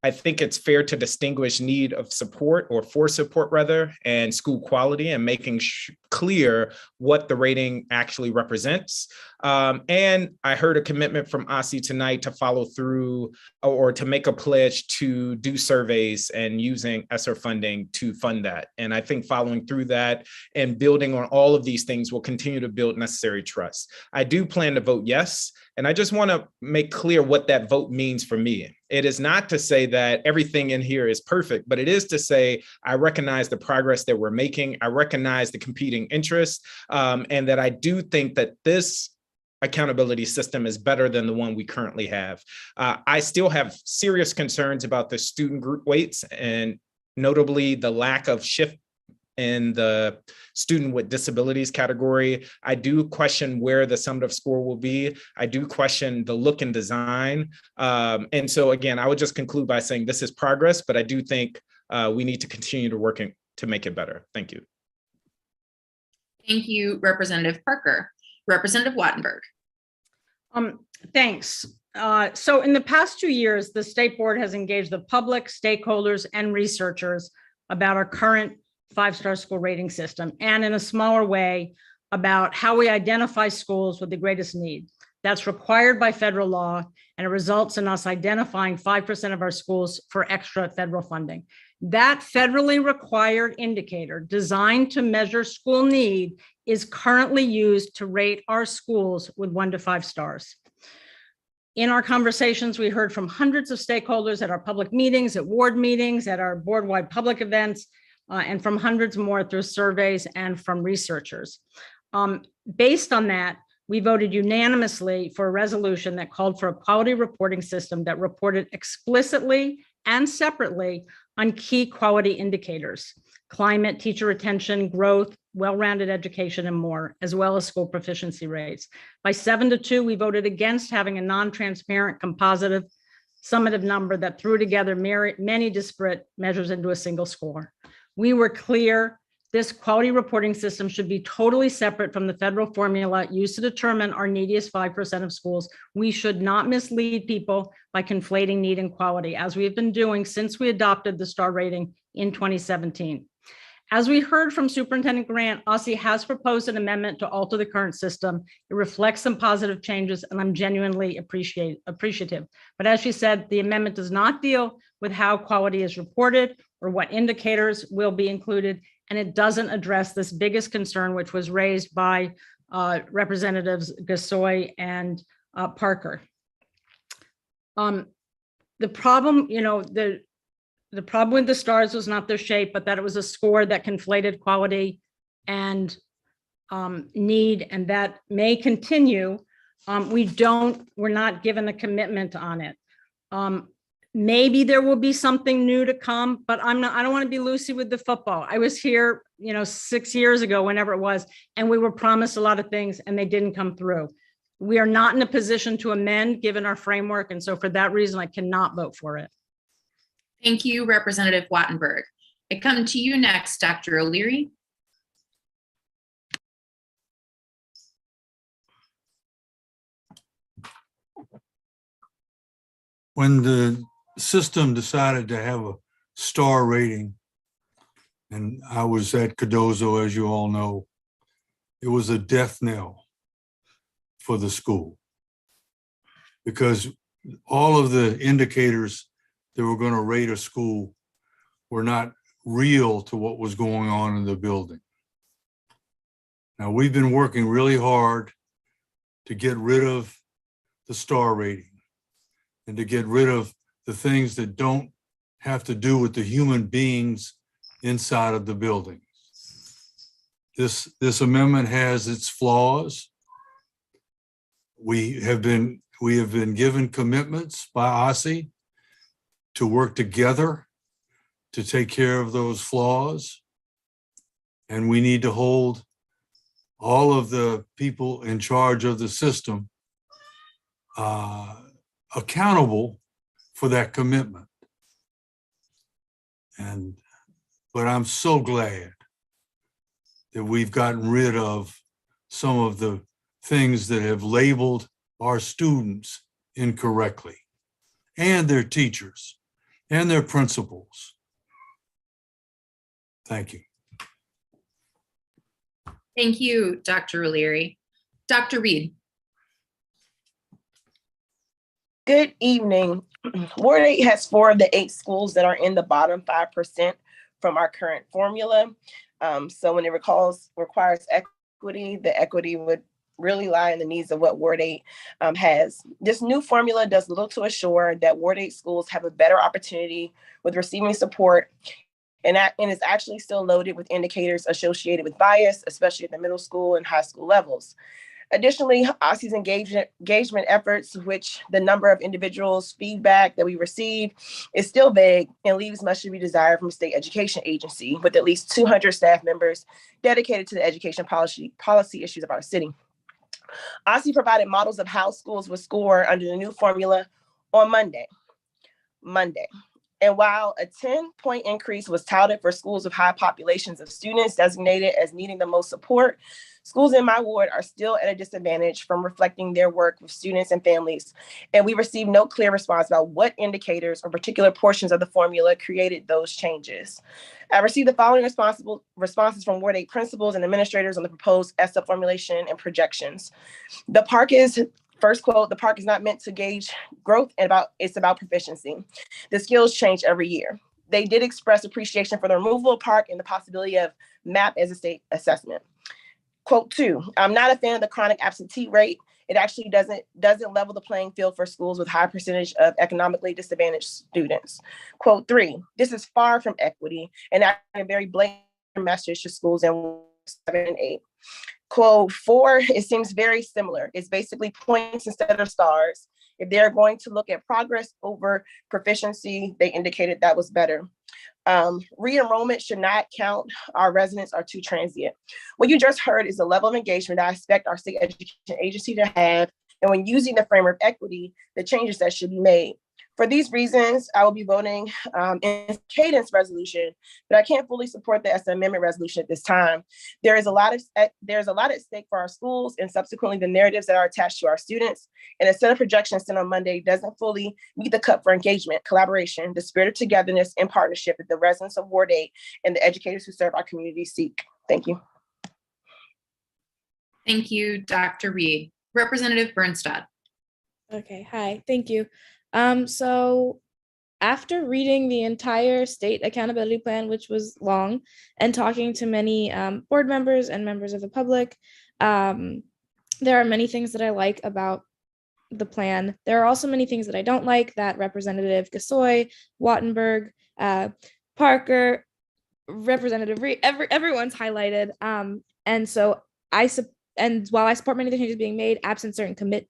I think it's fair to distinguish need of support, or for support rather, and school quality, and making clear what the rating actually represents. And I heard a commitment from OSSI tonight to follow through, or to make a pledge to do surveys and using ESSER funding to fund that. And I think following through that and building on all of these things will continue to build necessary trust. I do plan to vote yes. And I just want to make clear what that vote means for me. It is not to say that everything in here is perfect, but it is to say I recognize the progress that we're making. I recognize the competing interests, and that I do think that this accountability system is better than the one we currently have. I still have serious concerns about the student group weights, and notably the lack of shift in the student with disabilities category. I do question where the summative score will be. I do question the look and design. And so again, I would just conclude by saying this is progress, but I do think we need to continue to work to make it better. Thank you. Thank you, Representative Parker. Representative Wattenberg. Thanks. So in the past 2 years, the state board has engaged the public, stakeholders, and researchers about our current 5-star school rating system, and in a smaller way about how we identify schools with the greatest need. That's required by federal law, and it results in us identifying 5% of our schools for extra federal funding. That federally required indicator designed to measure school need is currently used to rate our schools with 1 to 5 stars. In our conversations, we heard from hundreds of stakeholders at our public meetings, at ward meetings, at our board-wide public events, and from hundreds more through surveys and from researchers. Based on that, we voted unanimously for a resolution that called for a quality reporting system that reported explicitly and separately on key quality indicators: climate, teacher retention, growth, well-rounded education, and more, as well as school proficiency rates. By 7-2, we voted against having a non-transparent, compositive, summative number that threw together many disparate measures into a single score. We were clear this quality reporting system should be totally separate from the federal formula used to determine our neediest 5% of schools. We should not mislead people by conflating need and quality, as we have been doing since we adopted the star rating in 2017. As we heard from Superintendent Grant, OSSI has proposed an amendment to alter the current system. It reflects some positive changes, and I'm genuinely appreciative. But as she said, the amendment does not deal with how quality is reported or what indicators will be included, and it doesn't address this biggest concern, which was raised by Representatives Gasoy and Parker. The problem, the problem with the stars was not their shape, but that it was a score that conflated quality and need, and that may continue. We're not given a commitment on it. Maybe there will be something new to come, but I don't want to be Lucy with the football. I was here, 6 years ago, whenever it was, and we were promised a lot of things and they didn't come through. We are not in a position to amend given our framework. And so for that reason, I cannot vote for it. Thank you, Representative Wattenberg. I come to you next, Dr. O'Leary. When the system decided to have a star rating, and I was at Cardozo, as you all know, it was a death knell for the school, because all of the indicators that were going to rate a school were not real to what was going on in the building. Now, we've been working really hard to get rid of the star rating and to get rid of the things that don't have to do with the human beings inside of the building. This amendment has its flaws. We have been given commitments by OSSI to work together to take care of those flaws. And we need to hold all of the people in charge of the system accountable for that commitment. But I'm so glad that we've gotten rid of some of the things that have labeled our students incorrectly, and their teachers, and their principals. Thank you. Thank you, Dr. O'Leary. Dr. Reed. Good evening. Ward 8 has 4 of the 8 schools that are in the bottom 5% from our current formula. So when it requires equity, the equity would really lie in the needs of what Ward 8 has. This new formula does little to assure that Ward 8 schools have a better opportunity with receiving support, and is actually still loaded with indicators associated with bias, especially at the middle school and high school levels. Additionally, OSSI's engagement efforts, which the number of individuals' feedback that we receive is still vague and leaves much to be desired from a state education agency, with at least 200 staff members dedicated to the education policy issues of our city. OSSI provided models of how schools would score under the new formula on Monday. And while a 10-point increase was touted for schools with high populations of students designated as needing the most support, schools in my ward are still at a disadvantage from reflecting their work with students and families. And we received no clear response about what indicators or particular portions of the formula created those changes. I received the following responses from Ward 8 principals and administrators on the proposed ESSA formulation and projections. First quote, the park is not meant to gauge growth, it's about proficiency. The skills change every year. They did express appreciation for the removal of park and the possibility of MAP as a state assessment. Quote 2, I'm not a fan of the chronic absentee rate. It actually doesn't level the playing field for schools with high percentage of economically disadvantaged students. Quote 3, this is far from equity and a very blatant message to schools in 7 and 8. Quote 4, it seems very similar. It's basically points instead of stars. If they're going to look at progress over proficiency, they indicated that was better. Re-enrollment should not count. Our residents are too transient. What you just heard is the level of engagement that I expect our state education agency to have. And when using the framework of equity, the changes that should be made. For these reasons, I will be voting in cadence resolution, but I can't fully support the ESSA amendment resolution at this time. There's a lot at stake for our schools and subsequently the narratives that are attached to our students. And a set of projections sent on Monday doesn't fully meet the cut for engagement, collaboration, the spirit of togetherness and partnership that the residents of Ward 8 and the educators who serve our community seek. Thank you. Thank you, Dr. Reed. Representative Bernstadt. Okay, hi, thank you. So after reading the entire state accountability plan, which was long, and talking to many board members and members of the public, there are many things that I like about the plan. There are also many things that I don't like that Representative Gasoy, Wattenberg, Parker, Representative Reed, everyone's highlighted. And so and while I support many of the changes being made, absent certain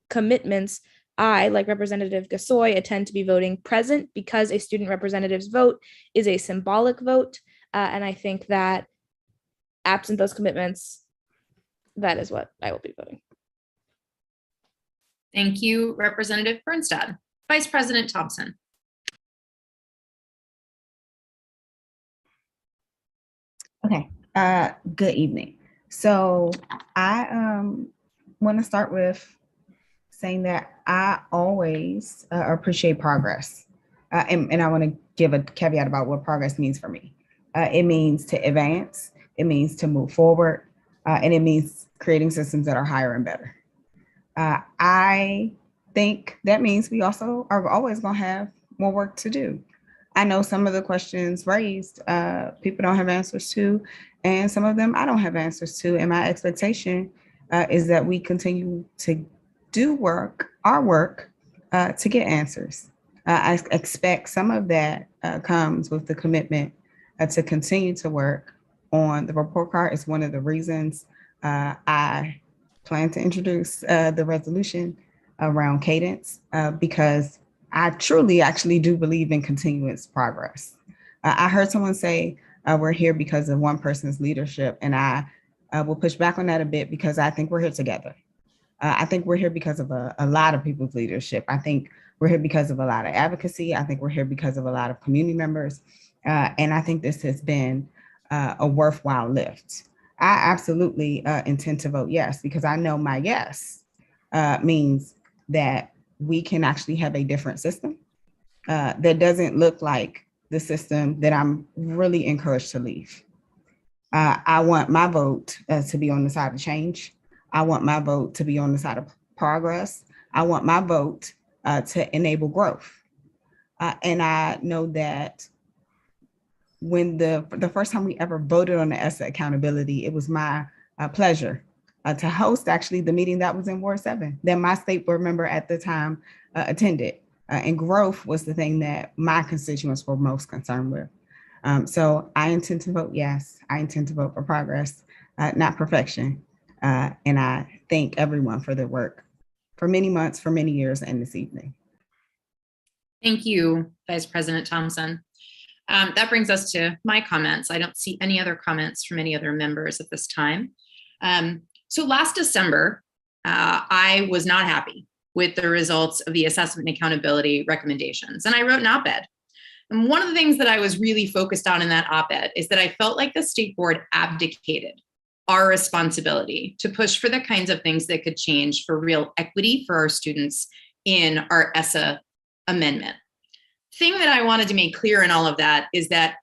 commitments, I, like Representative Gasoy, intend to be voting present because a student representative's vote is a symbolic vote. And I think that absent those commitments, that is what I will be voting. Thank you, Representative Bernstad. Vice President Thompson. Okay, good evening. So I want to start with saying that I always appreciate progress. And I want to give a caveat about what progress means for me. It means to advance, it means to move forward, and it means creating systems that are higher and better. I think that means we also are always going to have more work to do. I know some of the questions raised, people don't have answers to, and some of them I don't have answers to. And my expectation is that we continue to do our work, to get answers. I expect some of that comes with the commitment to continue to work on the report card. It's one of the reasons I plan to introduce the resolution around cadence, because I truly actually do believe in continuous progress. I heard someone say we're here because of one person's leadership, and I will push back on that a bit because I think we're here together. I think we're here because of a lot of people's leadership. I think we're here because of a lot of advocacy. I think we're here because of a lot of community members. And I think this has been a worthwhile lift. I absolutely intend to vote yes, because I know my yes means that we can actually have a different system that doesn't look like the system that I'm really encouraged to leave. I want my vote to be on the side of change. I want my vote to be on the side of progress. I want my vote to enable growth. And I know that when the first time we ever voted on the ESSA accountability, it was my pleasure to host actually the meeting that was in Ward 7 that my state board member at the time attended. And growth was the thing that my constituents were most concerned with. So I intend to vote yes. I intend to vote for progress, not perfection. And I thank everyone for their work for many months, for many years, and this evening. Thank you, Vice President Thompson. That brings us to my comments. I don't see any other comments from any other members at this time. So last December, I was not happy with the results of the assessment and accountability recommendations, and I wrote an op-ed. And one of the things that I was really focused on in that op-ed is that I felt like the state board abdicated our responsibility to push for the kinds of things that could change for real equity for our students in our ESSA amendment. Thing that I wanted to make clear in all of that is that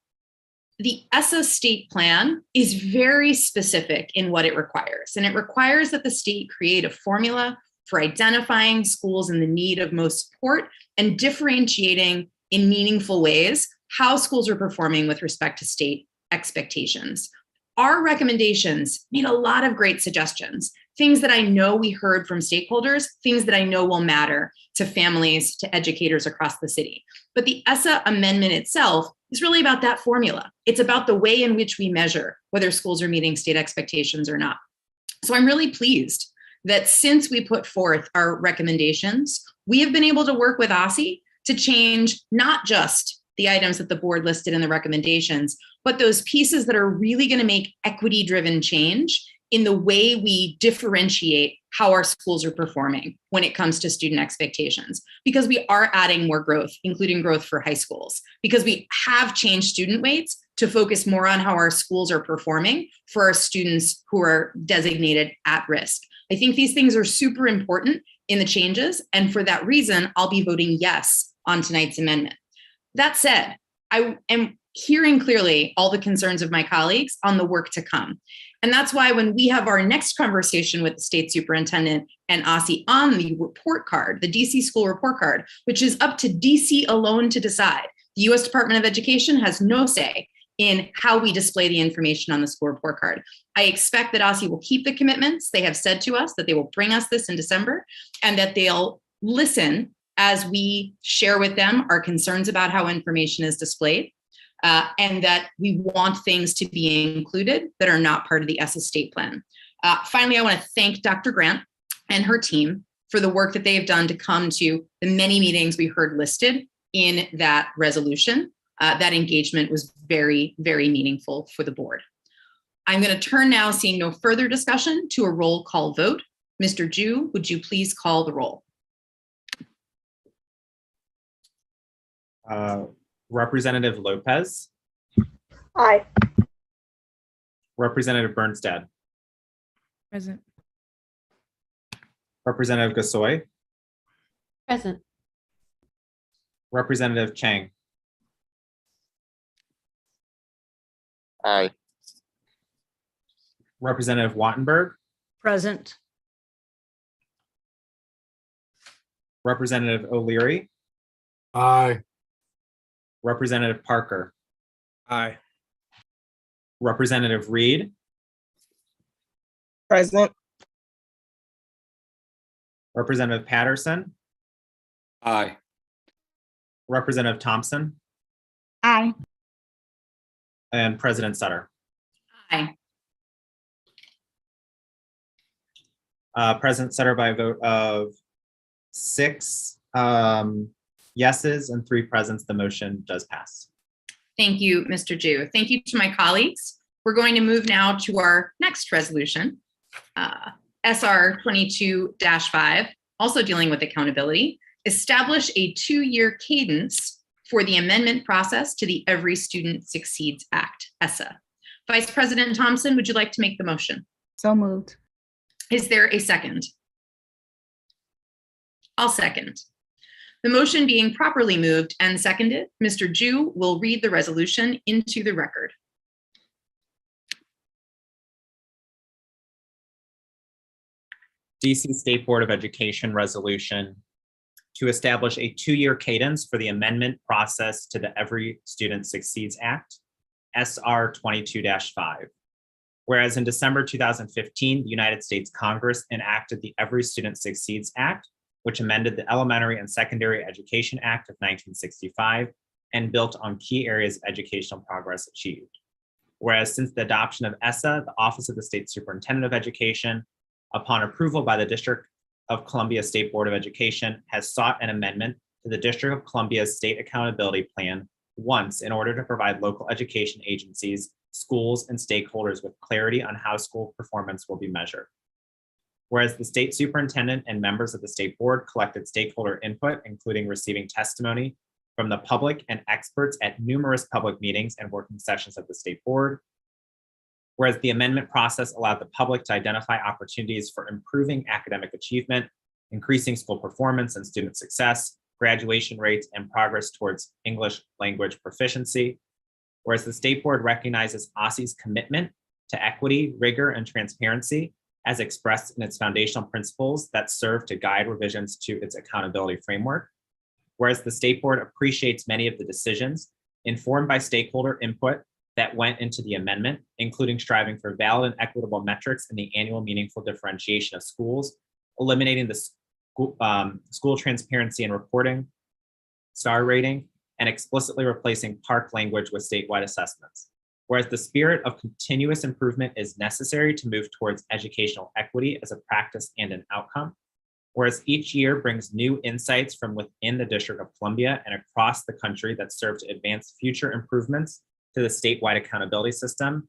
the ESSA state plan is very specific in what it requires. And it requires that the state create a formula for identifying schools in the need of most support and differentiating in meaningful ways how schools are performing with respect to state expectations. Our recommendations made a lot of great suggestions, things that I know we heard from stakeholders, things that I know will matter to families, to educators across the city. But the ESSA amendment itself is really about that formula. It's about the way in which we measure whether schools are meeting state expectations or not. So I'm really pleased that since we put forth our recommendations, we have been able to work with OSSI to change not just the items that the board listed in the recommendations, but those pieces that are really going to make equity-driven change in the way we differentiate how our schools are performing when it comes to student expectations, because we are adding more growth, including growth for high schools, because we have changed student weights to focus more on how our schools are performing for our students who are designated at risk. I think these things are super important in the changes, and for that reason, I'll be voting yes on tonight's amendment. That said, I am hearing clearly all the concerns of my colleagues on the work to come. And that's why when we have our next conversation with the state superintendent and OSSI on the report card, the DC school report card, which is up to DC alone to decide. The US Department of Education has no say in how we display the information on the school report card. I expect that OSSI will keep the commitments. They have said to us that they will bring us this in December and that they'll listen as we share with them our concerns about how information is displayed. And that we want things to be included that are not part of the ESSA state plan. Finally, I want to thank Dr. Grant and her team for the work that they have done to come to the many meetings we heard listed in that resolution. That engagement was very, very meaningful for the board. I'm going to turn now, seeing no further discussion, to a roll call vote. Mr. Jew, would you please call the roll? Representative Lopez. Aye. Representative Bernstead. Present. Representative Gasoy. Present. Representative Chang. Aye. Representative Wattenberg. Present. Representative O'Leary. Aye. Representative Parker. Aye. Representative Reed. Present. Representative Patterson. Aye. Representative Thompson. Aye. And President Sutter. Aye. President Sutter, by a vote of 6 yeses and 3 presents, the motion does pass. Thank you, Mr. Jew. Thank you to my colleagues. We're going to move now to our next resolution, SR 22-5, also dealing with accountability. Establish a 2-year cadence for the amendment process to the Every Student Succeeds Act, ESSA. Vice President Thompson, would you like to make the motion? So moved. Is there a second? I'll second. The motion being properly moved and seconded, Mr. Jew will read the resolution into the record. DC State Board of Education resolution to establish a 2-year cadence for the amendment process to the Every Student Succeeds Act, SR 22-5. Whereas in December 2015, the United States Congress enacted the Every Student Succeeds Act, which amended the Elementary and Secondary Education Act of 1965 and built on key areas of educational progress achieved. Whereas since the adoption of ESSA, the Office of the State Superintendent of Education, upon approval by the District of Columbia State Board of Education, has sought an amendment to the District of Columbia's State Accountability Plan once in order to provide local education agencies, schools, and stakeholders with clarity on how school performance will be measured. Whereas the state superintendent and members of the state board collected stakeholder input, including receiving testimony from the public and experts at numerous public meetings and working sessions of the state board. Whereas the amendment process allowed the public to identify opportunities for improving academic achievement, increasing school performance and student success, graduation rates, and progress towards English language proficiency. Whereas the state board recognizes OSSI's commitment to equity, rigor, and transparency as expressed in its foundational principles that serve to guide revisions to its accountability framework. Whereas the state board appreciates many of the decisions informed by stakeholder input that went into the amendment, including striving for valid and equitable metrics in the annual meaningful differentiation of schools, eliminating the school transparency and reporting, star rating, and explicitly replacing PARCC language with statewide assessments. Whereas the spirit of continuous improvement is necessary to move towards educational equity as a practice and an outcome. Whereas each year brings new insights from within the District of Columbia and across the country that serve to advance future improvements to the statewide accountability system.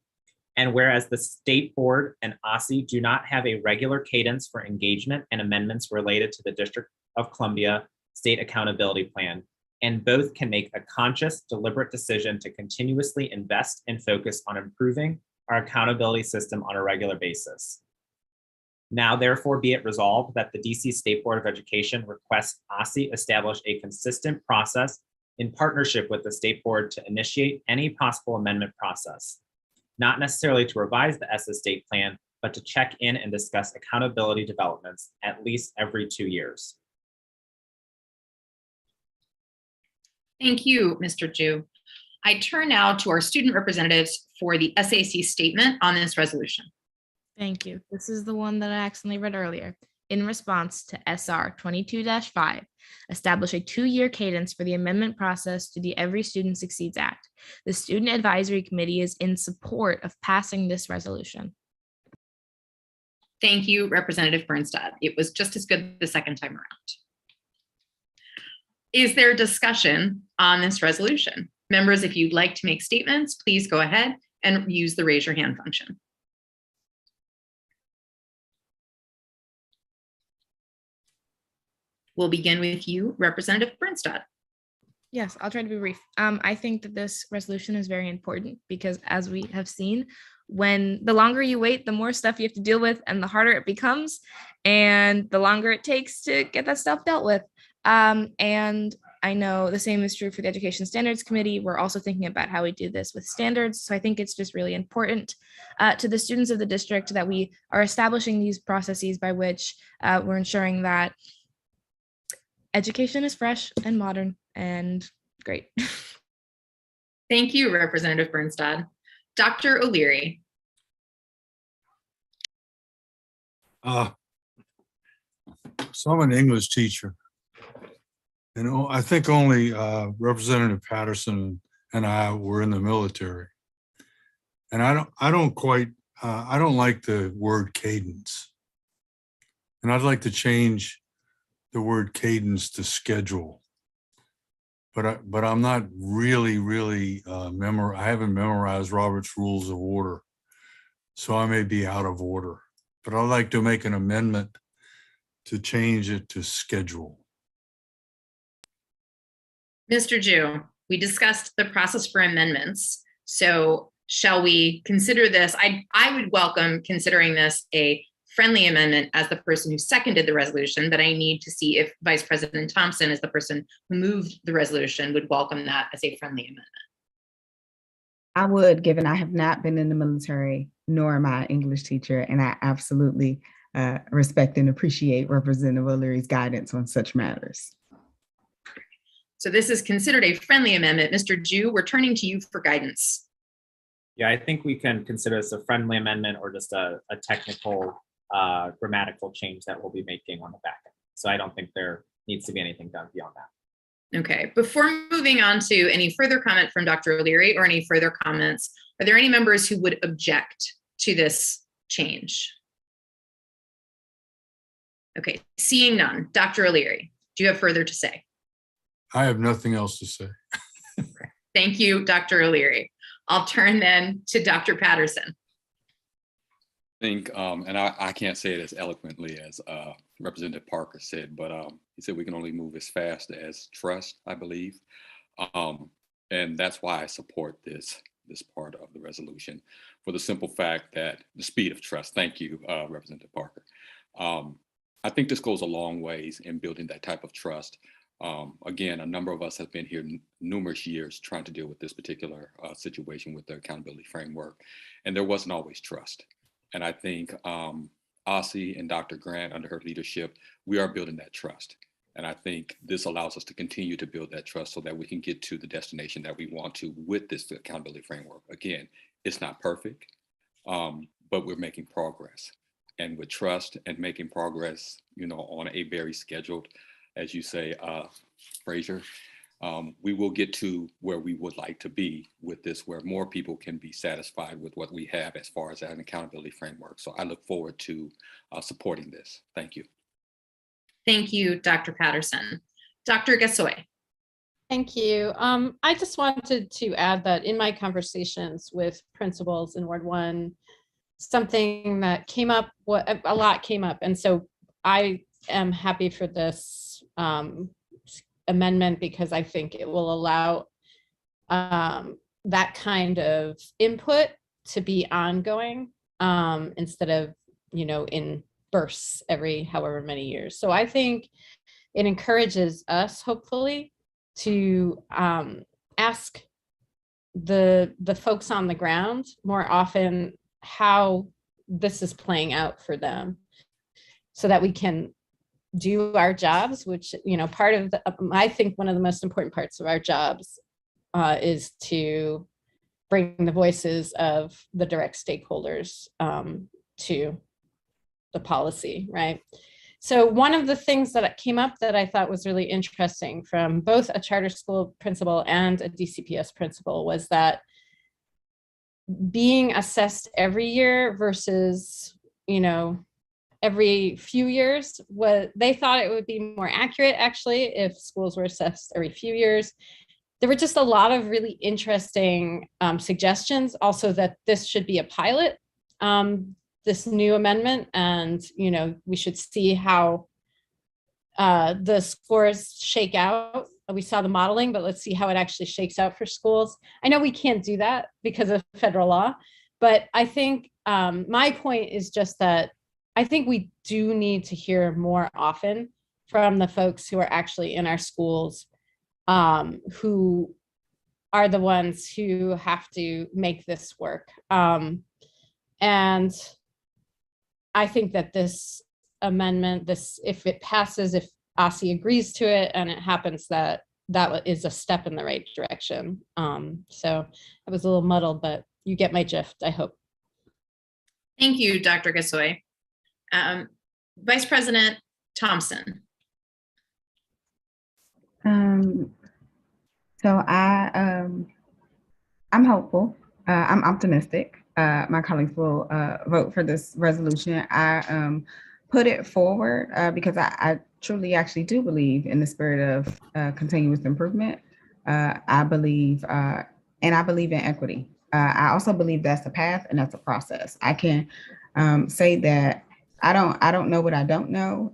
And whereas the state board and OSSI do not have a regular cadence for engagement and amendments related to the District of Columbia State Accountability Plan, and both can make a conscious, deliberate decision to continuously invest and focus on improving our accountability system on a regular basis. Now, therefore, be it resolved that the DC State Board of Education requests OSSI establish a consistent process in partnership with the state board to initiate any possible amendment process, not necessarily to revise the SS state plan, but to check in and discuss accountability developments at least every 2 years. Thank you, Mr. Ju. I turn now to our student representatives for the SAC statement on this resolution. Thank you. This is the one that I accidentally read earlier. In response to SR 22-5, establish a 2-year cadence for the amendment process to the Every Student Succeeds Act. The Student Advisory Committee is in support of passing this resolution. Thank you, Representative Bernstad. It was just as good the second time around. Is there discussion on this resolution? Members, if you'd like to make statements, please go ahead and use the raise your hand function. We'll begin with you, Representative Bernstad. Yes, I'll try to be brief. I think that this resolution is very important because, as we have seen, when the longer you wait, the more stuff you have to deal with and the harder it becomes and the longer it takes to get that stuff dealt with. And I know the same is true for the Education Standards Committee. We're also thinking about how we do this with standards. So I think it's just really important to the students of the district that we are establishing these processes by which we're ensuring that education is fresh and modern and great. Thank you, Representative Bernstad. Dr. O'Leary. So I'm an English teacher. And I think only Representative Patterson and I were in the military. And I don't like the word cadence. And I'd like to change the word cadence to schedule. But I'm not really I haven't memorized Robert's Rules of Order. So I may be out of order. But I'd like to make an amendment to change it to schedule. Mr. Ju, we discussed the process for amendments. So shall we consider this? I would welcome considering this a friendly amendment as the person who seconded the resolution, but I need to see if Vice President Thompson, as the person who moved the resolution, would welcome that as a friendly amendment. I would, given I have not been in the military, nor am I an English teacher, and I absolutely respect and appreciate Representative O'Leary's guidance on such matters. So this is considered a friendly amendment. Mr. Ju, we're turning to you for guidance. Yeah, I think we can consider this a friendly amendment or just a technical grammatical change that we'll be making on the back end. So I don't think there needs to be anything done beyond that. Okay, before moving on to any further comment from Dr. O'Leary or any further comments, are there any members who would object to this change? Okay, seeing none. Dr. O'Leary, do you have further to say? I have nothing else to say. Thank you, Dr. O'Leary. I'll turn then to Dr. Patterson. I think, and I can't say it as eloquently as Representative Parker said, but he said we can only move as fast as trust, I believe. And that's why I support this part of the resolution, for the simple fact that the speed of trust. Thank you, Representative Parker. I think this goes a long ways in building that type of trust. Again, a number of us have been here numerous years trying to deal with this particular situation with the accountability framework, and there wasn't always trust. And I think Ossie and Dr. Grant, under her leadership, we are building that trust. And I think this allows us to continue to build that trust so that we can get to the destination that we want to with this accountability framework. Again, it's not perfect, but we're making progress. And with trust and making progress, on a very scheduled, as you say, Fraser, we will get to where we would like to be with this, where more people can be satisfied with what we have as far as an accountability framework. So I look forward to supporting this. Thank you. Thank you, Dr. Patterson. Dr. Gasoy. Thank you. I just wanted to add that in my conversations with principals in Ward 1, something that came up, a lot came up. And so I am happy for this amendment because I think it will allow that kind of input to be ongoing instead of, in bursts every however many years. So I think it encourages us, hopefully, to ask the folks on the ground more often how this is playing out for them, so that we can do our jobs, which, part of I think one of the most important parts of our jobs is to bring the voices of the direct stakeholders to the policy, right? So one of the things that came up that I thought was really interesting from both a charter school principal and a DCPS principal was that being assessed every year versus, every few years, they thought it would be more accurate actually if schools were assessed every few years. There were just a lot of really interesting suggestions also that this should be a pilot, this new amendment, and we should see how the scores shake out. We saw the modeling, but let's see how it actually shakes out for schools. I know we can't do that because of federal law, but I think my point is just that I think we do need to hear more often from the folks who are actually in our schools, who are the ones who have to make this work. And I think that this amendment, if it passes, if OSSI agrees to it and it happens, that is a step in the right direction. So I was a little muddled, but you get my drift, I hope. Thank you, Dr. Gasoy. Vice President Thompson. So I'm hopeful. I'm optimistic. My colleagues will vote for this resolution. I put it forward because I truly actually do believe in the spirit of continuous improvement. I believe, and I believe in equity. I also believe that's a path and that's a process. I can say that I don't know what I don't know,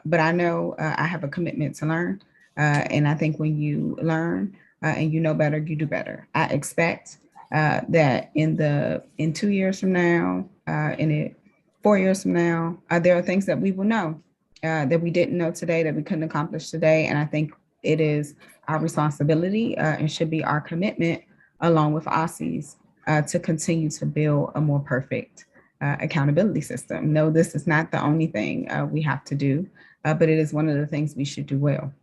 but I know I have a commitment to learn. And I think when you learn and you know better, you do better. I expect that in 2 years from now, 4 years from now, there are things that we will know that we didn't know today, that we couldn't accomplish today. And I think it is our responsibility and should be our commitment, along with OSSI's, to continue to build a more perfect accountability system. No, this is not the only thing we have to do, but it is one of the things we should do well.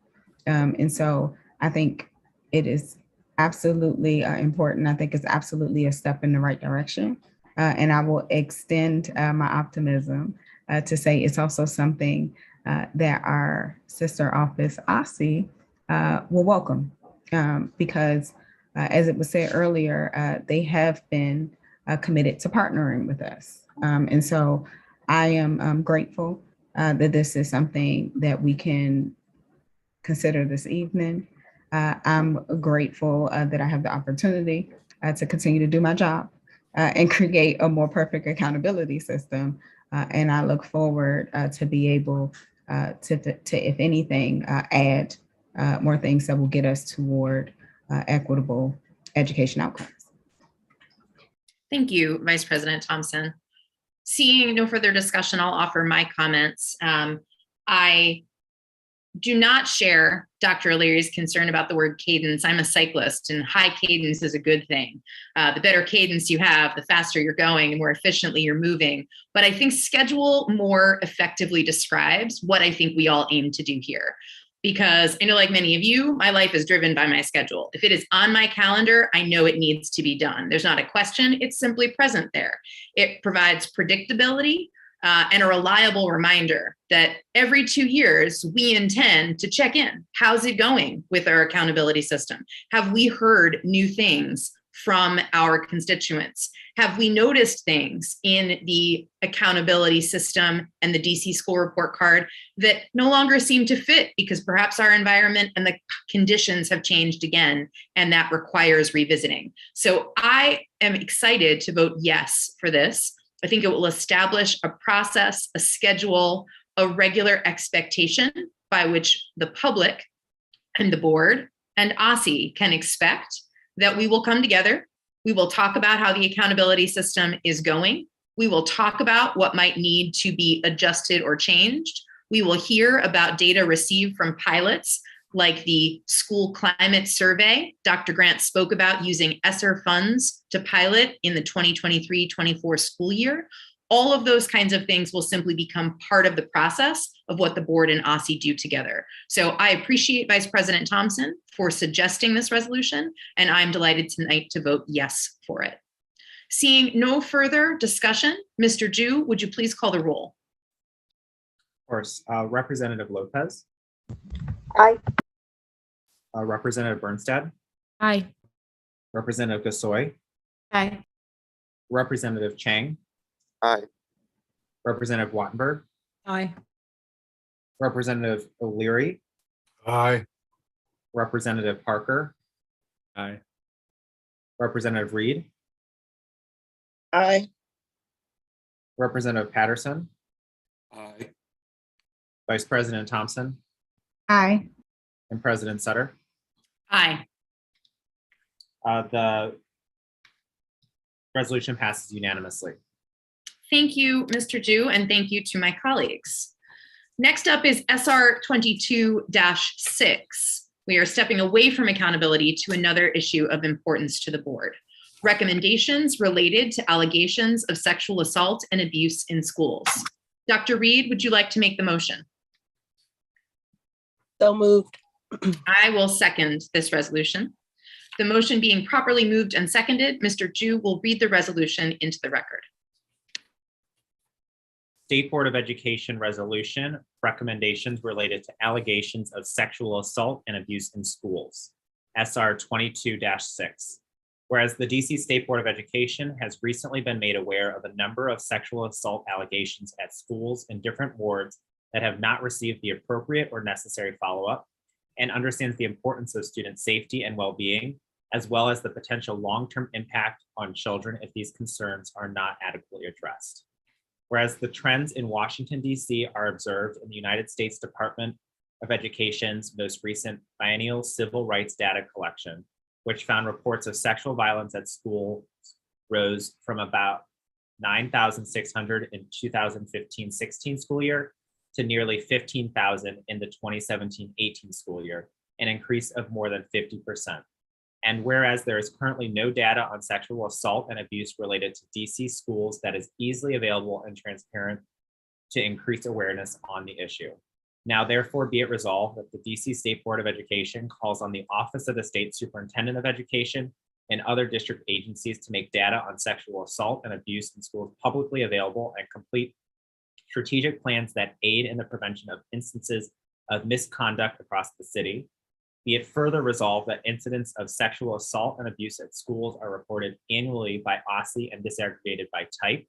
And so I think it is absolutely important. I think it's absolutely a step in the right direction. And I will extend my optimism to say it's also something that our sister office, OSSI, will welcome because as it was said earlier, they have been committed to partnering with us. And so I am grateful that this is something that we can consider this evening. I'm grateful that I have the opportunity to continue to do my job and create a more perfect accountability system. And I look forward to be able to, if anything, add more things that will get us toward equitable education outcomes. Thank you, Vice President Thompson. Seeing no further discussion, I'll offer my comments. I do not share Dr. O'Leary's concern about the word cadence. I'm a cyclist, and high cadence is a good thing. The better cadence you have, the faster you're going, the more efficiently you're moving. But I think schedule more effectively describes what I think we all aim to do here. Because I know, like many of you, my life is driven by my schedule. If it is on my calendar, I know it needs to be done. There's not a question, it's simply present there. It provides predictability and a reliable reminder that every 2 years, we intend to check in. How's it going with our accountability system? Have we heard new things from our constituents? Have we noticed things in the accountability system and the DC school report card that no longer seem to fit because perhaps our environment and the conditions have changed again, and that requires revisiting? So I am excited to vote yes for this. I think it will establish a process, a schedule, a regular expectation by which the public and the board and OSSI can expect that we will come together. We will talk about how the accountability system is going. We will talk about what might need to be adjusted or changed. We will hear about data received from pilots like the school climate survey Dr. Grant spoke about using ESSER funds to pilot in the 2023-24 school year. All of those kinds of things will simply become part of the process of what the board and OSSE do together. So I appreciate Vice President Thompson for suggesting this resolution, and I'm delighted tonight to vote yes for it. Seeing no further discussion, Mr. Ju, would you please call the roll? Of course, Representative Lopez. Aye. Representative Bernstead. Aye. Representative Gasoy. Aye. Representative Chang. Aye. Representative Wattenberg. Aye. Representative O'Leary. Aye. Representative Parker. Aye. Representative Reed. Aye. Representative Patterson. Aye. Vice President Thompson. Aye. And President Sutter. Aye. The resolution passes unanimously. Thank you, Mr. Ju, and thank you to my colleagues. Next up is SR 22-6. We are stepping away from accountability to another issue of importance to the board. Recommendations related to allegations of sexual assault and abuse in schools. Dr. Reed, would you like to make the motion? So moved. I will second this resolution. The motion being properly moved and seconded, Mr. Ju will read the resolution into the record. State Board of Education resolution, recommendations related to allegations of sexual assault and abuse in schools, SR 22-6. Whereas the DC State Board of Education has recently been made aware of a number of sexual assault allegations at schools in different wards that have not received the appropriate or necessary follow-up, and understands the importance of student safety and well-being, as well as the potential long-term impact on children if these concerns are not adequately addressed. Whereas the trends in Washington, D.C. are observed in the United States Department of Education's most recent biennial civil rights data collection, which found reports of sexual violence at schools rose from about 9,600 in 2015-16 school year to nearly 15,000 in the 2017-18 school year, an increase of more than 50%. And whereas there is currently no data on sexual assault and abuse related to DC schools that is easily available and transparent to increase awareness on the issue. Now, therefore, be it resolved that the DC State Board of Education calls on the Office of the State Superintendent of Education and other district agencies to make data on sexual assault and abuse in schools publicly available and complete strategic plans that aid in the prevention of instances of misconduct across the city. Be it further resolved that incidents of sexual assault and abuse at schools are reported annually by OSSE and disaggregated by type.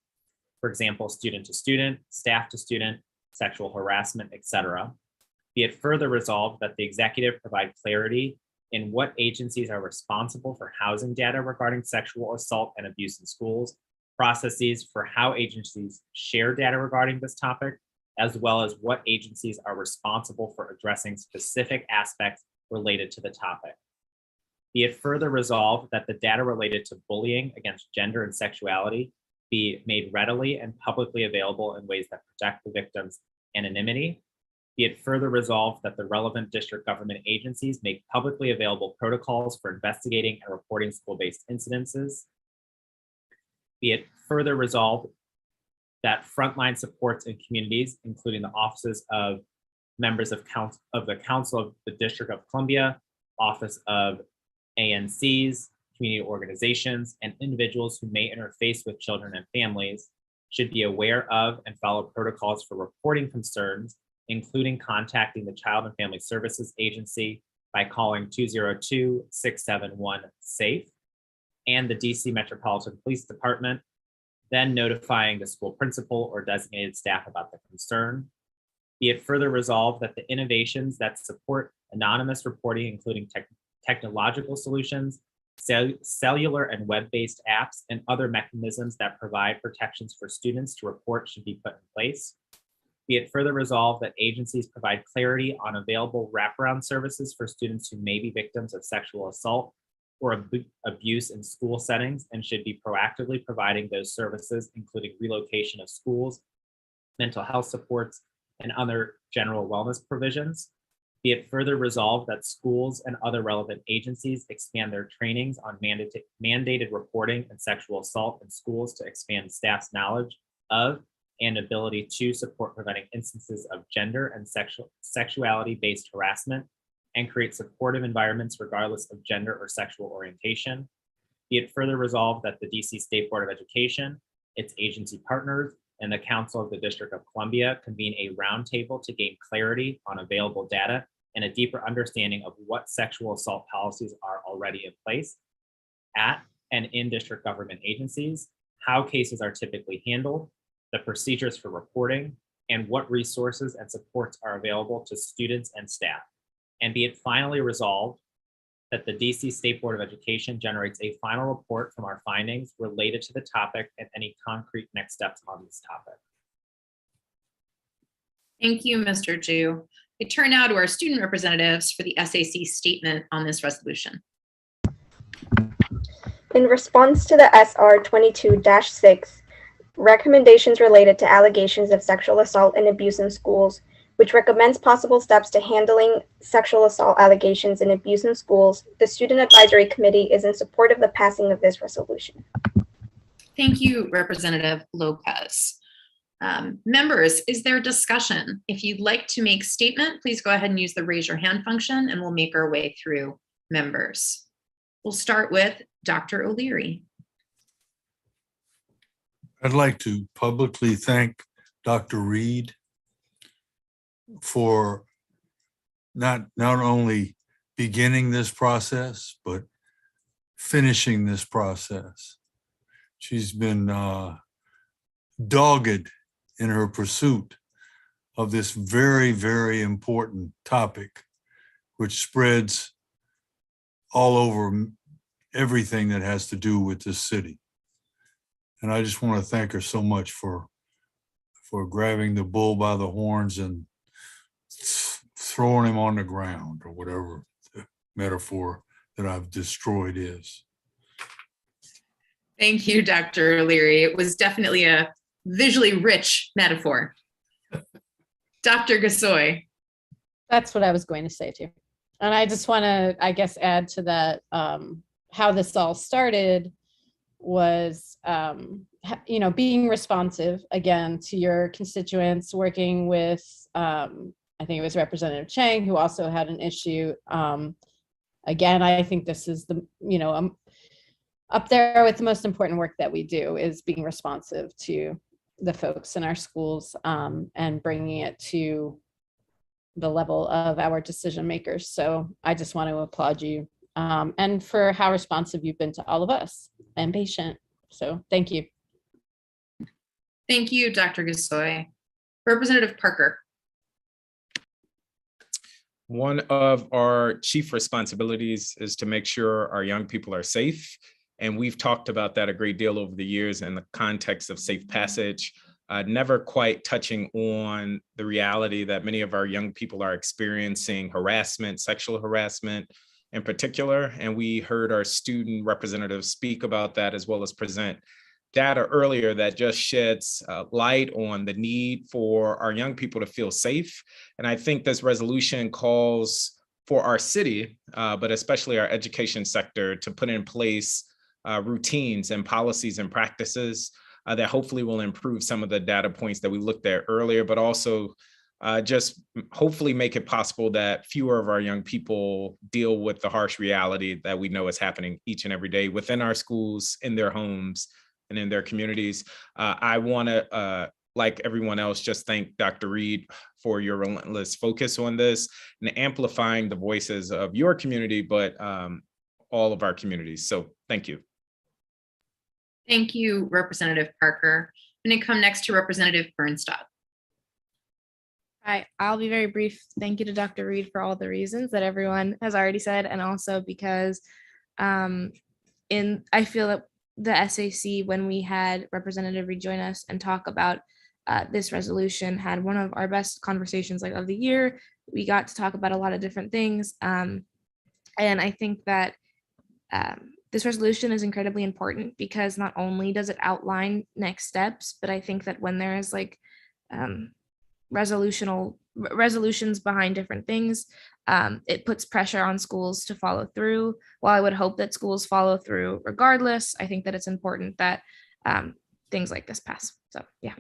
For example, student to student, staff to student, sexual harassment, etc. Be it further resolved that the executive provide clarity in what agencies are responsible for housing data regarding sexual assault and abuse in schools, processes for how agencies share data regarding this topic, as well as what agencies are responsible for addressing specific aspects related to the topic. Be it further resolved that the data related to bullying against gender and sexuality be made readily and publicly available in ways that protect the victim's anonymity. Be it further resolved that the relevant district government agencies make publicly available protocols for investigating and reporting school-based incidences. Be it further resolved that frontline supports in communities, including the offices of members of the Council of the District of Columbia, Office of ANCs, community organizations, and individuals who may interface with children and families should be aware of and follow protocols for reporting concerns, including contacting the Child and Family Services Agency by calling 202-671-SAFE and the DC Metropolitan Police Department, then notifying the school principal or designated staff about the concern. Be it further resolved that the innovations that support anonymous reporting, including technological solutions, cellular and web-based apps, and other mechanisms that provide protections for students to report should be put in place. Be it further resolved that agencies provide clarity on available wraparound services for students who may be victims of sexual assault or abuse in school settings and should be proactively providing those services, including relocation of schools, mental health supports, and other general wellness provisions. Be it further resolved that schools and other relevant agencies expand their trainings on mandated reporting and sexual assault in schools to expand staff's knowledge of and ability to support preventing instances of gender and sexuality-based harassment and create supportive environments regardless of gender or sexual orientation. Be it further resolved that the DC State Board of Education, its agency partners, and the Council of the District of Columbia convene a roundtable to gain clarity on available data and a deeper understanding of what sexual assault policies are already in place at and in district government agencies, how cases are typically handled, the procedures for reporting, and what resources and supports are available to students and staff. And be it finally resolved that the DC State Board of Education generates a final report from our findings related to the topic and any concrete next steps on this topic. Thank you, Mr. Ju. We turn now to our student representatives for the SAC statement on this resolution. In response to the SR 22-6, recommendations related to allegations of sexual assault and abuse in schools, which recommends possible steps to handling sexual assault allegations and abuse in schools, the Student Advisory Committee is in support of the passing of this resolution. Thank you, Representative Lopez. Members, is there discussion? If you'd like to make statement, please go ahead and use the raise your hand function and we'll make our way through members. We'll start with Dr. O'Leary. I'd like to publicly thank Dr. Reed for not only beginning this process, but finishing this process. She's been dogged in her pursuit of this very, very important topic, which spreads all over everything that has to do with this city. And I just want to thank her so much for grabbing the bull by the horns and throwing him on the ground, or whatever the metaphor that I've destroyed is. Thank you, Dr. O'Leary. It was definitely a visually rich metaphor. Dr. Gasoy. That's what I was going to say too. And I just want to, I guess, add to that, how this all started was, being responsive, again, to your constituents, working with, I think it was Representative Chang, who also had an issue. Again, I think this is the, up there with the most important work that we do, is being responsive to the folks in our schools, and bringing it to the level of our decision makers. So I just want to applaud you, and for how responsive you've been to all of us and patient. So thank you. Thank you, Dr. Gasoy. Representative Parker. One of our chief responsibilities is to make sure our young people are safe. And we've talked about that a great deal over the years in the context of safe passage, never quite touching on the reality that many of our young people are experiencing harassment, sexual harassment in particular. And we heard our student representatives speak about that, as well as present data earlier that just sheds light on the need for our young people to feel safe. And I think this resolution calls for our city, but especially our education sector, to put in place routines and policies and practices that hopefully will improve some of the data points that we looked at earlier, but also just hopefully make it possible that fewer of our young people deal with the harsh reality that we know is happening each and every day within our schools, in their homes, and in their communities. I want to, like everyone else, just thank Dr. Reed for your relentless focus on this and amplifying the voices of your community, but all of our communities. So thank you. Thank you, Representative Parker. I'm going to come next to Representative Bernstadt. Hi, I'll be very brief. Thank you to Dr. Reed for all the reasons that everyone has already said, and also because I feel that the SAC, when we had Representative Reed join us and talk about this resolution, had one of our best conversations of the year. We got to talk about a lot of different things. And I think that this resolution is incredibly important because not only does it outline next steps, but I think that when there is resolutions behind different things. It puts pressure on schools to follow through. While I would hope that schools follow through regardless, I think that it's important that things like this pass. So yeah.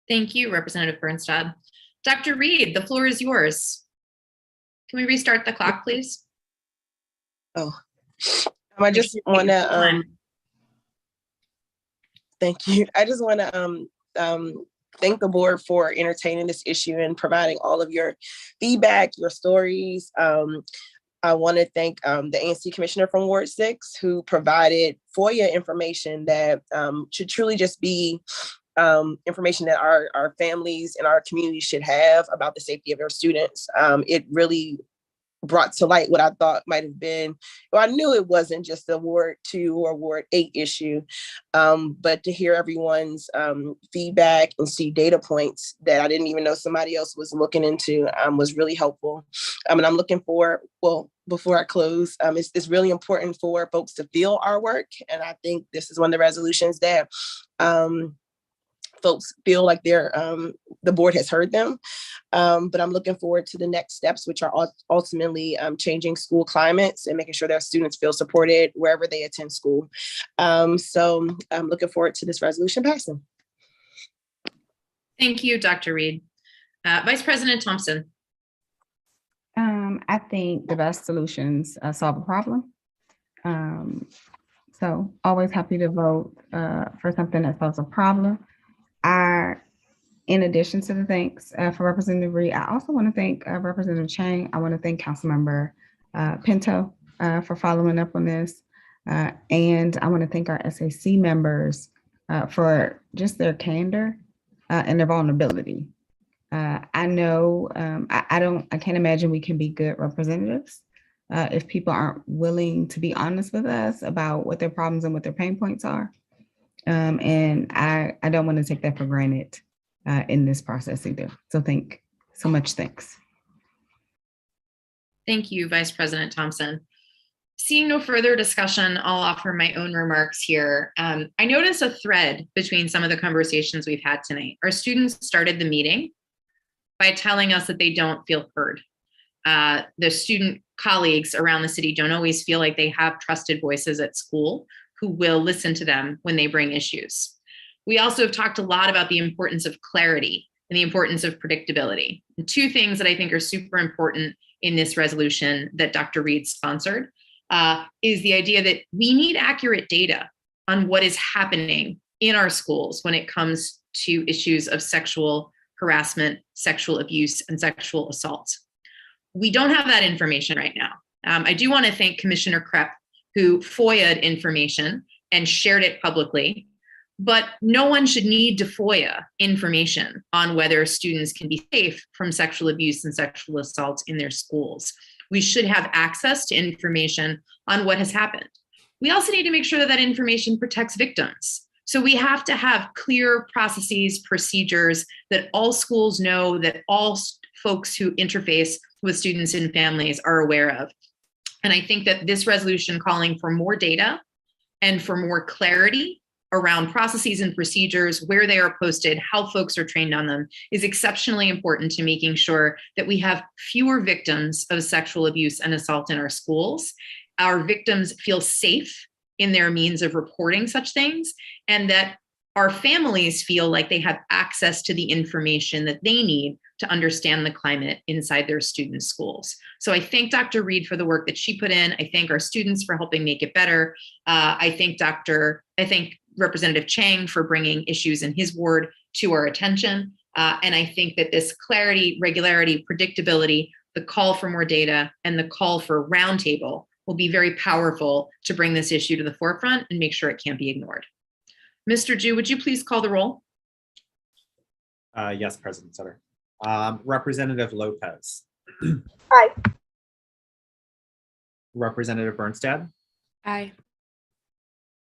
Thank you, Representative Bernstad. Dr. Reed, the floor is yours. Can we restart the clock, please? Oh, I just want to, thank you. I just want to thank the board for entertaining this issue and providing all of your feedback, your stories. I want to thank the ANC commissioner from Ward 6 who provided FOIA information that should truly just be information that our families and our communities should have about the safety of their students. It really brought to light what I thought might have been, well, I knew it wasn't just a Ward 2 or Ward 8 issue, but to hear everyone's feedback and see data points that I didn't even know somebody else was looking into was really helpful. And I'm looking for, well, before I close, it's really important for folks to feel our work. And I think this is one of the resolutions that folks feel like the board has heard them. But I'm looking forward to the next steps, which are ultimately changing school climates and making sure that students feel supported wherever they attend school. So I'm looking forward to this resolution passing. Thank you, Dr. Reed. Vice President Thompson. I think the best solutions solve a problem. So always happy to vote for something that solves a problem. In addition to the thanks for Representative Reed, I also want to thank Representative Chang. I want to thank Councilmember Pinto for following up on this. And I want to thank our SAC members for just their candor and their vulnerability. I know I can't imagine we can be good representatives if people aren't willing to be honest with us about what their problems and what their pain points are. And I don't want to take that for granted in this process either. So thanks. Thank you, Vice President Thompson. Seeing no further discussion, I'll offer my own remarks here. I noticed a thread between some of the conversations we've had tonight. Our students started the meeting by telling us that they don't feel heard. The student colleagues around the city don't always feel like they have trusted voices at school who will listen to them when they bring issues. We also have talked a lot about the importance of clarity and the importance of predictability. And two things that I think are super important in this resolution that Dr. Reed sponsored is the idea that we need accurate data on what is happening in our schools when it comes to issues of sexual harassment, sexual abuse, and sexual assault. We don't have that information right now. I do want to thank Commissioner Krepp, who FOIA'd information and shared it publicly, but no one should need to FOIA information on whether students can be safe from sexual abuse and sexual assault in their schools. We should have access to information on what has happened. We also need to make sure that that information protects victims. So we have to have clear processes, procedures that all schools know, that all folks who interface with students and families are aware of. And I think that this resolution calling for more data and for more clarity around processes and procedures, where they are posted, how folks are trained on them, is exceptionally important to making sure that we have fewer victims of sexual abuse and assault in our schools. Our victims feel safe in their means of reporting such things, and that our families feel like they have access to the information that they need to understand the climate inside their students' schools. So I thank Dr. Reed for the work that she put in. I thank our students for helping make it better. I thank Representative Chang for bringing issues in his ward to our attention. And I think that this clarity, regularity, predictability, the call for more data, and the call for roundtable will be very powerful to bring this issue to the forefront and make sure it can't be ignored. Mr. Ju, would you please call the roll? Yes, President Sutter. Representative Lopez. Aye. Representative Bernstad. Aye.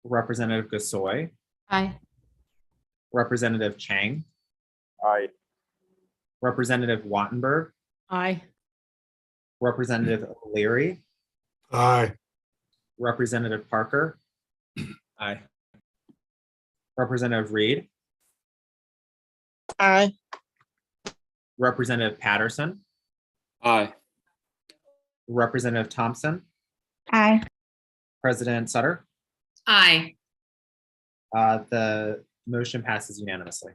Representative Gasoy. Aye. Representative Chang. Aye. Representative Wattenberg. Aye. Representative O'Leary. Aye. Representative Parker. Aye. Representative Reed. Aye. Representative Patterson, Aye. Representative Thompson, Aye. President Sutter. Aye. The motion passes unanimously.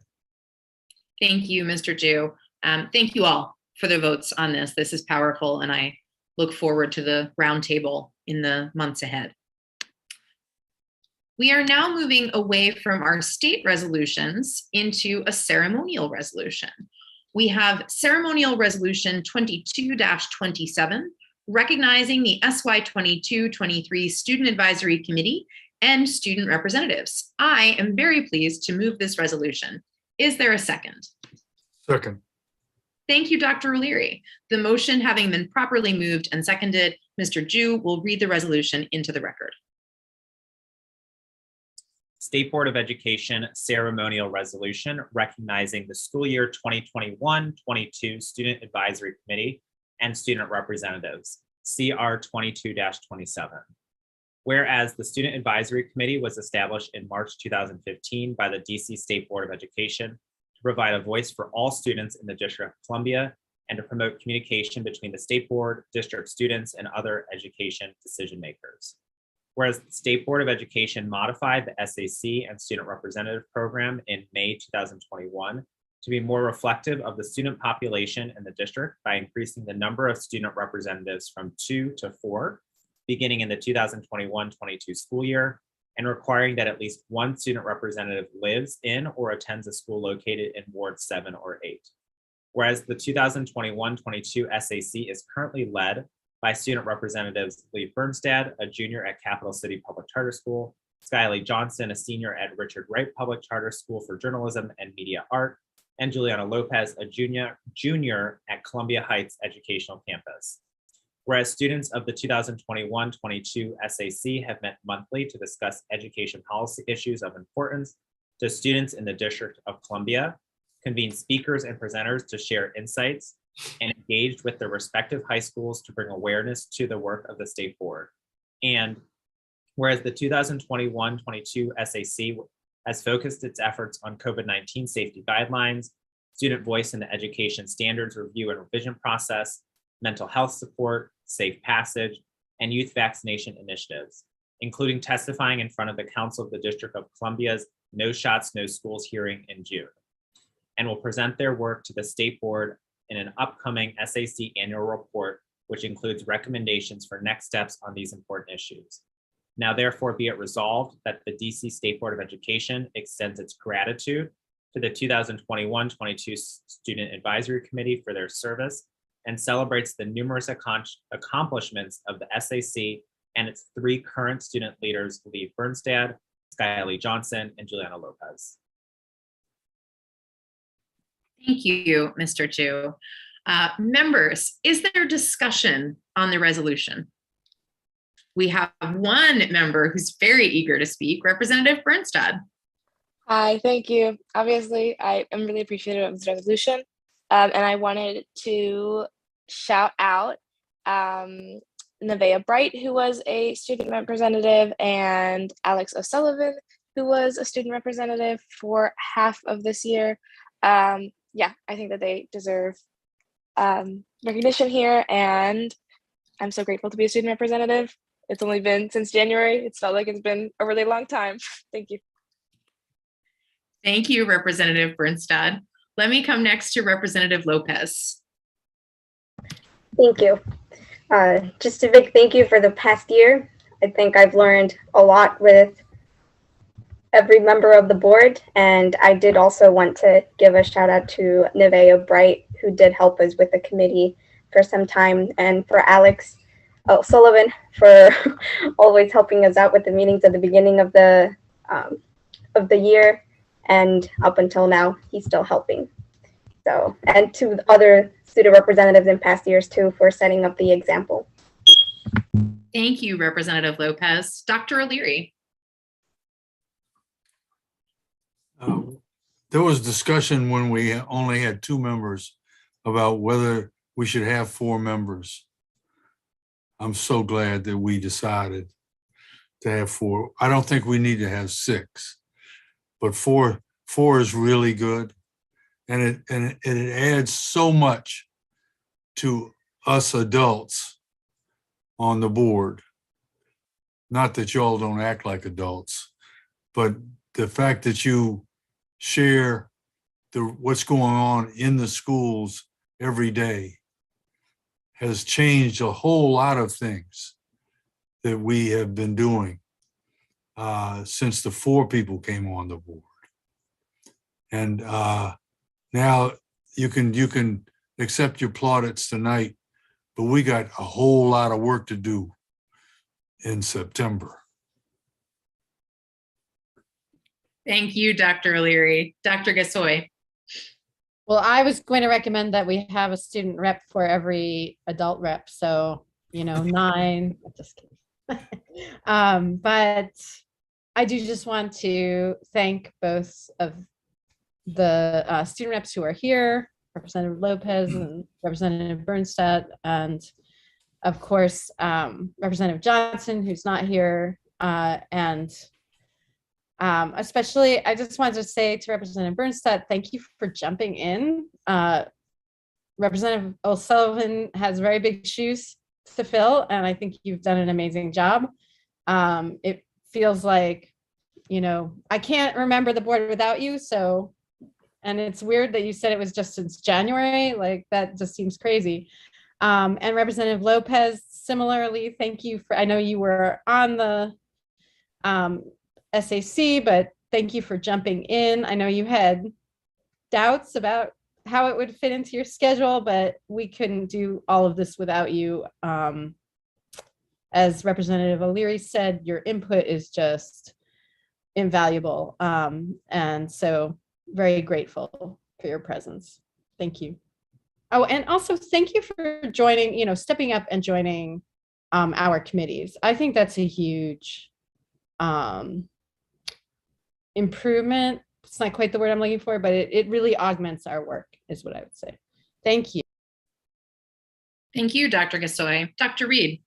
Thank you, Mr. Jew. Thank you all for the votes on this. This is powerful, and I look forward to the roundtable in the months ahead. We are now moving away from our state resolutions into a ceremonial resolution. We have Ceremonial Resolution 22-27, recognizing the SY 22-23 Student Advisory Committee and student representatives. I am very pleased to move this resolution. Is there a second? Second. Thank you, Dr. O'Leary. The motion having been properly moved and seconded, Mr. Jew will read the resolution into the record. State Board of Education ceremonial resolution recognizing the school year 2021-22 Student Advisory Committee and student representatives, CR 22-27. Whereas the Student Advisory Committee was established in March 2015 by the DC State Board of Education to provide a voice for all students in the District of Columbia and to promote communication between the State Board, district students, and other education decision makers. Whereas the State Board of Education modified the SAC and Student Representative Program in May 2021 to be more reflective of the student population in the district by increasing the number of student representatives from 2 to 4, beginning in the 2021-22 school year, and requiring that at least one student representative lives in or attends a school located in Ward 7 or 8. Whereas the 2021-22 SAC is currently led by student representatives Lee Bernstad, a junior at Capital City Public Charter School, Skylee Johnson, a senior at Richard Wright Public Charter School for Journalism and Media Art, and Juliana Lopez, a junior at Columbia Heights Educational Campus. Whereas students of the 2021-22 SAC have met monthly to discuss education policy issues of importance to students in the District of Columbia, convene speakers and presenters to share insights, and engaged with their respective high schools to bring awareness to the work of the State Board. And whereas the 2021-22 SAC has focused its efforts on COVID-19 safety guidelines, student voice in the education standards review and revision process, mental health support, safe passage, and youth vaccination initiatives, including testifying in front of the Council of the District of Columbia's No Shots, No Schools hearing in June, and will present their work to the State Board in an upcoming SAC annual report, which includes recommendations for next steps on these important issues. Now, therefore, be it resolved that the DC State Board of Education extends its gratitude to the 2021-22 Student Advisory Committee for their service and celebrates the numerous accomplishments of the SAC and its 3 current student leaders, Lee Bernstad, Skylee Johnson, and Juliana Lopez. Thank you, Mr. Chu. Members, is there discussion on the resolution? We have one member who's very eager to speak, Representative Bernstad. Hi, thank you. Obviously, I am really appreciative of this resolution, and I wanted to shout out Nevaeh Bright, who was a student representative, and Alex O'Sullivan, who was a student representative for half of this year. Yeah, I think that they deserve recognition here, and I'm so grateful to be a student representative. It's only been since January. It's felt like it's been a really long time. Thank you. Thank you, Representative Bernstad. Let me come next to Representative Lopez. Thank you. Just a big thank you for the past year. I think I've learned a lot with every member of the board, and I did also want to give a shout out to Nevaeh Bright, who did help us with the committee for some time, and for Alex O'Sullivan for always helping us out with the meetings at the beginning of the year, and up until now, he's still helping. So, and to other student representatives in past years too for setting up the example. Thank you, Representative Lopez. Dr. O'Leary. There was discussion when we only had 2 members about whether we should have 4 members. I'm so glad that we decided to have 4. I don't think we need to have 6, but four is really good. And it adds so much to us adults on the board. Not that y'all don't act like adults, but the fact that you share what's going on in the schools every day has changed a whole lot of things that we have been doing since the 4 people came on the board. And now you can accept your plaudits tonight, but we got a whole lot of work to do in September. Thank you, Dr. O'Leary. Dr. Gasoy. Well, I was going to recommend that we have a student rep for every adult rep. So, 9, just kidding. But I do just want to thank both of the student reps who are here, Representative Lopez and Representative Bernstadt, and of course, Representative Johnson, who's not here, and especially, I just wanted to say to Representative Bernstadt, thank you for jumping in. Representative O'Sullivan has very big shoes to fill, and I think you've done an amazing job. It feels like, I can't remember the board without you, so, and it's weird that you said it was just since January, like that just seems crazy. And Representative Lopez, similarly, thank you for, I know you were on the SAC, but thank you for jumping in. I know you had doubts about how it would fit into your schedule, but we couldn't do all of this without you. As Representative O'Leary said, your input is just invaluable. And so very grateful for your presence. Thank you. Oh, and also thank you for joining, stepping up and joining our committees. I think that's a huge improvement. It's not quite the word I'm looking for, but it really augments our work is what I would say. Thank you. Thank you, Dr. Gasoy. Dr. Reed.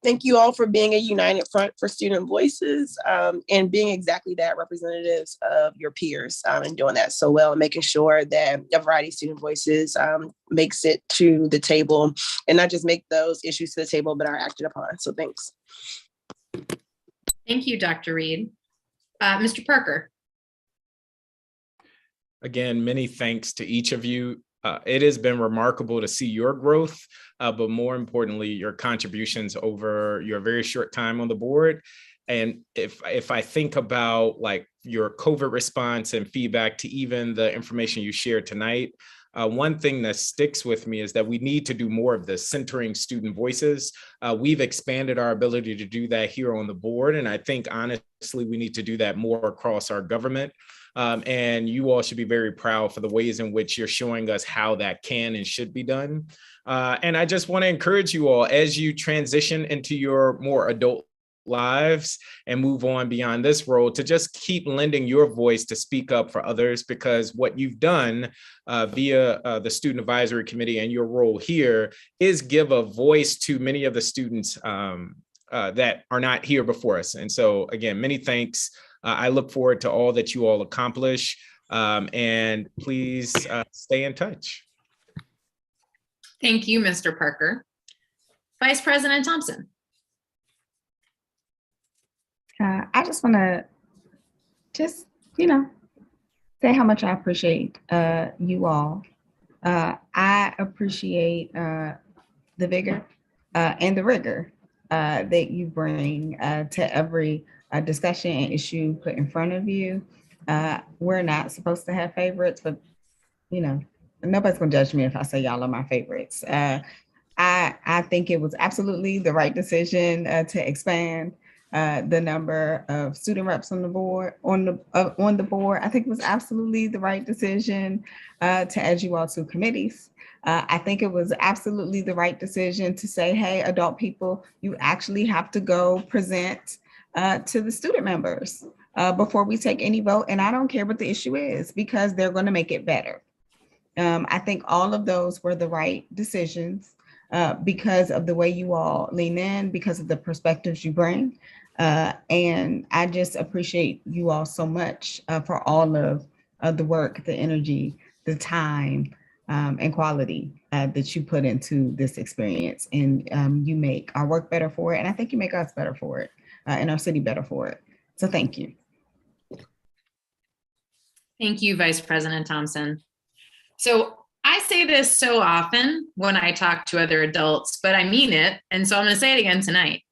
Thank you all for being a united front for student voices and being exactly that, representatives of your peers, and doing that so well and making sure that a variety of student voices makes it to the table and not just make those issues to the table, but are acted upon. So thanks. Thank you, Dr. Reed. Mr. Parker. Again, many thanks to each of you. It has been remarkable to see your growth, but more importantly, your contributions over your very short time on the board. And if I think about like your COVID response and feedback to even the information you shared tonight, one thing that sticks with me is that we need to do more of this, centering student voices. We've expanded our ability to do that here on the board. And I think honestly, we need to do that more across our government. And you all should be very proud for the ways in which you're showing us how that can and should be done. And I just want to encourage you all as you transition into your more adult lives and move on beyond this role to just keep lending your voice to speak up for others, because what you've done via the Student Advisory Committee and your role here is give a voice to many of the students that are not here before us. And so again, many thanks. I look forward to all that you all accomplish, and please stay in touch. Thank you, Mr. Parker. Vice President Thompson. I just want to say how much I appreciate you all. I appreciate the vigor and the rigor that you bring to every discussion and issue put in front of you. We're not supposed to have favorites, but nobody's gonna judge me if I say y'all are my favorites. I think it was absolutely the right decision to expand the number of student reps on the board. I think it was absolutely the right decision to add you all to committees. I think it was absolutely the right decision to say, hey, adult people, you actually have to go present to the student members before we take any vote. And I don't care what the issue is, because they're going to make it better. I think all of those were the right decisions because of the way you all lean in, because of the perspectives you bring. And I just appreciate you all so much for all of the work, the energy, the time, and quality that you put into this experience. And you make our work better for it. And I think you make us better for it and our city better for it. So thank you. Thank you, Vice President Thompson. So I say this so often when I talk to other adults, but I mean it. And so I'm going to say it again tonight.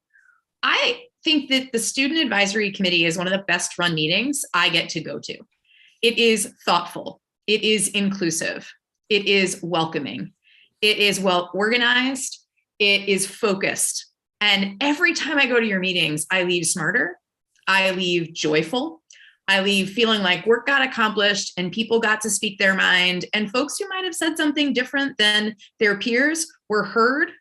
I think that the Student Advisory Committee is one of the best run meetings I get to go to. It is thoughtful. It is inclusive. It is welcoming. It is well organized. It is focused. And every time I go to your meetings, I leave smarter. I leave joyful. I leave feeling like work got accomplished and people got to speak their mind, and folks who might have said something different than their peers were heard,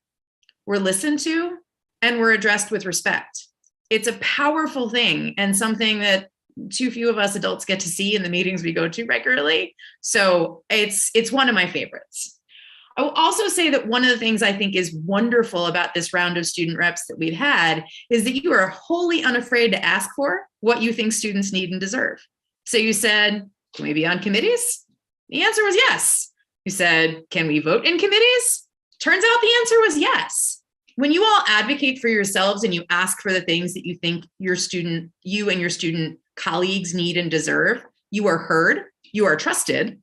were listened to, and were addressed with respect. It's a powerful thing and something that too few of us adults get to see in the meetings we go to regularly. So it's one of my favorites. I will also say that one of the things I think is wonderful about this round of student reps that we've had is that you are wholly unafraid to ask for what you think students need and deserve. So you said, can we be on committees? The answer was yes. You said, can we vote in committees? Turns out the answer was yes. When you all advocate for yourselves and you ask for the things that you think you and your student colleagues need and deserve, you are heard, you are trusted,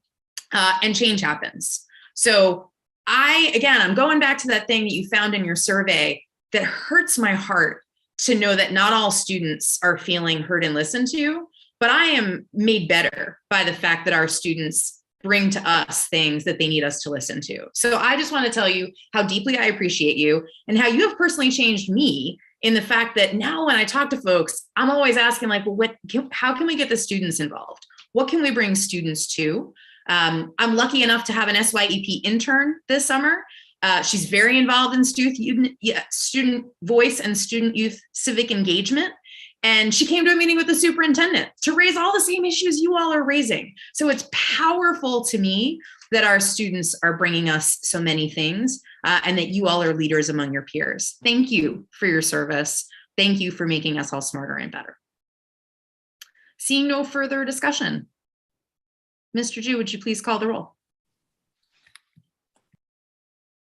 and change happens. So I'm going back to that thing that you found in your survey that hurts my heart to know that not all students are feeling heard and listened to, but I am made better by the fact that our students bring to us things that they need us to listen to. So I just want to tell you how deeply I appreciate you and how you have personally changed me in the fact that now when I talk to folks, I'm always asking like, well, how can we get the students involved? What can we bring students to? I'm lucky enough to have an SYEP intern this summer. She's very involved in student voice and student youth civic engagement. And she came to a meeting with the superintendent to raise all the same issues you all are raising. So it's powerful to me that our students are bringing us so many things and that you all are leaders among your peers. Thank you for your service. Thank you for making us all smarter and better. Seeing no further discussion. Mr. Ju, would you please call the roll?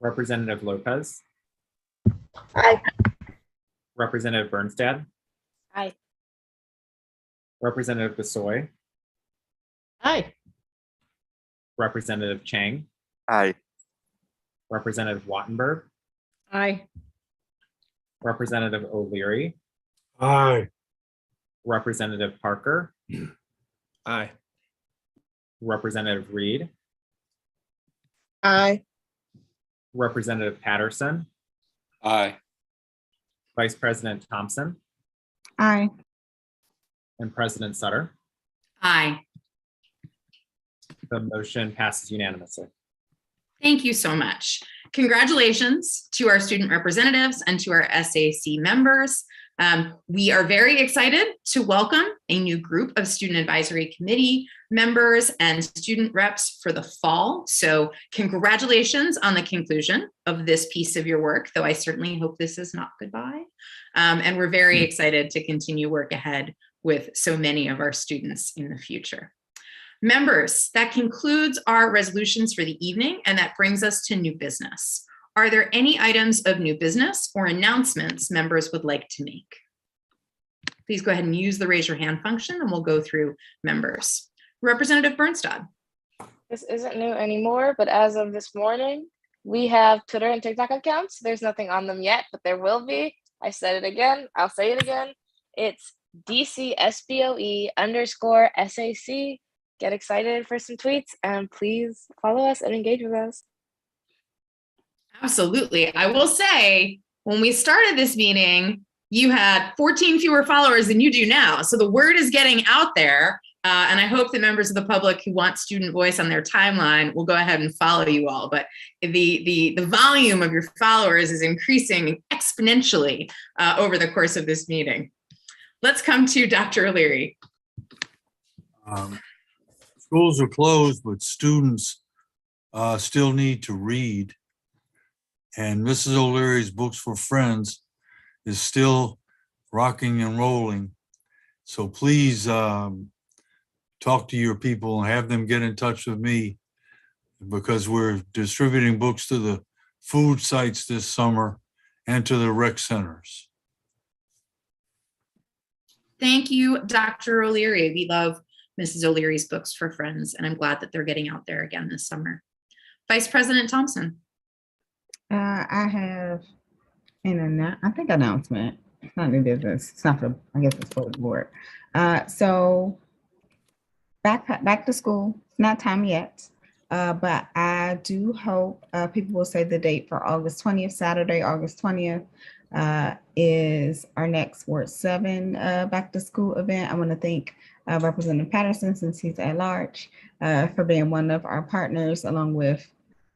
Representative Lopez. Aye. Representative Bernstad. Aye. Representative Besoy. Aye. Representative Chang. Aye. Representative Wattenberg. Aye. Representative O'Leary. Aye. Representative Parker. Aye. Representative Reed. Aye. Representative Patterson. Aye. Vice President Thompson. Aye. And President Sutter. Aye. The motion passes unanimously. Thank you so much. Congratulations to our student representatives and to our SAC members. We are very excited to welcome a new group of Student Advisory Committee members and student reps for the fall. So congratulations on the conclusion of this piece of your work, though I certainly hope this is not goodbye. And we're very excited to continue work ahead with so many of our students in the future. Members, that concludes our resolutions for the evening, and that brings us to new business. Are there any items of new business or announcements members would like to make? Please go ahead and use the raise your hand function and we'll go through members. Representative Bernstad. This isn't new anymore, but as of this morning, we have Twitter and TikTok accounts. There's nothing on them yet, but there will be. I said it again. I'll say it again. It's DCSBOE_SAC. Get excited for some tweets and please follow us and engage with us. Absolutely. I will say, when we started this meeting, you had 14 fewer followers than you do now. So the word is getting out there. And I hope that members of the public who want student voice on their timeline will go ahead and follow you all. But the volume of your followers is increasing exponentially over the course of this meeting. Let's come to Dr. O'Leary. Schools are closed, but students still need to read. And Mrs. O'Leary's Books for Friends is still rocking and rolling. So please talk to your people and have them get in touch with me, because we're distributing books to the food sites this summer and to the rec centers. Thank you, Dr. O'Leary. We love Mrs. O'Leary's Books for Friends, and I'm glad that they're getting out there again this summer. Vice President Thompson. I have announcement. It's not new business. It's not for, I guess it's for the board. So back to school. It's not time yet, but I do hope people will say the date for August 20th, Saturday, August 20th. Is our next Ward 7 back to school event. I want to thank Representative Patterson, since he's at large, for being one of our partners, along with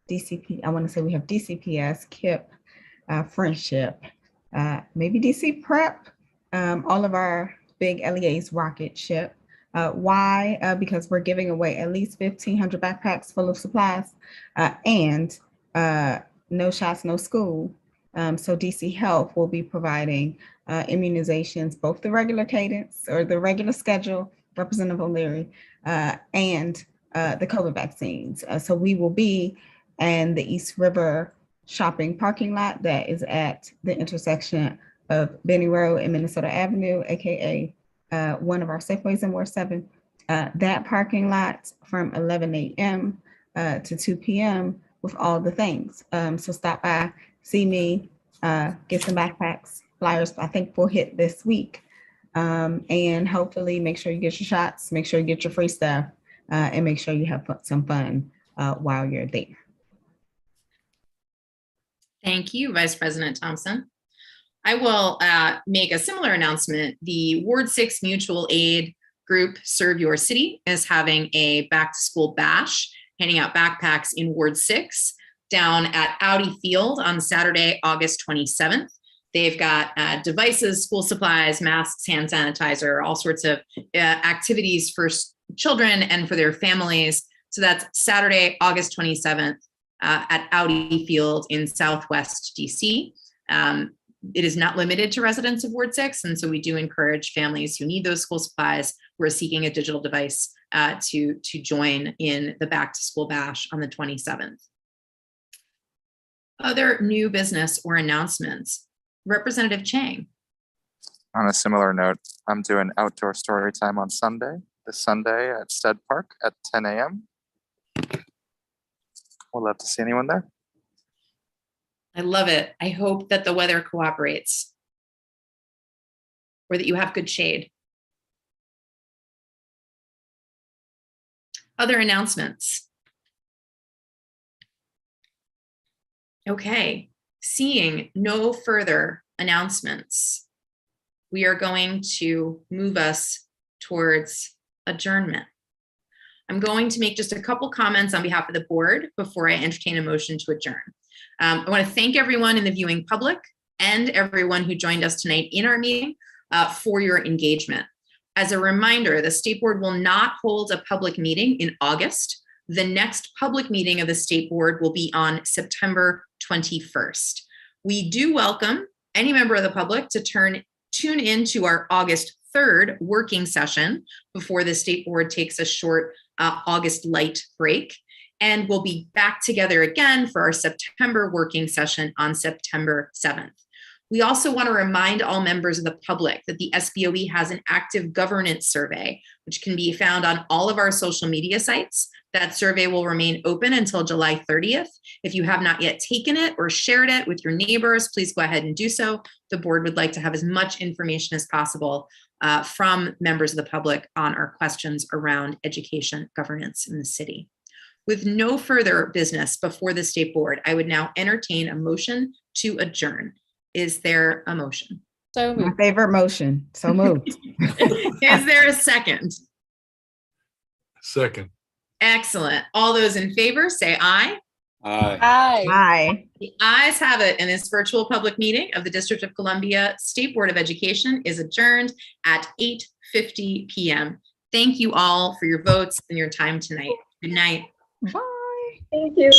DCP. I want to say we have DCPS, KIP, Friendship, maybe DC Prep, all of our big LEAs, Rocket Ship. Why? Because we're giving away at least 1,500 backpacks full of supplies, and no shots, no school. So DC Health will be providing immunizations, both the regular cadence or the regular schedule, Representative O'Leary, and the COVID vaccines. So we will be in the East River shopping parking lot that is at the intersection of Benny Road and Minnesota Avenue, AKA one of our Safeways in Ward 7. That parking lot from 11 a.m. To 2 p.m. with all the things. So stop by, see me, get some backpacks, flyers. I think we'll hit this week. And hopefully make sure you get your shots, make sure you get your free stuff, and make sure you have some fun while you're there. Thank you, Vice President Thompson. I will make a similar announcement. The Ward 6 Mutual Aid Group, Serve Your City, is having a back to school bash, handing out backpacks in Ward 6 down at Audi Field on Saturday, August 27th. They've got devices, school supplies, masks, hand sanitizer, all sorts of activities for children and for their families. So that's Saturday, August 27th at Audi Field in Southwest DC. It is not limited to residents of Ward 6, and so we do encourage families who need those school supplies, who are seeking a digital device, to join in the back to school bash on the 27th. Other new business or announcements? Representative Chang. On a similar note, I'm doing outdoor story time on Sunday, this Sunday at Stead Park at 10 a.m. We'll love to see anyone there. I love it. I hope that the weather cooperates, or that you have good shade. Other announcements? Okay, seeing no further announcements, we are going to move us towards adjournment. I'm going to make just a couple comments on behalf of the board before I entertain a motion to adjourn. I want to thank everyone in the viewing public and everyone who joined us tonight in our meeting for your engagement. As a reminder, the State Board will not hold a public meeting in August. The next public meeting of the State Board will be on September 21st. We do welcome any member of the public to tune in to our August 3rd working session before the State Board takes a short August light break. And we'll be back together again for our September working session on September 7th. We also want to remind all members of the public that the SBOE has an active governance survey, which can be found on all of our social media sites. That survey will remain open until July 30th. If you have not yet taken it or shared it with your neighbors, please go ahead and do so. The board would like to have as much information as possible from members of the public on our questions around education governance in the city. With no further business before the State Board, I would now entertain a motion to adjourn. Is there a motion? So my favorite motion. So moved. Is there a second? Second. Excellent. All those in favor say aye. Aye. Aye. Aye. The ayes have it, and this virtual public meeting of the District of Columbia State Board of Education is adjourned at 8:50 p.m. Thank you all for your votes and your time tonight. Good night. Bye. Thank you.